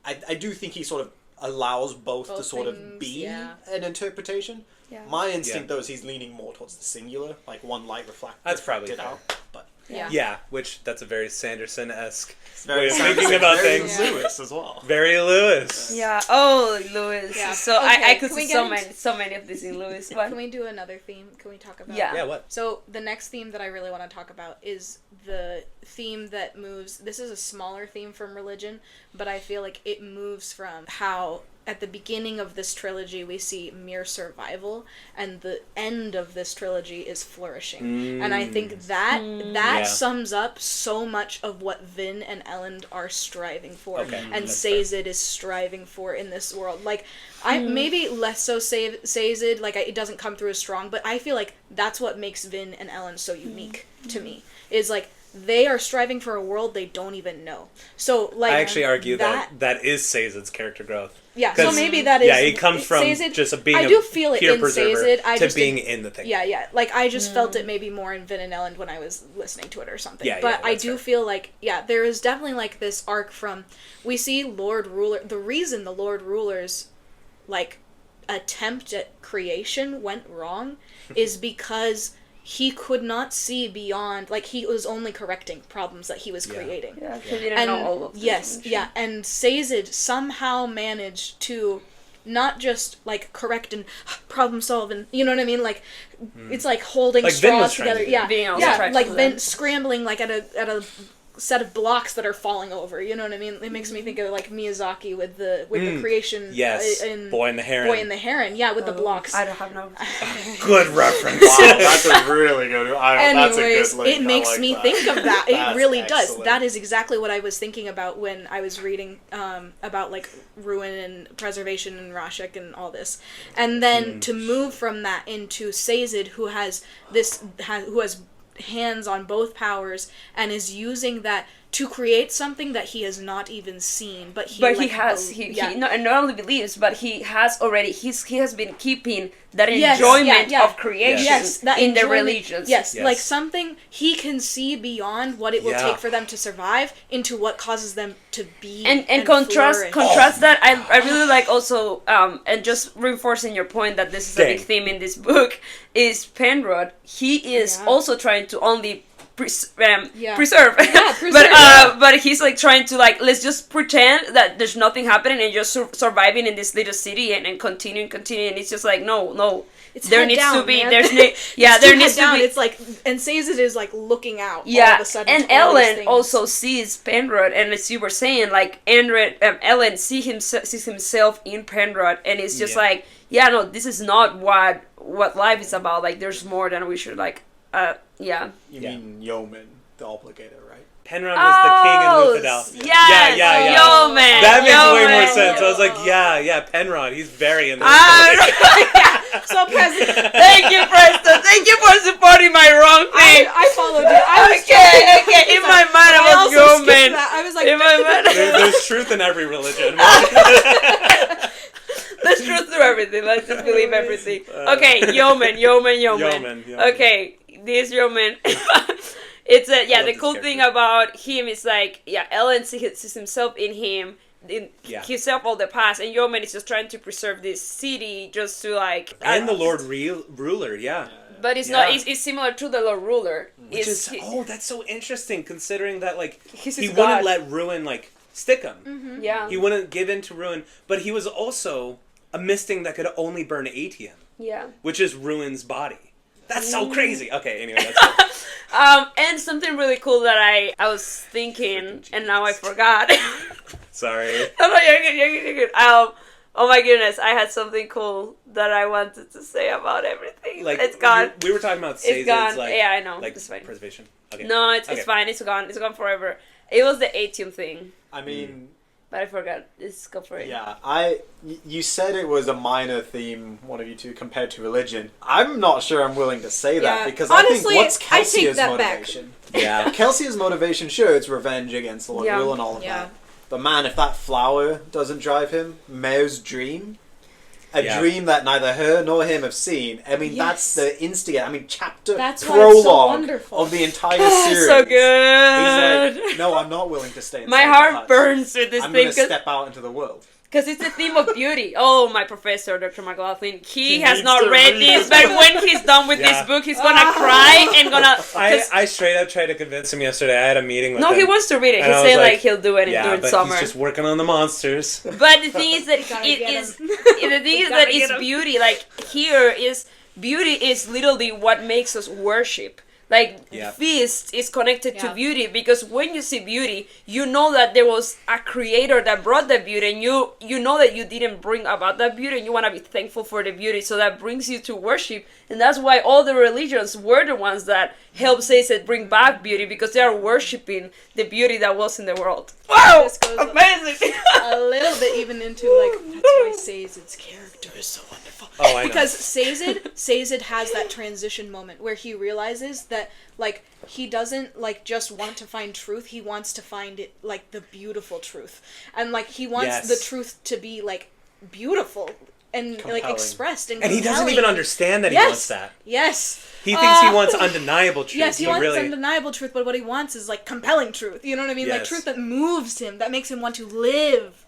I do think he sort of allows both to sort of be an interpretation. My instinct though is he's leaning more towards the singular, like one light That's probably reflected fair. out. But which that's a very Sanderson-esque very way of thinking about things. Lewis as well. Very Lewis. Yeah. Oh, Lewis. Yeah. So Okay, I could can we see so many of these in Lewis. Can we do another theme? Can we talk about? Yeah. Yeah. What? So the next theme that I really want to talk about is the theme that moves. This is a smaller theme from religion, but I feel like it moves from how at the beginning of this trilogy we see mere survival, and the end of this trilogy is flourishing. And I think that sums up so much of what Vin and Elend are striving for, and Sazed is striving for in this world. Like, I maybe less so Sazed, like, it doesn't come through as strong, but I feel like that's what makes Vin and Elend so unique to me, is like, they are striving for a world they don't even know. So, like, I actually argue that is Sazed's character growth. Yeah, so maybe that is... Yeah, he comes from Sazed, just being I do feel a it pure in preserver Sazed, to being in the thing. Yeah. Like, I just felt it maybe more in Vin and Elend when I was listening to it or something. Yeah, but I do fair. feel like, there is definitely, like, this arc from... We see Lord Ruler... The reason the Lord Ruler's, like, attempt at creation went wrong is because... he could not see beyond, like, he was only correcting problems that he was creating. Yeah, he didn't know all of this. Yes, and Sazed somehow managed to not just, like, correct and problem solve and, you know what I mean? Like, it's like holding like straws together. Like Vin scrambling, like, at a set of blocks that are falling over, you know what I mean? It makes me think of, like, Miyazaki with the creation in Boy and the Heron. With the blocks. I don't have no... Good reference. Wow, that's a really good. That's a Anyways, good link. it makes me think of that. It really does. excellent. That is exactly what I was thinking about when I was reading about, like, ruin and preservation and Rashek and all this. And then to move from that into Sazed, who has hands on both powers and is using that to create something that he has not even seen, he not only believes, but he has been keeping that enjoyment of creation in the religions. Yes, like something he can see beyond what it will take for them to survive into what causes them to be and contrast that. I really like also and just reinforcing your point that this is a big theme in this book is Penrod. He is also trying to only preserve. But he's like trying to like, let's just pretend that there's nothing happening and just surviving in this little city and continuing. And it's just like, no. There needs to be, there needs to be. It's like, and Sazed is like looking out all of a sudden. And Ellen also sees Penrod, and as you were saying, like Ellen sees himself in Penrod, and it's just like, this is not what life is about. Like, there's more than we should like. You mean Yeoman, the obligator, right? Penrod was the king in Luthadel. Yeah. Yeoman. That makes way more sense. I was like, Penrod, he's very in this. So Preston. Thank you, Preston. Thank you for supporting my wrong thing. I followed you. Okay. In my mind, I was Yeoman. I was like, in my mind. There's truth in every religion. There's truth through everything. Let's just believe everything. Okay, Yeoman. Okay, this Yeoman. It's the cool thing about him is like, Ellen sees himself in him, in himself all the past, and Yeoman is just trying to preserve this city just to like... And the Lord Ruler, But it's not, it's similar to the Lord Ruler. That's so interesting, considering that, like, he God. wouldn't let Ruin, like, stick him. Mm-hmm. Yeah. He wouldn't give in to Ruin, but he was also a Mysting that could only burn Atium. Yeah. Which is Ruin's body. That's so crazy. Okay, anyway, that's cool. And something really cool that I was thinking, and now I forgot. Sorry. No, you're good. Oh my goodness, I had something cool that I wanted to say about everything. Like, it's gone. We were talking about Sazed's, it's gone. like, I know. Like, it's fine. Preservation. Okay. No, it's fine. It's gone. It's gone forever. It was the Atium thing. I mean... But I forgot. Let's go for it. Yeah, you said it was a minor theme, one of you two, compared to religion. I'm not sure I'm willing to say that, because honestly, I think what's Kelsia's that motivation? Yeah. Kelsia's motivation, sure, it's revenge against Lord Rule and all of that. But man, if that flower doesn't drive him, Mare's dream, dream that neither her nor him have seen, I mean, that's the instigate. I mean, prologue of the entire series. So good. He's like, no, I'm not willing to stay inside my heart burns with this I'm thing. I'm going to step out into the world. Because it's a theme of beauty. Oh, my professor, Dr. McLaughlin, he has not read this, but when he's done with this book, he's gonna cry and gonna... I straight up tried to convince him yesterday. I had a meeting with him. No, he wants to read it. He's saying like he'll do it during summer. He's just working on the monsters. But the thing is that it's beauty. Like, beauty is literally what makes us worship. Like Yep. feast is connected to Yeah. beauty, because when you see beauty, you know that there was a creator that brought that beauty, and you know that you didn't bring about that beauty, and you want to be thankful for the beauty. So that brings you to worship, and that's why all the religions were the ones that help Sazed bring back beauty, because they are worshiping the beauty that was in the world. Wow, This goes amazing! a little bit even into like that's why Sazed's character is so wonderful. Oh, I know. Because Sazed has that transition moment where he realizes that like he doesn't like just want to find truth, he wants to find it like the beautiful truth. And like he wants Yes. the truth to be like beautiful and like Compelling. expressed and And he doesn't compelling. even understand that he Yes. wants that. Yes. He thinks he wants undeniable truth. Yes, he but wants really, undeniable truth, but what he wants is like compelling truth. You know what I mean? Like Yes. truth that moves him, that makes him want to live.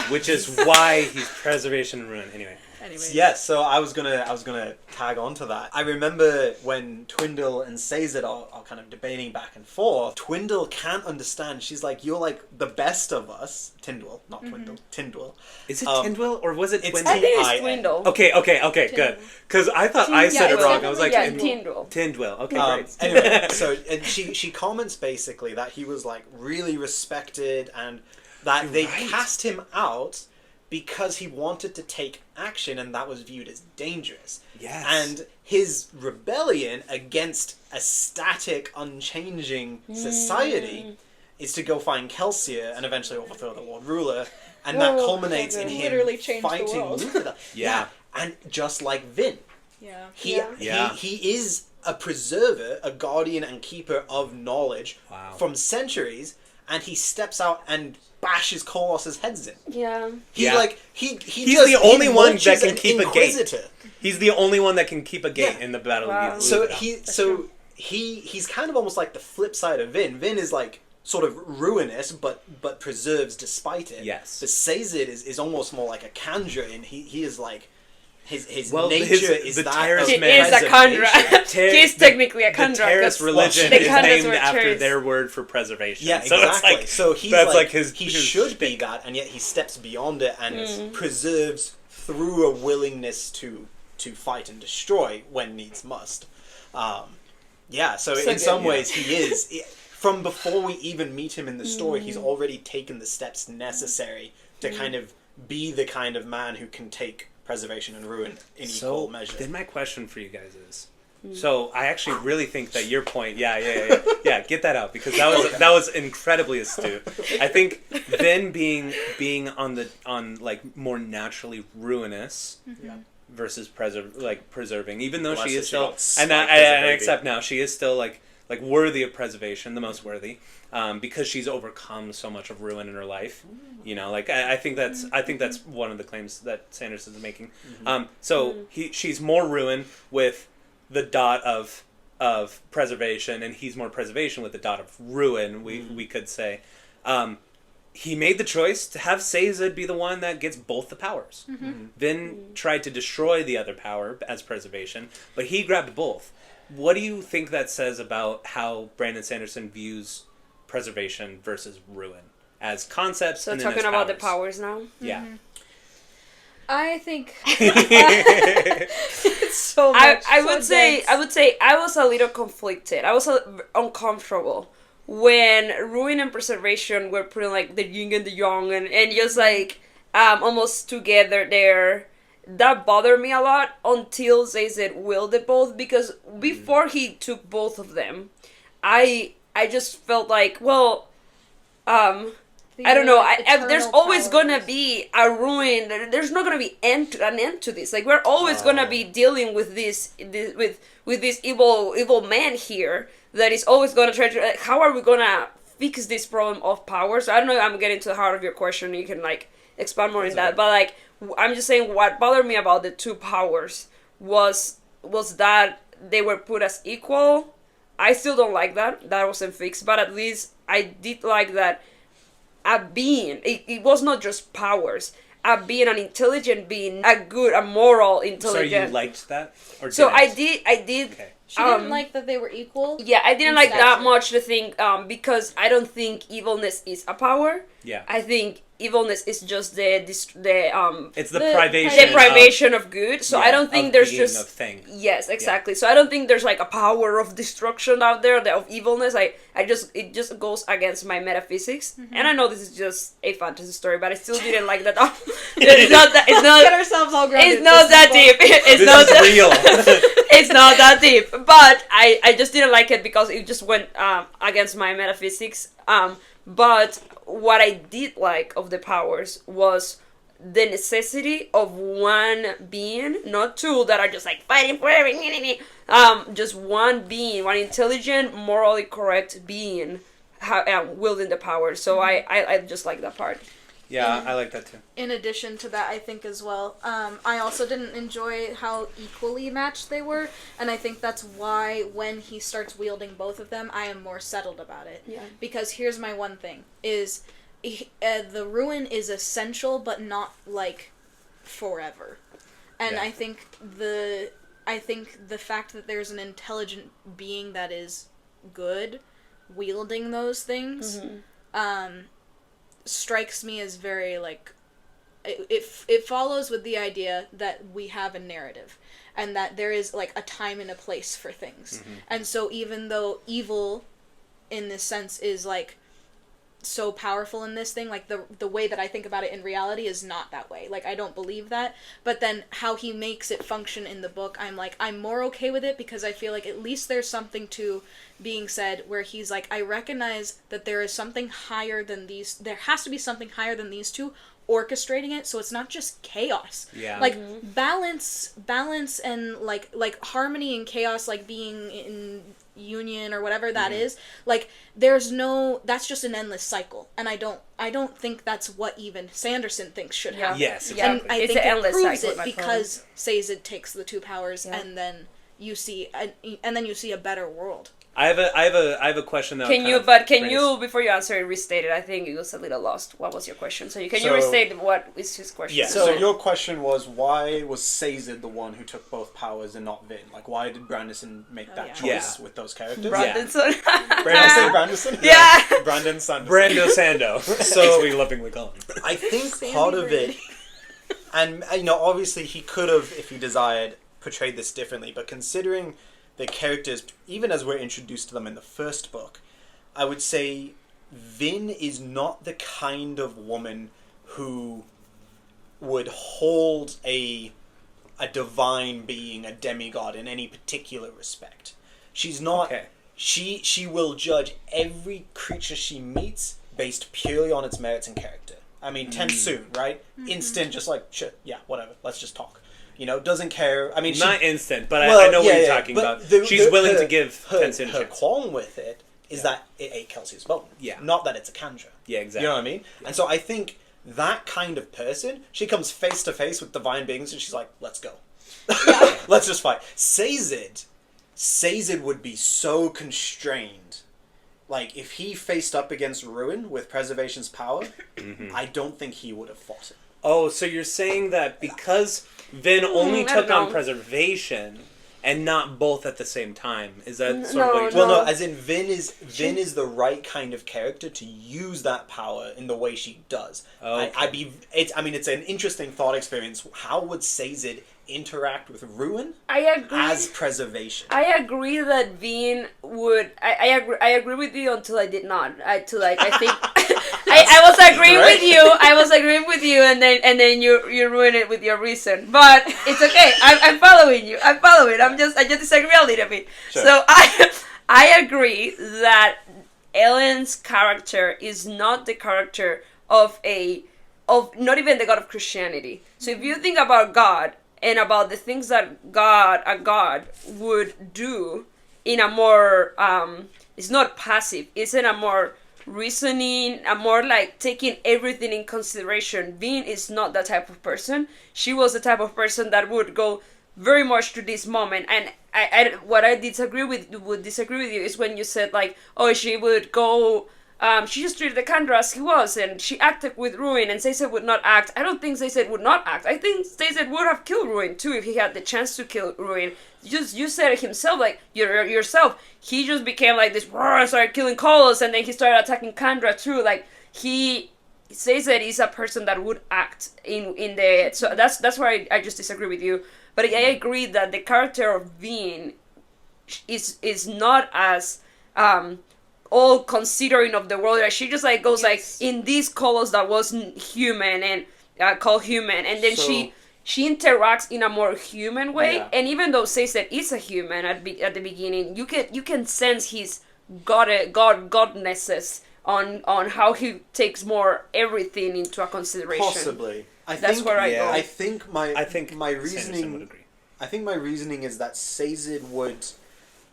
which is why he's preservation and ruin. Anyway. Anyway. Yes, so I was gonna tag on to that. I remember when Twindle and Sazed are kind of debating back and forth. Twindle can't understand. She's like, "You're like the best of us." Tyndall, not Twindle. Tyndall. Is it Um, Tyndall or was it it's Twindle? I think it's I-N. Twindle. Okay, good. Because I thought I said Yeah, it it's wrong. I was like, definitely Tyndall. Tyndall. Okay, great. Anyway, so and she comments basically that he was like really respected and that they Right. cast him out because he wanted to take action and that was viewed as dangerous. Yes. And his rebellion against a static, unchanging society is to go find Kelsier and eventually overthrow the Lord Ruler. And that Whoa, culminates in him literally changed the fighting world. Luther. Yeah. And just like Vin, Yeah. Yeah. he is a preserver, a guardian and keeper of knowledge Wow. from centuries, and he steps out and bashes Colossus' heads in. Yeah. He Yeah. like he's the only one that can an keep a gate. inquisitor. He's the only one that can keep a gate Yeah. in the battle. Wow. of So Luthadel. he's kind of almost like the flip side of Vin. Vin is like sort of ruinous, but preserves despite it. Yes. But Sazed is almost more like a Kandra, and he is like his Well, nature his- is the that Terrace of He man. is a Kandra. preservation. He's technically a Kandra. The Terrace 'cause religion the is Kandras named were after Terrace. their word for preservation. Yeah, so exactly. It's like, so he's that's like, like his. he his should be shtick. that, and yet he steps beyond it and preserves through a willingness to fight and destroy when needs must. Yeah, so So in some good. ways he is. From before we even meet him in the story, he's already taken the steps necessary to kind of be the kind of man who can take preservation and ruin in equal measure. Then my question for you guys is, so I actually really think that your point, yeah, get that out because that was incredibly astute. I think then being on like more naturally ruinous Yeah. versus preserving, even though Well, she that's is what she still, got and sniped as a I baby. accept now she is still like worthy of preservation, the most worthy, because she's overcome so much of ruin in her life. You know, like I think that's one of the claims that Sanderson is making. So she's more ruin with the dot of preservation, and he's more preservation with the dot of ruin. We could say. He made the choice to have Sazed be the one that gets both the powers. Then tried to destroy the other power as preservation, but he grabbed both. What do you think that says about how Brandon Sanderson views preservation versus ruin as concepts? So and then talking as about the powers? powers now. Yeah. I think It's so I much, would so say dense. I would say I was a little conflicted. I was uncomfortable when ruin and preservation were putting like the yin and the yang and just like almost together there. That bothered me a lot until Sazed willed it both, because before he took both of them, I just felt like, well, I don't know. There's always gonna be a ruin. There's not gonna be an end to this. Like we're always gonna be dealing with this with this evil man here that is always gonna try to. Like, how are we gonna fix this problem of power? So I don't know. I'm getting to the heart of your question. You can like expand more in that. But like I'm just saying, what bothered me about the two powers was that they were put as equal. I still don't like that. That wasn't fixed. But at least I did like that. A being, it was not just powers. A being, an intelligent being, a moral, intelligent. So you liked that? Or So didn't? I did. Okay. She didn't like that they were equal. Yeah, I didn't in like that stature. much to think, because I don't think evilness is a power. Yeah. I think evilness is just it's the privation of good. So I don't think there's just of thing. Yes, exactly. So I don't think there's like a power of destruction out there, of evilness. It just goes against my metaphysics. And I know this is just a fantasy story, but I still didn't like that. It's not that. It's not. Get ourselves all grounded. It's not that deep. It's not that real. It's not that deep. But I just didn't like it because it just went against my metaphysics. But what I did like of the powers was the necessity of one being, not two that are just like fighting for everything. Just one being, one intelligent, morally correct being wielding the power. So I just like that part. Yeah, I like that too. In addition to that, I think as well, I also didn't enjoy how equally matched they were, and I think that's why when he starts wielding both of them, I am more settled about it. Yeah. Because here's my one thing, is the ruin is essential, but not, like, forever. And Yeah. I think the fact that there's an intelligent being that is good wielding those things, strikes me as very, like, it follows with the idea that we have a narrative and that there is, like, a time and a place for things. And so even though evil in this sense is, like, so powerful in this thing, like, the way that I think about it in reality is not that way. Like, I don't believe that, but then how he makes it function in the book, I'm more okay with it because I feel like at least there's something to being said where he's like, I recognize that there is something higher than these, there has to be something higher than these two orchestrating it, so it's not just chaos. Yeah. Like, balance and, like harmony and chaos, like, being in union or whatever that is, like, that's just an endless cycle, and I don't think that's what even Sanderson thinks should happen. Yes, exactly. And I It's think an it endless proves cycle, it because Sazed takes the two powers, and then you see a better world. I have a question though. Can you before you answer it, restate it? I think it was a little lost. What was your question? So you restate what is his question? Yeah. So your question was, why was Sazed the one who took both powers and not Vin? Like, why did Brandison make that choice with those characters? Brandison. Brandison? Yeah. Brandon Sanderson. Brando Sando. So we lovingly call him. I think part of it, and obviously he could have, if he desired, portrayed this differently, but considering the characters, even as we're introduced to them in the first book, I would say Vin is not the kind of woman who would hold a divine being, a demigod, in any particular respect. She's not. Okay. She will judge every creature she meets based purely on its merits and character. I mean, Tensoon, right? Instant, just like, shit, yeah, whatever, let's just talk. Doesn't care. I mean, not instant, but I know what you're talking about. She's willing to give Tensoon a chance. Her qualm with it is that it ate Kelsey's bone. Yeah. Not that it's a Kandra. Yeah, exactly. You know what I mean? Yeah. And so I think that kind of person, she comes face to face with divine beings and she's like, let's go. Let's just fight. Sazed would be so constrained. Like, if he faced up against Ruin with Preservation's power, I don't think he would have fought it. Oh, so you're saying that because Vin only took on Preservation and not both at the same time? Is that sort of what you're saying? Well, no, as in Vin is the right kind of character to use that power in the way she does. Okay. It's an interesting thought experience. How would Sazed interact with Ruin? I agree. As Preservation. I agree that Vin would. I agree with you until I did not. I think I was agreeing with you. I was agreeing with you, and then you ruin it with your reason. But it's okay. I'm following you. I'm following. I just disagree a little bit. Sure. So I agree that Ellen's character is not the character of not even the God of Christianity. So if you think about God and about the things that a God would do in a more it's not passive. It's in a more reasoning, a more like taking everything in consideration. Vin is not that type of person. She was the type of person that would go very much to this moment. And what I disagree with you is when you said like, oh, she would go. She just treated the Kandra as he was, and she acted with Ruin, and Sazed would not act. I don't think Sazed would not act. I think Sazed would have killed Ruin too if he had the chance to kill Ruin. You said it himself, like yourself. He just became like this, and started killing Kolos, and then he started attacking Kandra too. Like he says that he's a person that would act in the. So that's why I just disagree with you. But I agree that the character of Bean is not as all considering of the world. She just like goes like in these colors that wasn't human and called human, and then she interacts in a more human way. And even though says that is a human at the beginning, you can sense his godnesses on how he takes more everything into a consideration. Possibly. That's where I go. I think my Sanderson would agree. I think my reasoning is that Sazed would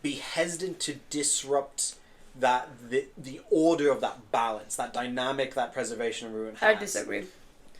be hesitant to disrupt that the order of that balance, that dynamic that Preservation of Ruin has. I disagree.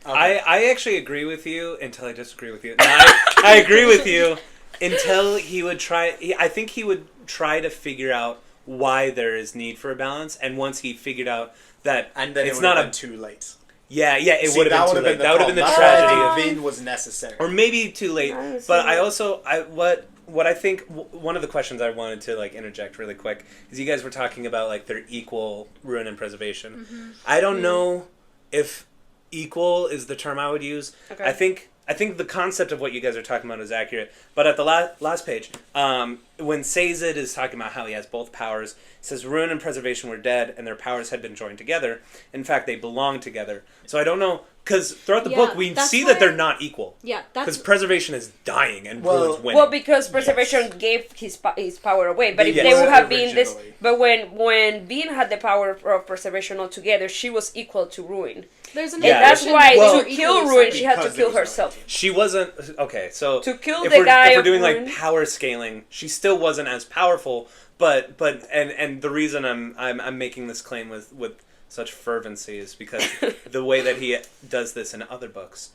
Okay. I actually agree with you until I disagree with you. No, I agree with you until he would try. I think he would try to figure out why there is need for a balance, and once he figured out that, and then it's not too late. Yeah, it would have been too late. That would have been the That's tragedy why of Vin was necessary, or maybe too late. But what I think one of the questions I wanted to like interject really quick is you guys were talking about like their equal ruin and preservation. Mm-hmm. I don't know if equal is the term I would use. Okay. I think the concept of what you guys are talking about is accurate. But at the last page, when Sazed is talking about how he has both powers, it says ruin and preservation were dead and their powers had been joined together. In fact, they belong together. So I don't know, because throughout the book we see that they're not equal. Yeah, because preservation is dying and ruin's winning. Well, because preservation gave his power away. But if they would have been this, but when Bean had the power of preservation altogether, she was equal to ruin. There's an and that's why to kill ruin, she had to kill herself. She wasn't okay. So to kill the guy, if we're doing like power scaling, she still wasn't as powerful. But the reason I'm making this claim with such fervency is because the way that he does this in other books,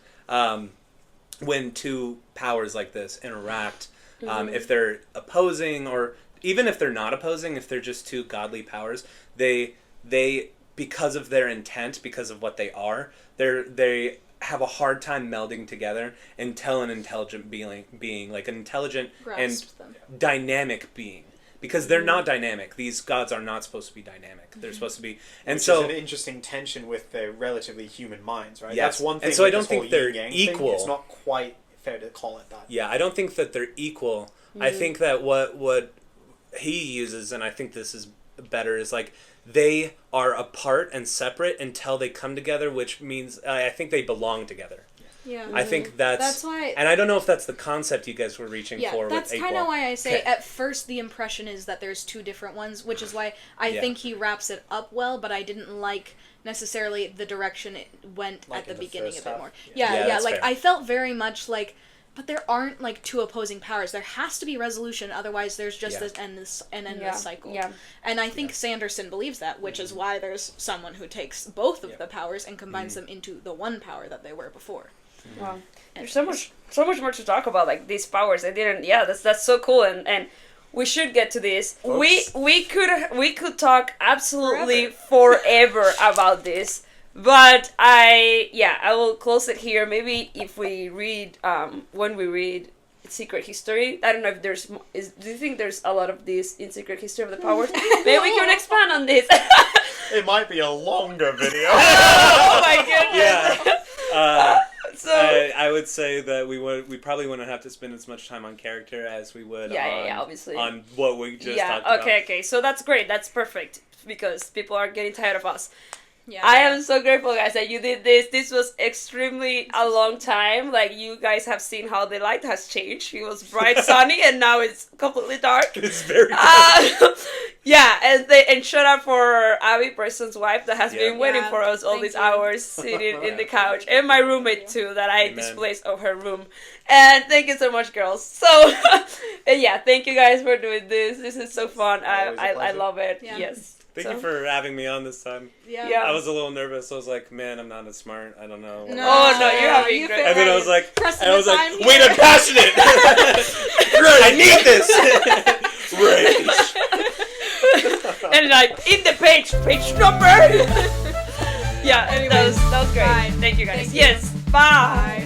when two powers like this interact, if they're opposing or even if they're not opposing, if they're just two godly powers, they because of their intent, because of what they are, they have a hard time melding together until an intelligent being like an intelligent and dynamic being. Because they're not dynamic. These gods are not supposed to be dynamic. They're supposed to be, and which so is an interesting tension with their relatively human minds, right? Yes. That's one thing. And so I with don't this think whole they're yin-yang equal. Thing. It's not quite fair to call it that. Yeah, I don't think that they're equal. I think that what he uses, and I think this is better, is like they are apart and separate until they come together, which means I think they belong together. Yeah. I think that's why, and I don't know if that's the concept you guys were reaching for. That's with kind of why I say okay. At first the impression is that there's two different ones, which is why I think he wraps it up well, but I didn't like necessarily the direction it went like at the beginning a bit more. Yeah, Yeah, like fair. I felt very much like, but there aren't like two opposing powers. There has to be resolution, otherwise there's just this endless cycle. Yeah. And I think Sanderson believes that, which is why there's someone who takes both of the powers and combines them into the one power that they were before. Wow. There's so much more to talk about, like these powers. That's so cool, and we should get to this. Oops. We could talk absolutely forever about this, but I will close it here. Maybe if we read when we read Secret History, I don't know if do you think there's a lot of this in Secret History of the Powers? Maybe we can expand on this. It might be a longer video. Oh my goodness. Yeah. So I would say that we probably wouldn't have to spend as much time on character as we would obviously on what we just talked about. Okay, so that's great, that's perfect, because people are getting tired of us. Yeah. I am so grateful, guys, that you did this. This was extremely a long time. Like, you guys have seen how the light has changed. It was bright, sunny, and now it's completely dark. It's very dark. Yeah, and shout out for Abby, Preston's wife, that has been waiting for us all these hours, sitting in the couch, and my roommate too, that I displaced of her room. And thank you so much, girls. So, thank you guys for doing this. This is so fun. I love it. Yeah. Yes. Thank you for having me on this time. Yeah. I was a little nervous. I was like, man, I'm not as smart. I don't know. No, you're having great. And then I was like, Preston, wait, I'm passionate. I need this. Rage. And like in the page number. Yeah, that was great. Bye. Thank you guys. Thank you. Yes, bye.